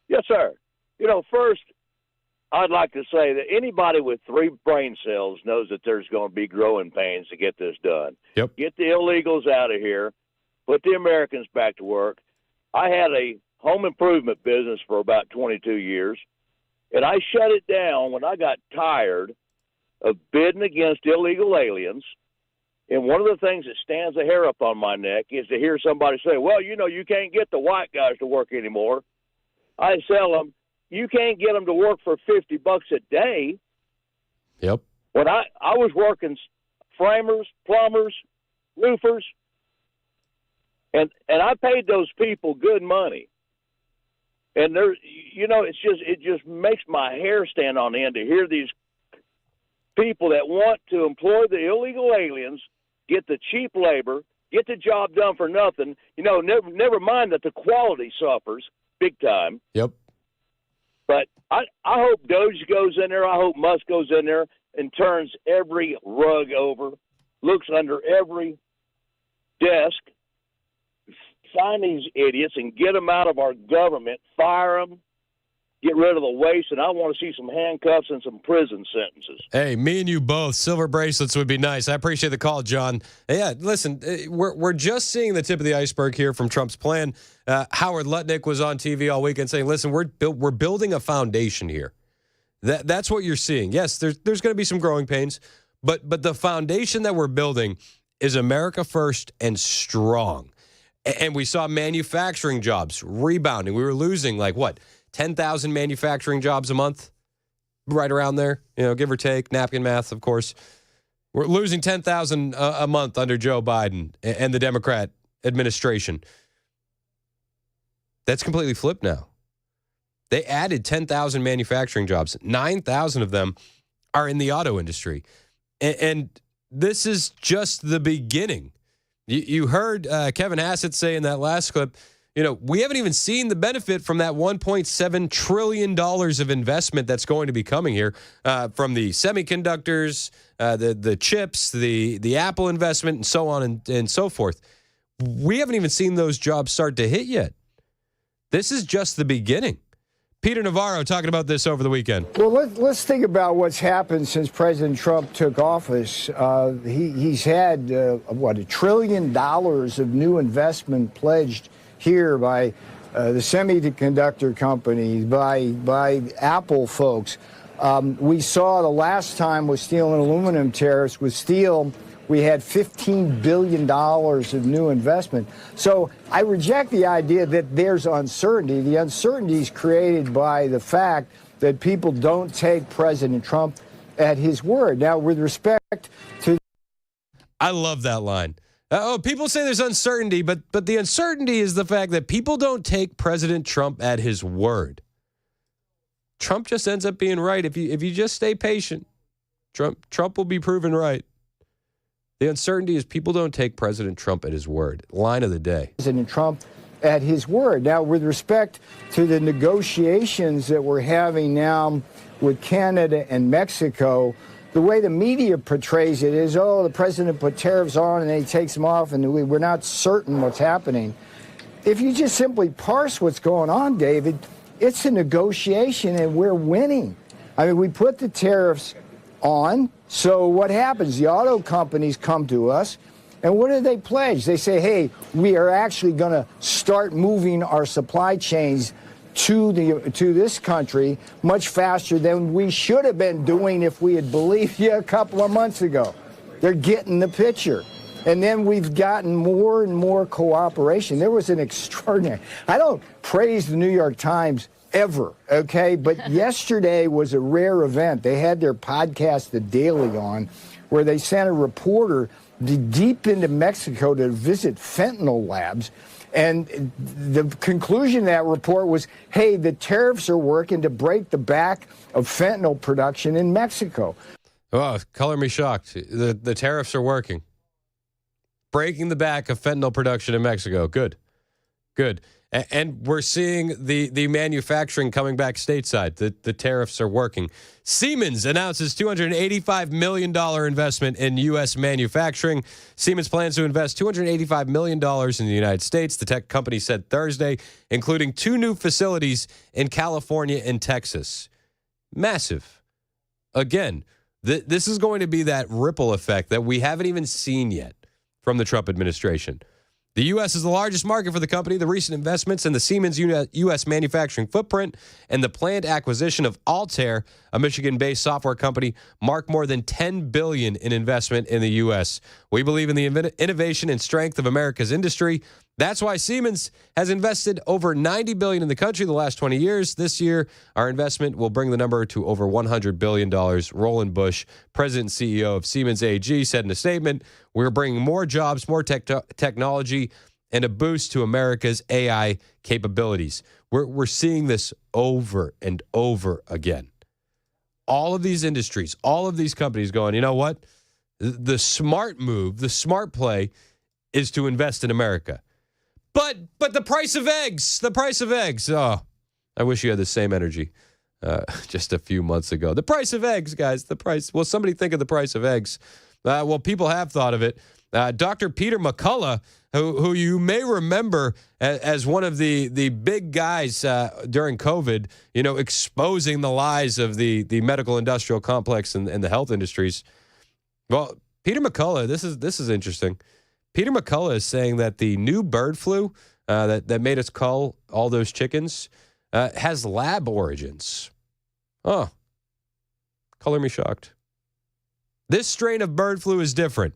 Yes, sir. First, I'd like to say that anybody with 3 brain cells knows that there's going to be growing pains to get this done. Yep. Get the illegals out of here. Put the Americans back to work. I had a home improvement business for about 22 years. And I shut it down when I got tired of bidding against illegal aliens. And one of the things that stands the hair up on my neck is to hear somebody say, well, you can't get the white guys to work anymore. I tell them, you can't get them to work for $50 a day. Yep. When I was working framers, plumbers, roofers, and I paid those people good money. And it just makes my hair stand on end to hear these people that want to employ the illegal aliens, get the cheap labor, get the job done for nothing. Never mind that the quality suffers big time. Yep. But I hope Doge goes in there. I hope Musk goes in there and turns every rug over, looks under every desk, find these idiots and get them out of our government, fire them, get rid of the waste, and I want to see some handcuffs and some prison sentences. Hey, me and you both. Silver bracelets would be nice. I appreciate the call, John. Yeah, listen, we're just seeing the tip of the iceberg here from Trump's plan. Howard Lutnick was on TV all weekend saying, listen, we're building a foundation here. That's what you're seeing. Yes, there's going to be some growing pains, but the foundation that we're building is America first and strong. And we saw manufacturing jobs rebounding. We were losing 10,000 manufacturing jobs a month, right around there, give or take, napkin math, of course. We're losing 10,000 a month under Joe Biden and the Democrat administration. That's completely flipped now. They added 10,000 manufacturing jobs. 9,000 of them are in the auto industry. And this is just the beginning. You heard Kevin Hassett say in that last clip, we haven't even seen the benefit from that $1.7 trillion of investment that's going to be coming here from the semiconductors, the chips, the Apple investment, and so on and so forth. We haven't even seen those jobs start to hit yet. This is just the beginning. Peter Navarro talking about this over the weekend. Well, let's think about what's happened since President Trump took office. He's had, $1 trillion of new investment pledged here by the semiconductor companies, by Apple folks. We saw the last time with steel and aluminum tariffs with steel, we had $15 billion of new investment. So I reject the idea that there's uncertainty. The uncertainty is created by the fact that people don't take President Trump at his word. Now, with respect to... I love that line. People say there's uncertainty, but the uncertainty is the fact that people don't take President Trump at his word. Trump just ends up being right. If you just stay patient, Trump will be proven right. The uncertainty is people don't take President Trump at his word. Line of the day. President Trump at his word. Now, with respect to the negotiations that we're having now with Canada and Mexico, the way the media portrays it is, oh, the president put tariffs on and then he takes them off and we're not certain what's happening. If you just simply parse what's going on, David, it's a negotiation and we're winning. I mean, we put the tariffs on. So what happens? The auto companies come to us, and what do they pledge? They say, hey, we are actually going to start moving our supply chains to this country much faster than we should have been doing if we had believed you a couple of months ago. They're getting the picture. And then we've gotten more and more cooperation. There was an extraordinary... I don't praise the New York Times ever, okay? But yesterday was a rare event. They had their podcast, The Daily, on, where they sent a reporter deep into Mexico to visit fentanyl labs. And the conclusion of that report was, hey, the tariffs are working to break the back of fentanyl production in Mexico. Oh, color me shocked. The tariffs are working. Breaking the back of fentanyl production in Mexico. Good. And we're seeing the manufacturing coming back stateside. The tariffs are working. Siemens announces $285 million investment in U.S. manufacturing. Siemens plans to invest $285 million in the United States, the tech company said Thursday, including 2 new facilities in California and Texas. Massive. Again, this is going to be that ripple effect that we haven't even seen yet from the Trump administration. The U.S. is the largest market for the company. The recent investments in the Siemens U.S. manufacturing footprint and the planned acquisition of Altair, a Michigan-based software company, mark more than $10 billion in investment in the U.S. We believe in the innovation and strength of America's industry. That's why Siemens has invested over $90 billion in the country the last 20 years. This year, our investment will bring the number to over $100 billion. Roland Busch, president and CEO of Siemens AG, said in a statement, we're bringing more jobs, more technology, and a boost to America's AI capabilities. We're seeing this over and over again. All of these industries, all of these companies going, you know what? The smart move, the smart play is to invest in America. But the price of eggs. Oh, I wish you had the same energy just a few months ago. The price of eggs, guys, the price. Will somebody think of the price of eggs? Well, people have thought of it. Dr. Peter McCullough, who you may remember as one of the big guys during COVID, exposing the lies of the medical industrial complex and the health industries. Well, Peter McCullough, this is interesting. Peter McCullough is saying that the new bird flu that made us cull all those chickens has lab origins. Oh, color me shocked. This strain of bird flu is different.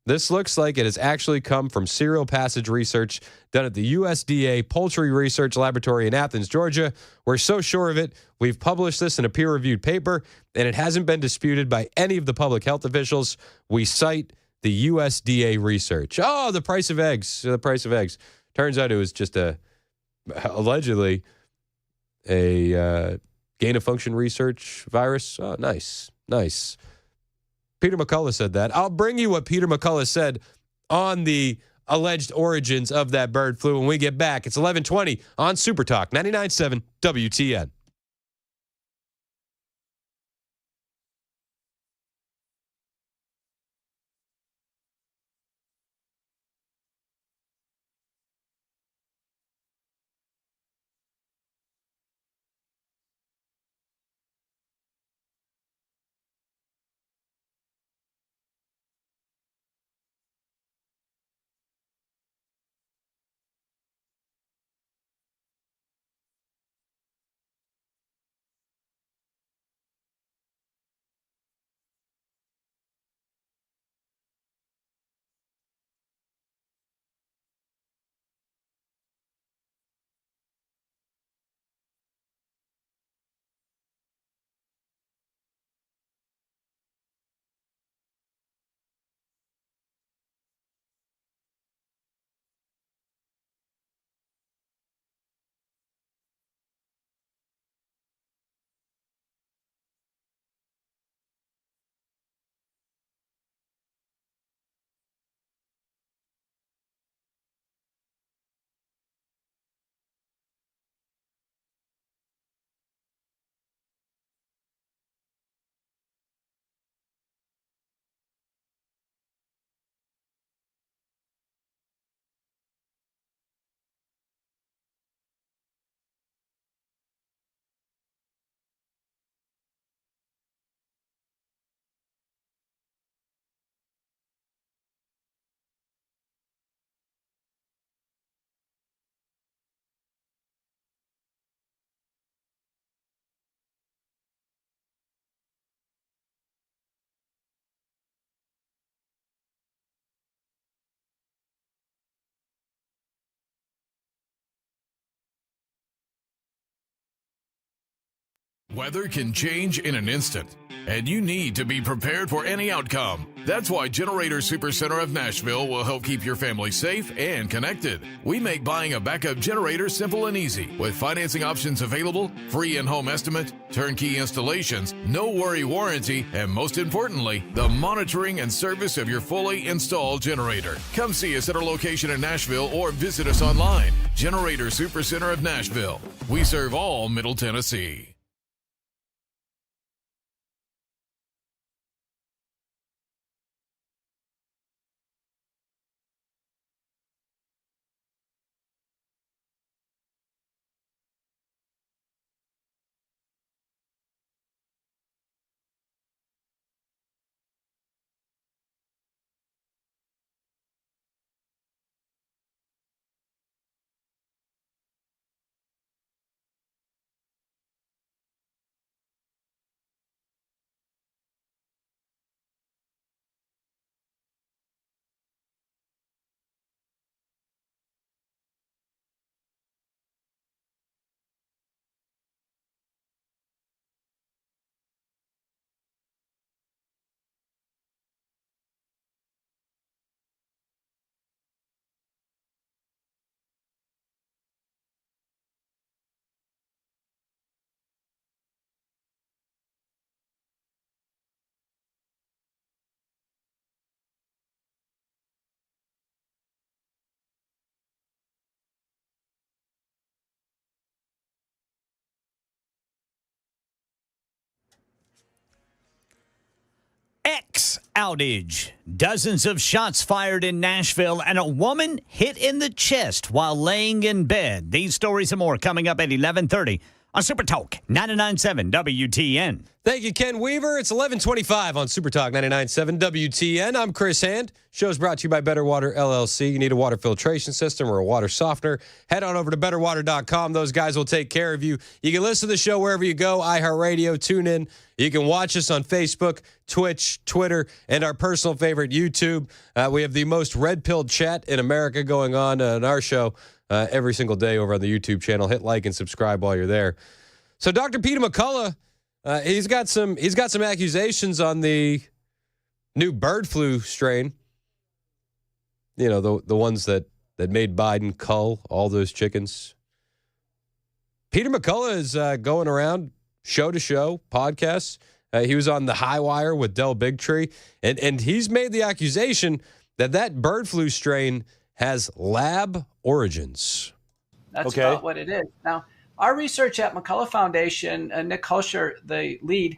This looks like it has actually come from serial passage research done at the USDA Poultry Research Laboratory in Athens, Georgia. We're so sure of it, we've published this in a peer-reviewed paper, and it hasn't been disputed by any of the public health officials. We cite the USDA research. Oh, the price of eggs. Turns out it was just allegedly a gain-of-function research virus. Oh, nice. Peter McCullough said that. I'll bring you what Peter McCullough said on the alleged origins of that bird flu when we get back. It's 11:20 on Super Talk 99.7 WTN. Weather can change in an instant, and you need to be prepared for any outcome. That's why Generator Supercenter of Nashville will help keep your family safe and connected. We make buying a backup generator simple and easy, with financing options available, free in-home estimate, turnkey installations, no worry warranty, and most importantly, the monitoring and service of your fully installed generator. Come see us at our location in Nashville or visit us online. Generator Supercenter of Nashville. We serve all Middle Tennessee. X outage. Dozens of shots fired in Nashville and a woman hit in the chest while laying in bed. These stories and more coming up at 11:30 on Super Talk 99.7 WTN. Thank you, Ken Weaver. It's 11:25 on Super Talk 99.7 WTN. I'm Chris Hand. Show's brought to you by Better Water LLC. You need a water filtration system or a water softener, head on over to betterwater.com. Those guys will take care of you. You can listen to the show wherever you go, iHeartRadio, TuneIn. You can watch us on Facebook, Twitch, Twitter, and our personal favorite, YouTube. We have the most red-pilled chat in America going on our show every single day over on the YouTube channel. Hit like and subscribe while you're there. So Dr. Peter McCullough, he's got some accusations on the new bird flu strain. You know, the ones that made Biden cull all those chickens. Peter McCullough is going around show to show, podcasts. He was on the High Wire with Del Bigtree, and he's made the accusation that bird flu strain has lab origins. That's about what it is. Now, our research at McCullough Foundation, Nick Hulsher, the lead,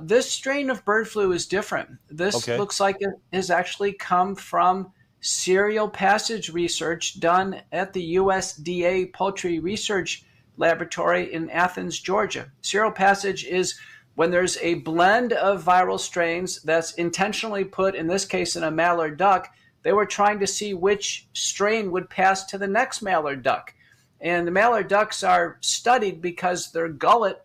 this strain of bird flu is different. This looks like it has actually come from serial passage research done at the USDA Poultry Research Laboratory in Athens, Georgia. Serial passage is when there's a blend of viral strains that's intentionally put, in this case, in a mallard duck. They were trying to see which strain would pass to the next mallard duck. And the mallard ducks are studied because their gullet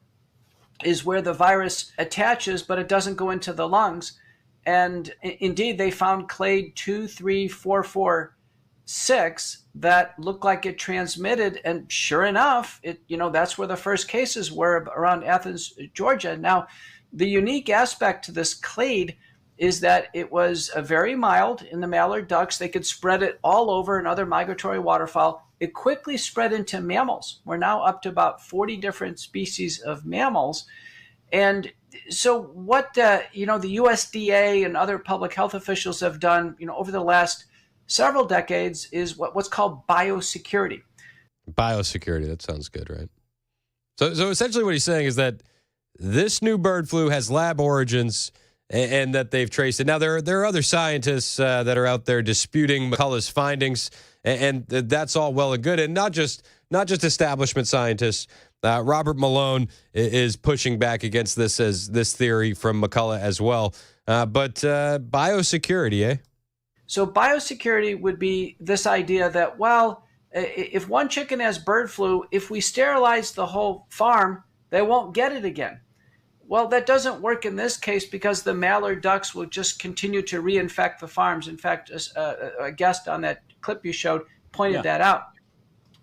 is where the virus attaches, but it doesn't go into the lungs. And indeed, they found clade 23446 that looked like it transmitted. And sure enough, that's where the first cases were, around Athens, Georgia. Now, the unique aspect to this clade is that it was very mild in the mallard ducks. They could spread it all over in other migratory waterfowl. It quickly spread into mammals. We're now up to about 40 different species of mammals. And so what, the USDA and other public health officials have done, over the last several decades is what's called biosecurity. Biosecurity, that sounds good, right? So essentially what he's saying is that this new bird flu has lab origins and that they've traced it. Now, there are other scientists that are out there disputing McCullough's findings, and that's all well and good. And not just establishment scientists. Robert Malone is pushing back against this theory from McCullough as well. But biosecurity, eh? So biosecurity would be this idea that, well, if one chicken has bird flu, if we sterilize the whole farm, they won't get it again. Well, that doesn't work in this case because the mallard ducks will just continue to reinfect the farms. In fact, a guest on that clip you showed pointed that out.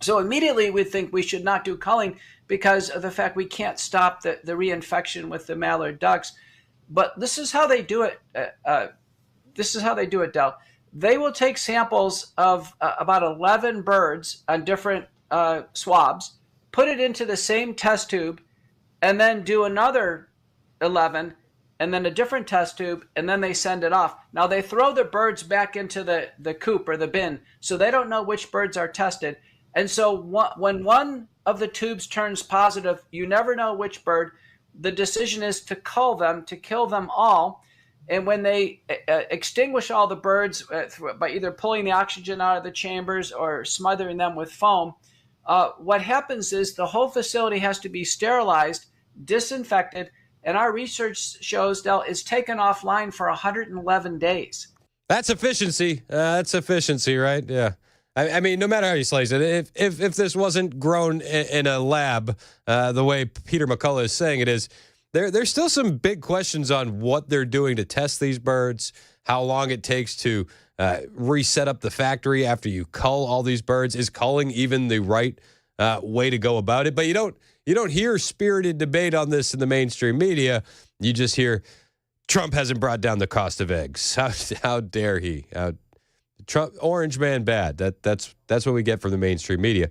So immediately we think we should not do culling because of the fact we can't stop the reinfection with the mallard ducks. But this is how they do it. Del. They will take samples of about 11 birds on different swabs, put it into the same test tube, and then do another 11, and then a different test tube, and then they send it off. Now they throw the birds back into the coop or the bin, so they don't know which birds are tested. And so when one of the tubes turns positive, you never know which bird. The decision is to cull them, to kill them all. And when they extinguish all the birds by either pulling the oxygen out of the chambers or smothering them with foam, what happens is the whole facility has to be sterilized, disinfected, and our research shows, Del, is taken offline for 111 days. That's efficiency. That's efficiency, right? Yeah. I mean, no matter how you slice it, if this wasn't grown in a lab, the way Peter McCullough is saying it is, there's still some big questions on what they're doing to test these birds, how long it takes to reset up the factory after you cull all these birds. Is culling even the right way to go about it? But you don't hear spirited debate on this in the mainstream media. You just hear Trump hasn't brought down the cost of eggs. How dare he? Trump, orange man bad. That's what we get from the mainstream media.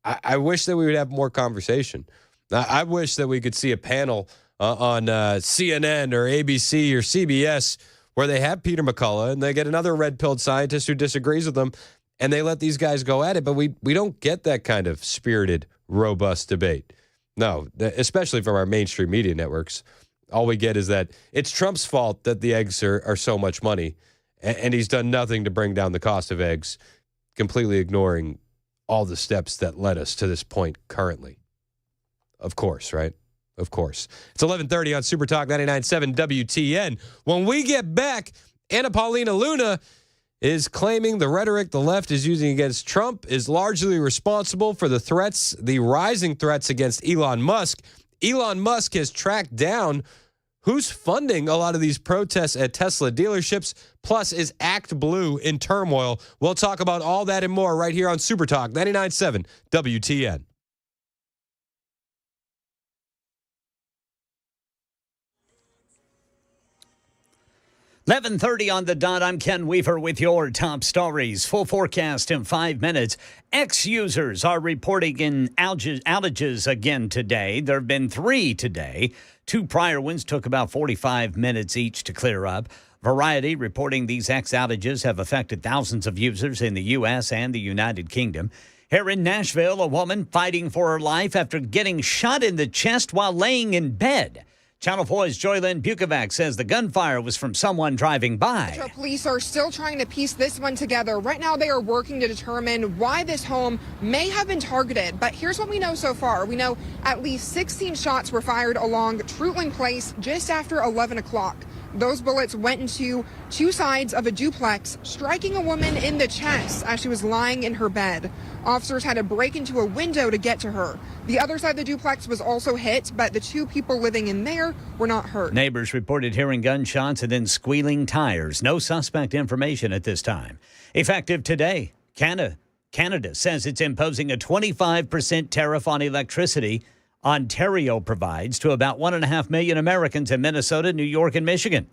I wish that we would have more conversation. I wish that we could see a panel on CNN or ABC or CBS where they have Peter McCullough and they get another red-pilled scientist who disagrees with them, and they let these guys go at it. But we don't get that kind of spirited, robust debate. No, especially from our mainstream media networks. All we get is that it's Trump's fault that the eggs are so much money, and he's done nothing to bring down the cost of eggs, completely ignoring all the steps that led us to this point currently. Of course, right? Of course. It's 11:30 on Super Talk 99.7 WTN. When we get back, Anna Paulina Luna is claiming the rhetoric the left is using against Trump is largely responsible for the rising threats against Elon Musk. Elon Musk has tracked down who's funding a lot of these protests at Tesla dealerships, plus is Act Blue in turmoil. We'll talk about all that and more right here on Super Talk 99.7 WTN. $11:30 on the dot. I'm Ken Weaver with your top stories. Full forecast in 5 minutes. X-users are reporting in outages again today. There have been 3 today. 2 prior ones took about 45 minutes each to clear up. Variety reporting these X outages have affected thousands of users in the U.S. and the United Kingdom. Here in Nashville, a woman fighting for her life after getting shot in the chest while laying in bed. Channel 4's Joylyn Bukovac says the gunfire was from someone driving by. Metro police are still trying to piece this one together. Right now, they are working to determine why this home may have been targeted. But here's what we know so far. We know at least 16 shots were fired along Trutland Place just after 11 o'clock. Those bullets went into 2 sides of a duplex, striking a woman in the chest as she was lying in her bed. Officers had to break into a window to get to her. The other side of the duplex was also hit, but the 2 people living in there were not hurt. Neighbors reported hearing gunshots and then squealing tires. No suspect information at this time. Effective today, Canada says it's imposing a 25% tariff on electricity Ontario provides to about 1.5 million Americans in Minnesota, New York, and Michigan.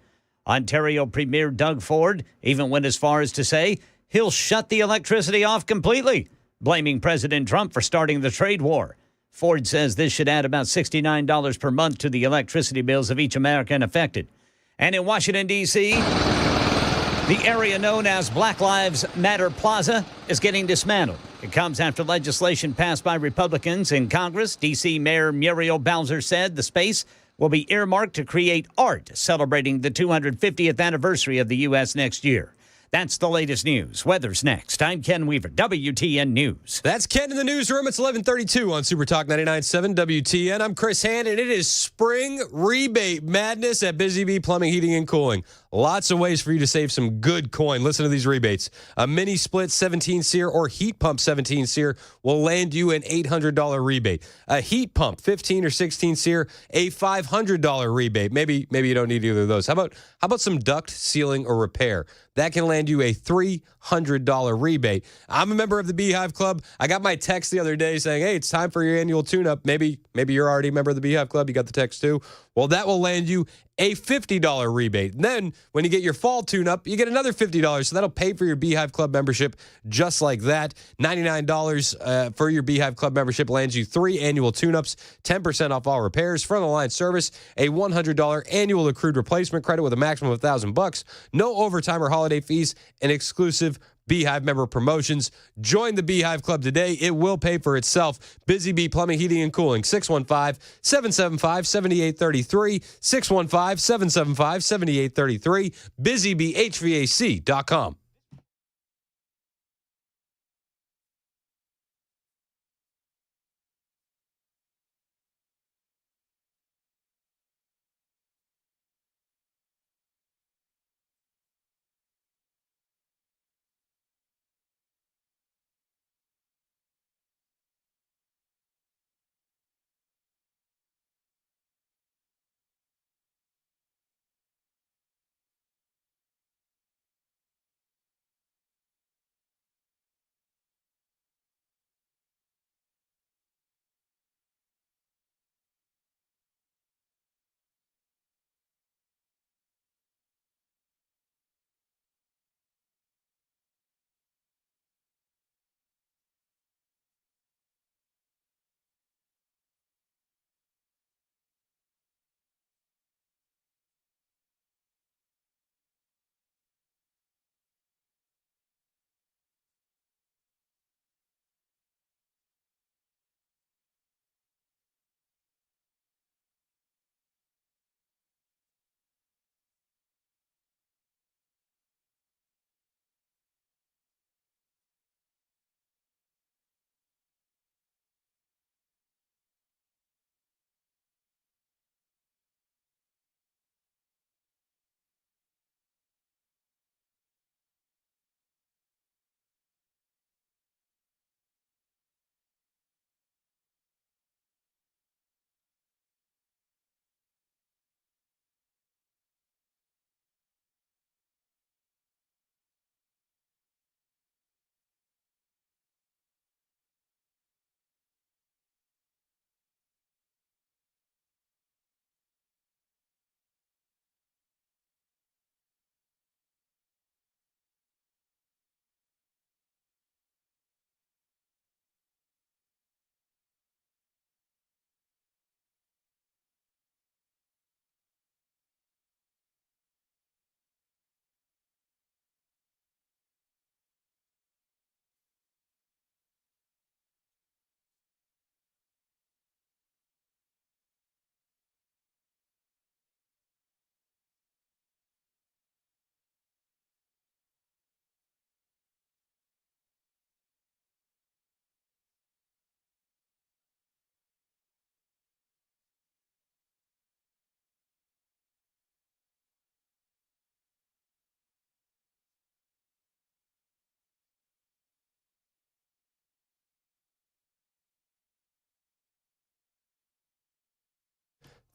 Ontario Premier Doug Ford even went as far as to say he'll shut the electricity off completely, blaming President Trump for starting the trade war. Ford says this should add about $69 per month to the electricity bills of each American affected. And in Washington, D.C., the area known as Black Lives Matter Plaza is getting dismantled. It comes after legislation passed by Republicans in Congress. D.C. Mayor Muriel Bowser said the space will be earmarked to create art celebrating the 250th anniversary of the U.S. next year. That's the latest news. Weather's next. I'm Ken Weaver, WTN News. That's Ken in the newsroom. It's 11:32 on Super Talk 99.7 WTN. I'm Chris Hand, and it is spring rebate madness at Busy Bee Plumbing, Heating, and Cooling. Lots of ways for you to save some good coin. Listen to these rebates. A mini split 17 SEER or heat pump 17 SEER will land you an $800 rebate. A heat pump 15 or 16 SEER, a $500 rebate. Maybe you don't need either of those. How about some duct sealing or repair? That can land you a $300 $100 rebate. I'm a member of the Beehive Club. I got my text the other day saying, hey, it's time for your annual tune-up. Maybe you're already a member of the Beehive Club. You got the text too. Well, that will land you a $50 rebate. And then when you get your fall tune-up, you get another $50. So that'll pay for your Beehive Club membership just like that. $99 for your Beehive Club membership lands you 3 annual tune-ups, 10% off all repairs, front-of-the-line service, a $100 annual accrued replacement credit with a maximum of $1,000, no overtime or holiday fees, and exclusive Beehive member promotions. Join the Beehive Club today. It will pay for itself. Busy Bee Plumbing, Heating, and Cooling, 615-775-7833, 615-775-7833, busybeehvac.com.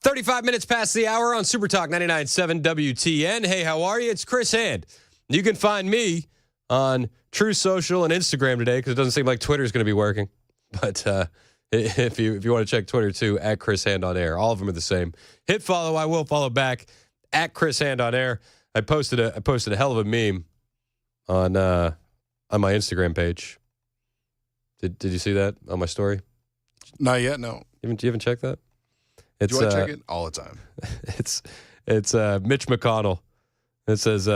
$35 minutes past the hour on Super Talk 99.7 WTN. Hey, how are you? It's Chris Hand. You can find me on True Social and Instagram today because it doesn't seem like Twitter is going to be working. But if you want to check Twitter too, at Chris Hand on Air. All of them are the same. Hit follow. I will follow back at Chris Hand on Air. I posted a hell of a meme on my Instagram page. Did you see that on my story? Not yet. No. You haven't checked that? Do I check it all the time? It's Mitch McConnell. It says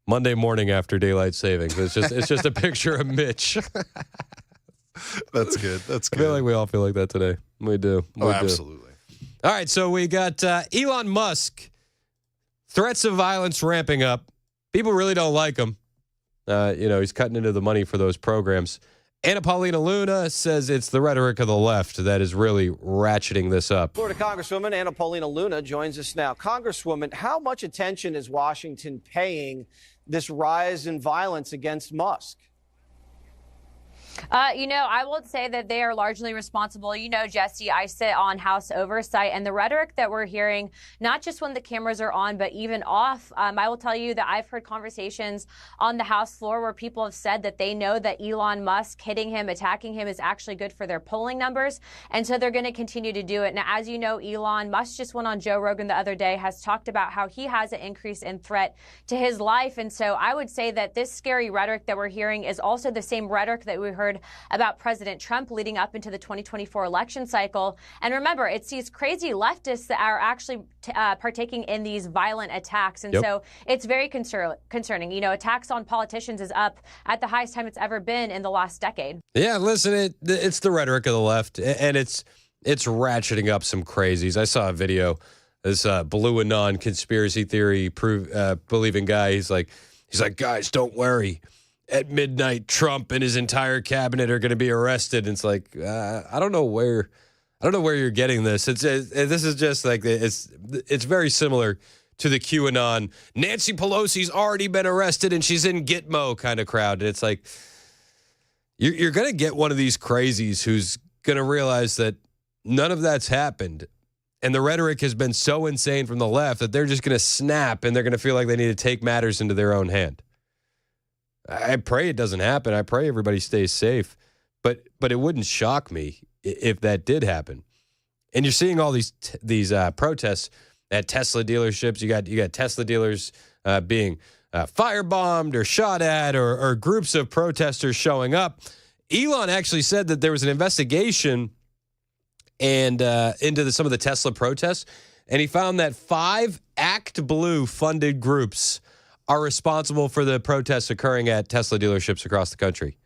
Monday morning after daylight savings. It's just a picture of Mitch. That's good. That's good. I feel like we all feel like that today. We do. Absolutely. All right, so we got Elon Musk. Threats of violence ramping up. People really don't like him. He's cutting into the money for those programs. Anna Paulina Luna says it's the rhetoric of the left that is really ratcheting this up. Florida Congresswoman Anna Paulina Luna joins us now. Congresswoman, how much attention is Washington paying this rise in violence against Musk? I would say that they are largely responsible. Jesse, I sit on House Oversight, and the rhetoric that we're hearing, not just when the cameras are on, but even off, I will tell you that I've heard conversations on the House floor where people have said that they know that Elon Musk hitting him, attacking him is actually good for their polling numbers. And so they're going to continue to do it. Now, as you know, Elon Musk just went on Joe Rogan the other day, has talked about how he has an increase in threat to his life. And so I would say that this scary rhetoric that we're hearing is also the same rhetoric that we heard about President Trump leading up into the 2024 election cycle. And remember, it's these crazy leftists that are actually partaking in these violent attacks. And so it's very concerning. Attacks on politicians is up at the highest time it's ever been in the last decade. Yeah, listen, it's the rhetoric of the left, and it's ratcheting up some crazies. I saw a video, this blue anon conspiracy theory believing guy. He's like, guys, don't worry. At midnight, Trump and his entire cabinet are going to be arrested. And it's like, I don't know where you're getting this. This is just like it's very similar to the QAnon. Nancy Pelosi's already been arrested and she's in Gitmo kind of crowd. And it's like you're going to get one of these crazies who's going to realize that none of that's happened. And the rhetoric has been so insane from the left that they're just going to snap and they're going to feel like they need to take matters into their own hand. I pray it doesn't happen. I pray everybody stays safe. But it wouldn't shock me if that did happen. And you're seeing all these protests at Tesla dealerships. You got Tesla dealers being firebombed or shot at, or groups of protesters showing up. Elon actually said that there was an investigation into some of the Tesla protests, and he found that 5 Act Blue funded groups are responsible for the protests occurring at Tesla dealerships across the country.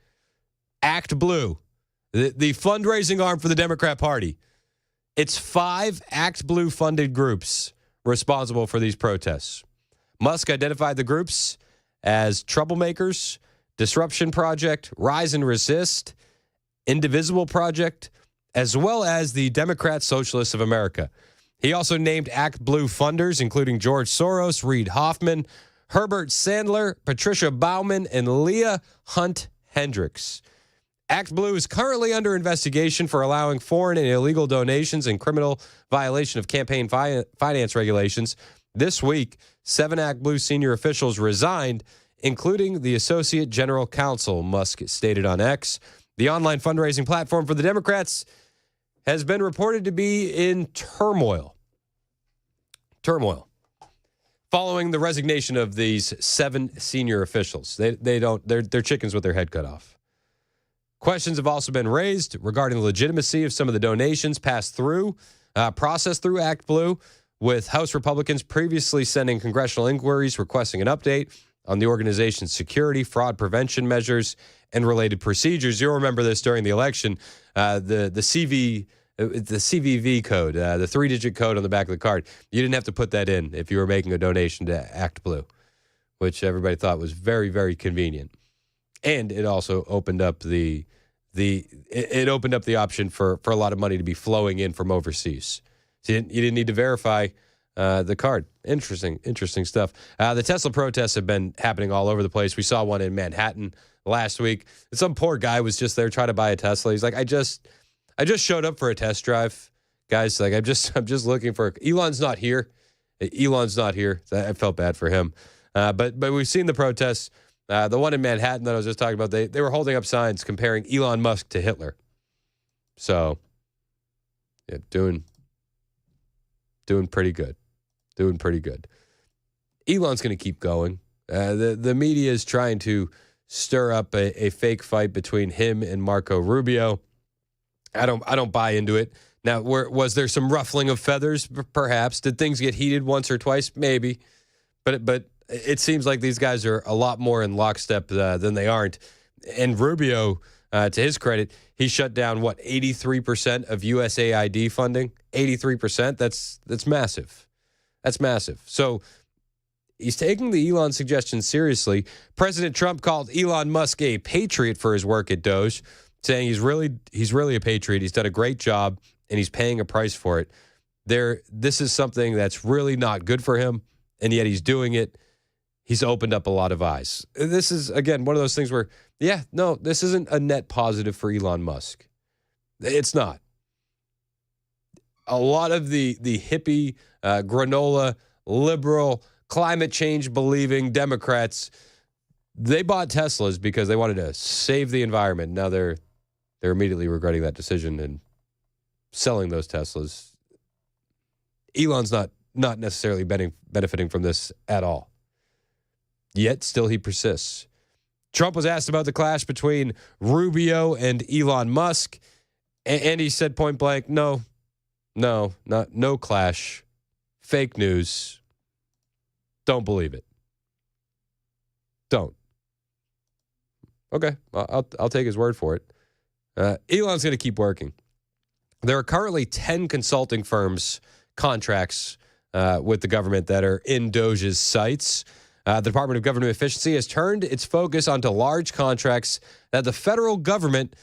Act Blue, the fundraising arm for the Democrat Party. It's 5 Act Blue funded groups responsible for these protests. Musk identified the groups as Troublemakers, Disruption Project, Rise and Resist, Indivisible Project, as well as the Democrat Socialists of America. He also named Act Blue funders, including George Soros, Reid Hoffman, Herbert Sandler, Patricia Baumann, and Leah Hunt Hendricks. Act Blue is currently under investigation for allowing foreign and illegal donations and criminal violation of campaign finance regulations. This week, 7 Act Blue senior officials resigned, including the Associate General Counsel, Musk stated on X. The online fundraising platform for the Democrats has been reported to be in turmoil. Following the resignation of these 7 senior officials. They're chickens with their head cut off. Questions have also been raised regarding the legitimacy of some of the donations processed through Act Blue, with House Republicans previously sending congressional inquiries requesting an update on the organization's security, fraud prevention measures, and related procedures. You'll remember this during the election. The CVV code, the 3-digit code on the back of the card. You didn't have to put that in if you were making a donation to Act Blue, which everybody thought was very, very convenient. And it also opened up the option for a lot of money to be flowing in from overseas. So you didn't need to verify the card. Interesting stuff. The Tesla protests have been happening all over the place. We saw one in Manhattan last week. Some poor guy was just there trying to buy a Tesla. He's like, I just showed up for a test drive, guys. Like, I'm just looking for. Elon's not here. I felt bad for him. But we've seen the protests. The one in Manhattan that I was just talking about, they were holding up signs comparing Elon Musk to Hitler. So, yeah, doing pretty good. Elon's going to keep going. The media is trying to stir up a fake fight between him and Marco Rubio. I don't buy into it. Now, was there some ruffling of feathers? Perhaps. Did things get heated once or twice? Maybe. But it seems like these guys are a lot more in lockstep than they aren't. And Rubio, to his credit, he shut down 83% of USAID funding. 83%. That's massive. That's massive. So he's taking the Elon suggestion seriously. President Trump called Elon Musk a patriot for his work at Doge, saying he's really a patriot. He's done a great job, and he's paying a price for it. This is something that's really not good for him, and yet he's doing it. He's opened up a lot of eyes. This is, again, one of those things where yeah, no, this isn't a net positive for Elon Musk. It's not. A lot of the hippie, granola, liberal, climate change believing Democrats, they bought Teslas because they wanted to save the environment. Now they're immediately regretting that decision and selling those Teslas. Elon's not necessarily benefiting from this at all. Yet still he persists. Trump was asked about the clash between Rubio and Elon Musk, and he said point blank, no clash. Fake news. Don't believe it. Don't. Okay, I'll take his word for it. Elon's going to keep working. There are currently 10 consulting firms contracts with the government that are in Doge's sites. The Department of Government Efficiency has turned its focus onto large contracts that the federal government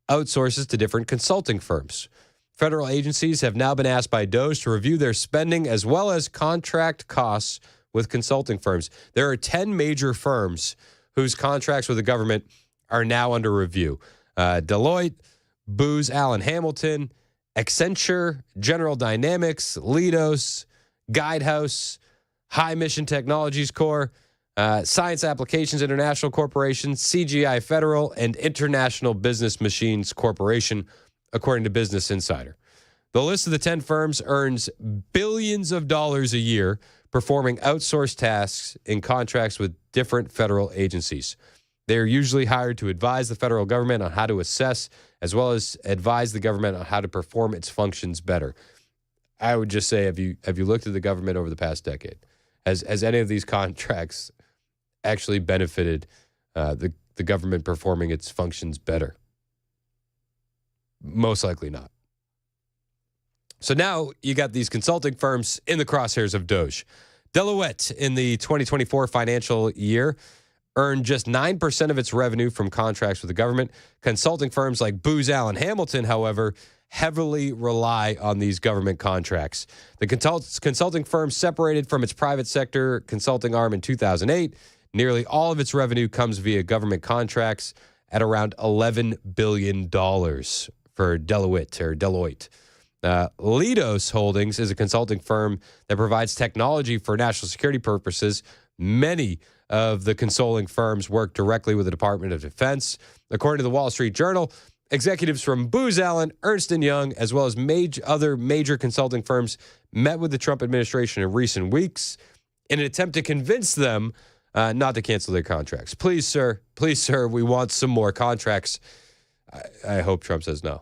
outsources to different consulting firms. Federal agencies have now been asked by Doge to review their spending as well as contract costs with consulting firms. There are 10 major firms whose contracts with the government are now under review. Deloitte, Booz Allen Hamilton, Accenture, General Dynamics, Leidos, Guidehouse, High Mission Technologies Corp., Science Applications International Corporation, CGI Federal, and International Business Machines Corporation, according to Business Insider. The list of the 10 firms earns billions of dollars a year performing outsourced tasks in contracts with different federal agencies. They are usually hired to advise the federal government on how to assess, as well as advise the government on how to perform its functions better. I would just say, have you looked at the government over the past decade? Has any of these contracts actually benefited the government performing its functions better? Most likely not. So now you got these consulting firms in the crosshairs of Doge. Deloitte in the 2024 financial year earned just 9% of its revenue from contracts with the government. Consulting firms like Booz Allen Hamilton, however, heavily rely on these government contracts. The consulting firm separated from its private sector consulting arm in 2008. Nearly all of its revenue comes via government contracts at around $11 billion for Deloitte. Leidos Holdings is a consulting firm that provides technology for national security purposes. Many of the consulting firms work directly with the Department of Defense. According to the Wall Street Journal, executives from Booz Allen, Ernst & Young, as well as other major consulting firms met with the Trump administration in recent weeks in an attempt to convince them not to cancel their contracts. Please, sir, we want some more contracts. I hope Trump says no.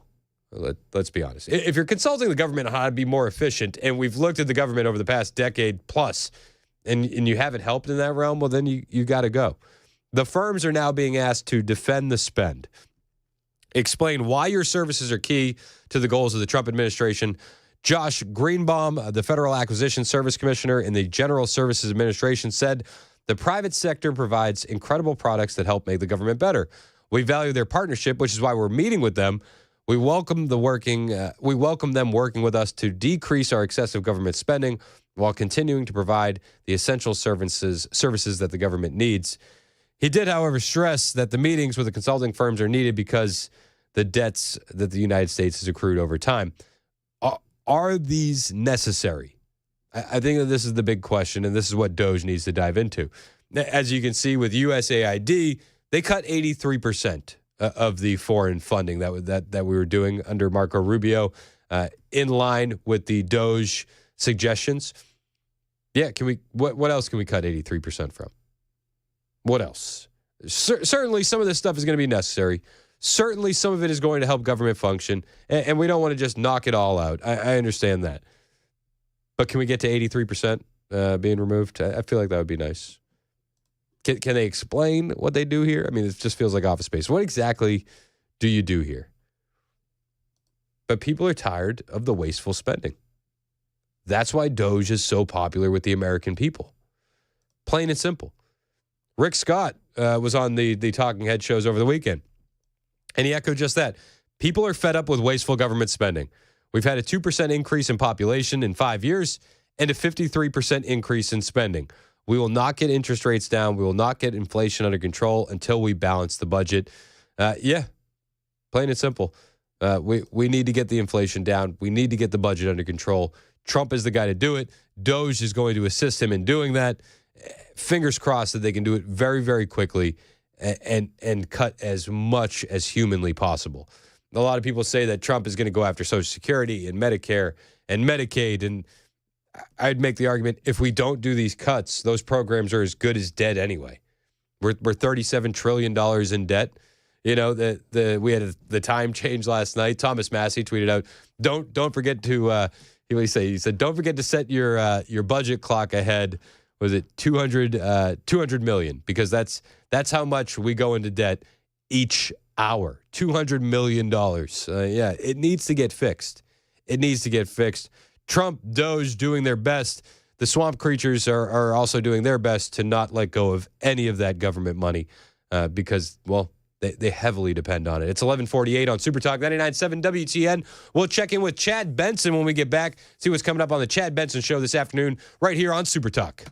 Let's be honest. If you're consulting the government on how to be more efficient, and we've looked at the government over the past decade plus, and you haven't helped in that realm, well, then you got to go. The firms are now being asked to defend the spend, explain why your services are key to the goals of the Trump administration. Josh Greenbaum, the Federal Acquisition Service Commissioner in the General Services Administration, said the private sector provides incredible products that help make the government better. We value their partnership, which is why we're meeting with them. We welcome them working with us to decrease our excessive government spending while continuing to provide the essential services that the government needs. He did, however, stress that the meetings with the consulting firms are needed because the debts that the United States has accrued over time. Are these necessary? I think that this is the big question, and this is what Doge needs to dive into. As you can see with USAID, they cut 83% of the foreign funding that we were doing under Marco Rubio, in line with the Doge suggestions. Yeah, what else can we cut 83% from? What else? Certainly some of this stuff is going to be necessary. Certainly some of it is going to help government function, and we don't want to just knock it all out. I understand that. But can we get to 83% being removed? I feel like that would be nice. Can they explain what they do here? I mean, it just feels like Office Space. What exactly do you do here? But people are tired of the wasteful spending. That's why Doge is so popular with the American people. Plain and simple. Rick Scott was on the Talking Head shows over the weekend, and he echoed just that. People are fed up with wasteful government spending. We've had a 2% increase in population in 5 years and a 53% increase in spending. We will not get interest rates down. We will not get inflation under control until we balance the budget. Plain and simple. We need to get the inflation down. We need to get the budget under control. Trump is the guy to do it. Doge is going to assist him in doing that. Fingers crossed that they can do it very, very quickly and cut as much as humanly possible. A lot of people say that Trump is going to go after Social Security and Medicare and Medicaid, and I'd make the argument if we don't do these cuts, those programs are as good as dead anyway. We're $37 trillion in debt. You know, we had the time change last night. Thomas Massey tweeted out, "Don't forget to." He said, "Don't forget to set your budget clock ahead." Was it 200 million? Because that's how much we go into debt each hour. $200 million. It needs to get fixed. It needs to get fixed. Trump, Doge doing their best. The swamp creatures are also doing their best to not let go of any of that government money because, well, they heavily depend on it. It's 11:48 on Super Talk 99.7 WTN. We'll check in with Chad Benson when we get back, see what's coming up on the Chad Benson Show this afternoon right here on Super Talk.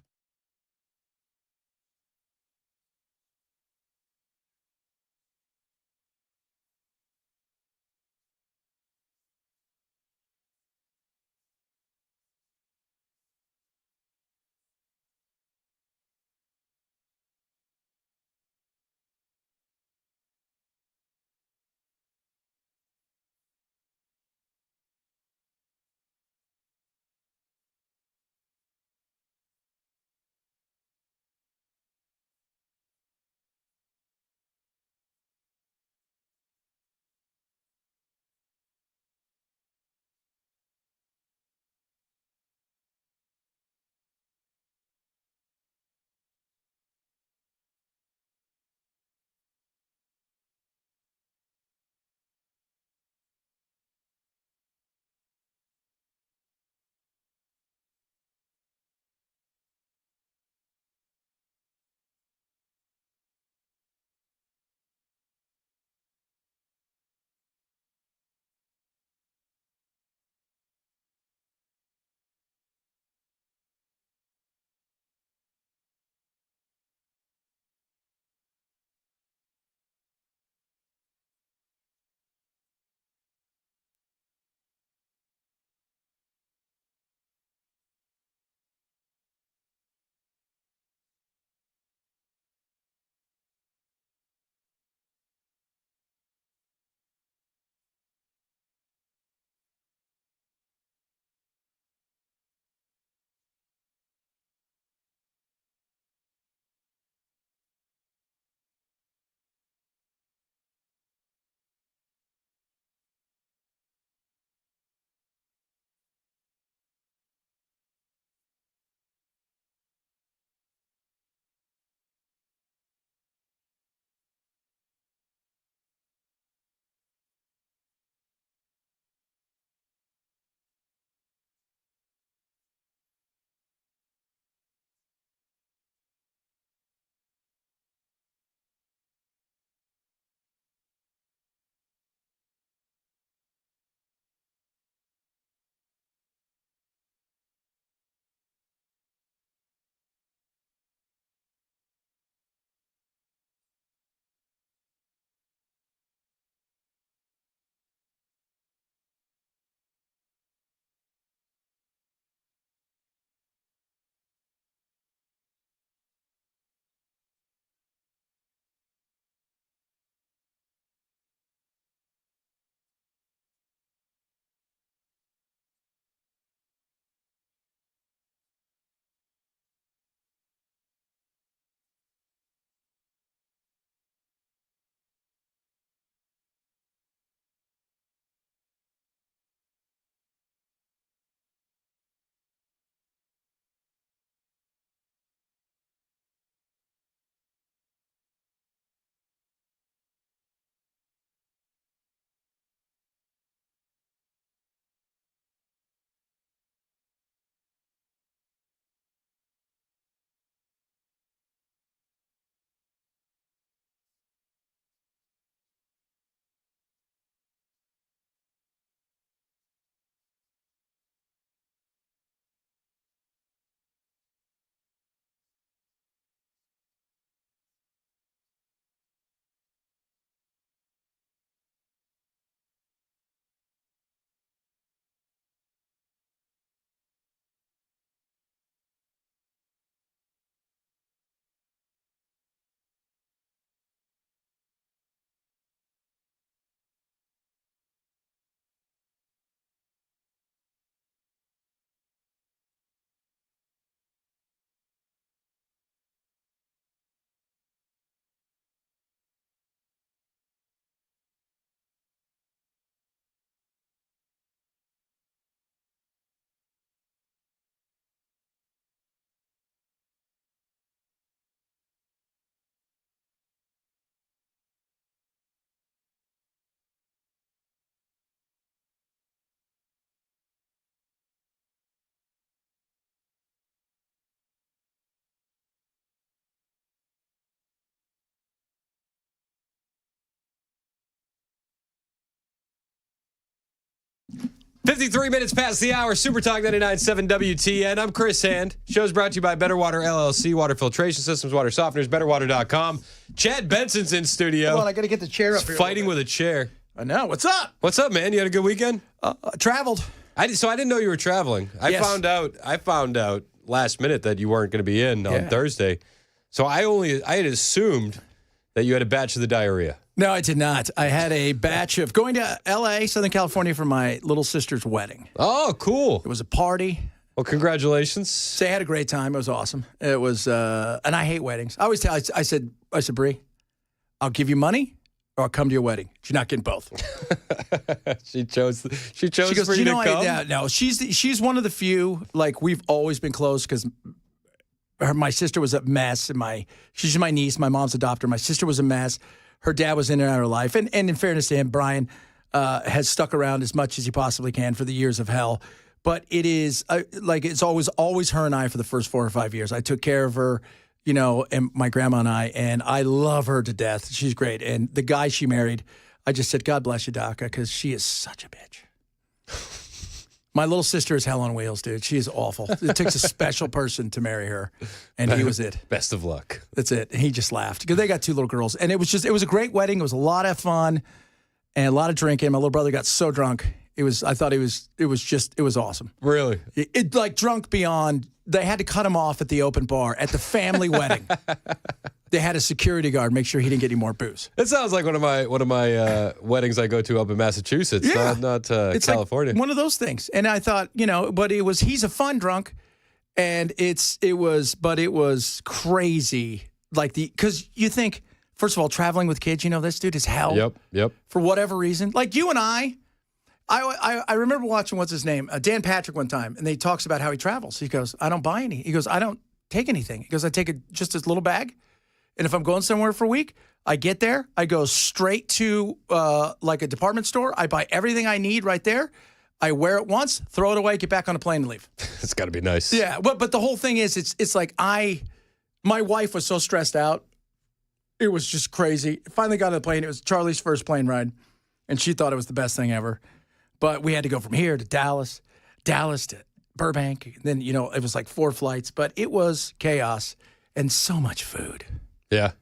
53 minutes past the hour. Super Talk 99.7 WTN. I'm Chris Hand. Show's brought to you by Better Water LLC, water filtration systems, water softeners, betterwater.com. Chad Benson's in studio. Hold on, I got to get the chair up here. Fighting with a chair. I know. What's up? What's up, man? You had a good weekend? Traveled. So I didn't know you were traveling. Yes. I found out last minute that you weren't going to be in on Thursday. So I had assumed that you had a batch of the diarrhea. No, I did not. I had a batch of going to L.A., Southern California, for my little sister's wedding. Oh, cool. It was a party. Well, congratulations. So I had a great time. It was awesome. It was, and I hate weddings. I always tell, I said, Bree, I'll give you money or I'll come to your wedding. She's not getting both. She chose She goes, for you to come? No, she's one of the few, like, we've always been close because my sister was a mess. And she's my niece. My mom's adopted her. My sister was a mess. Her dad was in and out of her life. And in fairness to him, Brian has stuck around as much as he possibly can for the years of hell. But it is, it's always her and I for the first 4 or 5 years. I took care of her, and my grandma and I love her to death. She's great. And the guy she married, I just said, God bless you, Daka, because she is such a bitch. My little sister is hell on wheels, dude. She is awful. It takes a special person to marry her, and he was it. Best of luck. That's it. And he just laughed because they got 2 little girls, and it was a great wedding. It was a lot of fun and a lot of drinking. My little brother got so drunk. It was awesome. Really? It like drunk beyond. They had to cut him off at the open bar at the family wedding. They had a security guard make sure he didn't get any more booze. It sounds like one of my weddings I go to to up in Massachusetts, not it's California. Like one of those things. And I thought, but he's a fun drunk, and it was crazy. Because you think, first of all, traveling with kids, this dude is hell. Yep. For whatever reason, like you and I remember watching what's his name, Dan Patrick one time, and he talks about how he travels. He goes, I don't buy any. He goes, I don't take anything. He goes, I take just this little bag. And if I'm going somewhere for a week, I get there, I go straight to like a department store. I buy everything I need right there. I wear it once, throw it away, get back on a plane and leave. It's got to be nice. Yeah, but the whole thing is, it's like my wife was so stressed out. It was just crazy. Finally got on the plane. It was Charlie's first plane ride, and she thought it was the best thing ever. But we had to go from here to Dallas to Burbank. And then, it was like 4 flights, but it was chaos and so much food. Yeah.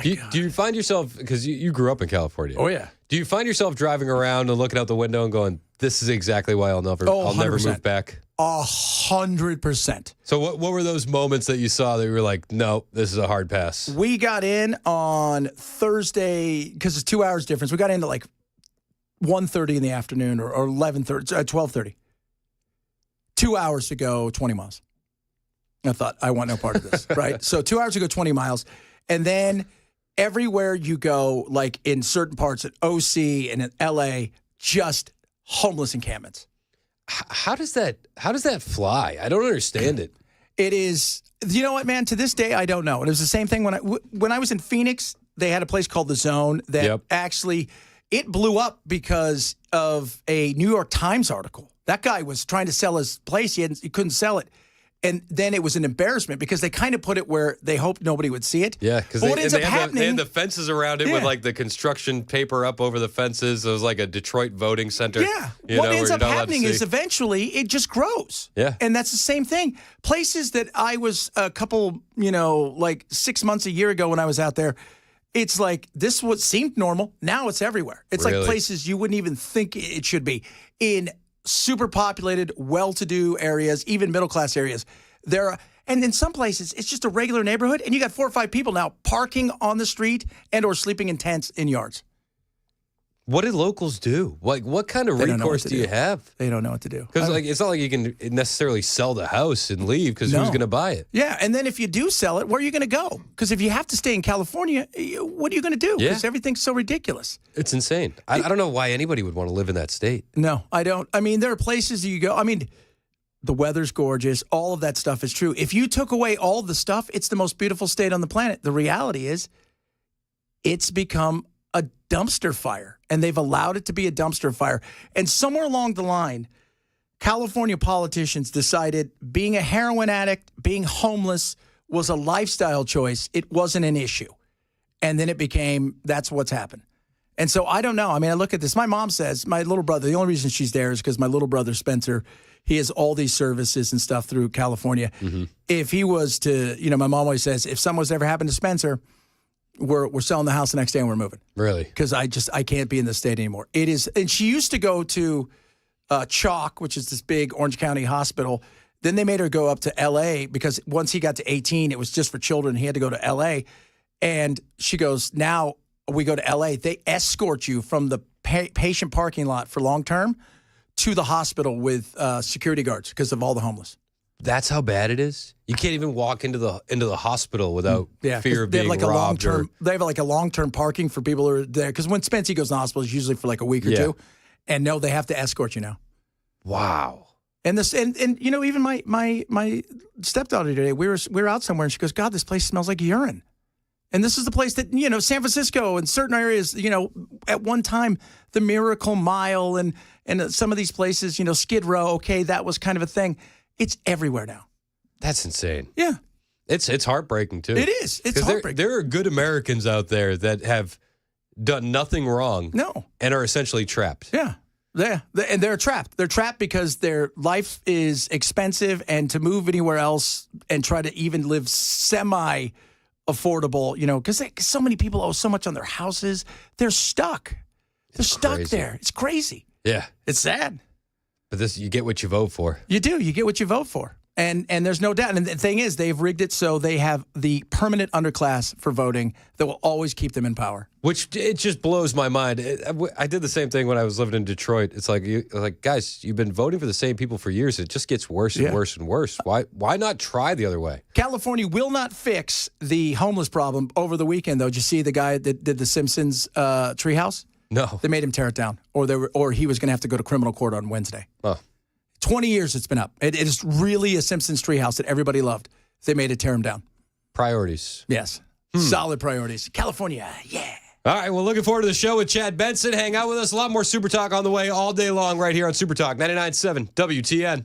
Do you find yourself, because you grew up in California. Oh, yeah. Do you find yourself driving around and looking out the window and going, this is exactly why I'll never move back? 100%. So what were those moments that you saw that you were like, no, this is a hard pass? We got in on Thursday, because it's 2 hours difference. We got into like 1:30 in the afternoon or 11:30, 12:30. 2 hours to go 20 miles. I thought, I want no part of this, right? So 2 hours to go 20 miles. And then everywhere you go, like in certain parts at OC and in LA, just homeless encampments. How does that fly? I don't understand it. It is, you know what, man? To this day, I don't know. And it was the same thing when I was in Phoenix. They had a place called The Zone that actually, it blew up because of a New York Times article. That guy was trying to sell his place. He couldn't sell it. And then it was an embarrassment because they kind of put it where they hoped nobody would see it. Yeah, because they had the fences around it with like the construction paper up over the fences. It was like a Detroit voting center. Yeah. What ends up happening is eventually it just grows. Yeah. And that's the same thing. Places that I was a couple, like 6 months, a year ago when I was out there, it's like this seemed normal. Now it's everywhere. It's like places you wouldn't even think it should be. In super populated, well-to-do areas, even middle-class areas. And in some places, it's just a regular neighborhood, and you got 4 or 5 people now parking on the street and or sleeping in tents in yards. What did locals do? Like, what kind of recourse do you have? They don't know what to do. Because it's not like you can necessarily sell the house and leave because who's going to buy it? Yeah, and then if you do sell it, where are you going to go? Because if you have to stay in California, what are you going to do? Because everything's so ridiculous. It's insane. I don't know why anybody would want to live in that state. No, I don't. I mean, there are places you go. I mean, the weather's gorgeous. All of that stuff is true. If you took away all the stuff, it's the most beautiful state on the planet. The reality is it's become a dumpster fire, and they've allowed it to be a dumpster fire. And somewhere along the line, California politicians decided being a heroin addict, being homeless was a lifestyle choice. It wasn't an issue. And then it became, that's what's happened. And so I don't know. I mean, I look at this. My mom says, my little brother, the only reason she's there is because my little brother, Spencer, he has all these services and stuff through California. Mm-hmm. If he was to, my mom always says, if something was ever happened to Spencer, we're selling the house the next day and we're moving. Really? Because I can't be in this state anymore. It is, and she used to go to Chalk, which is this big Orange County hospital. Then they made her go up to L.A. because once he got to 18, it was just for children. He had to go to L.A. And she goes, now we go to L.A. They escort you from the patient parking lot for long-term to the hospital with security guards because of all the homeless. That's how bad it is? You can't even walk into the hospital without fear of being robbed. They have like a long-term parking for people who are there. Because when Spencer goes to the hospital, it's usually for like a week or two. And no, they have to escort you now. Wow. And this, and even my stepdaughter today, we were out somewhere, and she goes, "God, this place smells like urine." And this is the place that San Francisco and certain areas, at one time the Miracle Mile and some of these places, Skid Row. Okay, that was kind of a thing. It's everywhere now. That's insane. Yeah, it's heartbreaking too. It is. It's heartbreaking. There are good Americans out there that have done nothing wrong. No, and are essentially trapped. Yeah. Yeah, and they're trapped. They're trapped because their life is expensive, and to move anywhere else and try to even live semi-affordable, because so many people owe so much on their houses. They're stuck. They're stuck there. It's crazy. Yeah. It's sad. But you get what you vote for. You do. You get what you vote for. And there's no doubt. And the thing is, they've rigged it so they have the permanent underclass for voting that will always keep them in power. Which it just blows my mind. I did the same thing when I was living in Detroit. It's like, guys, you've been voting for the same people for years. It just gets worse and worse and worse. Why not try the other way? California will not fix the homeless problem over the weekend, though. Did you see the guy that did the Simpsons treehouse? No. They made him tear it down, or he was going to have to go to criminal court on Wednesday. Oh. 20 years it's been up. It is really a Simpsons treehouse that everybody loved. They made it tear him down. Priorities. Yes. Solid priorities. California, yeah. All right, well, looking forward to the show with Chad Benson. Hang out with us. A lot more Super Talk on the way all day long right here on Super Talk 99.7 WTN.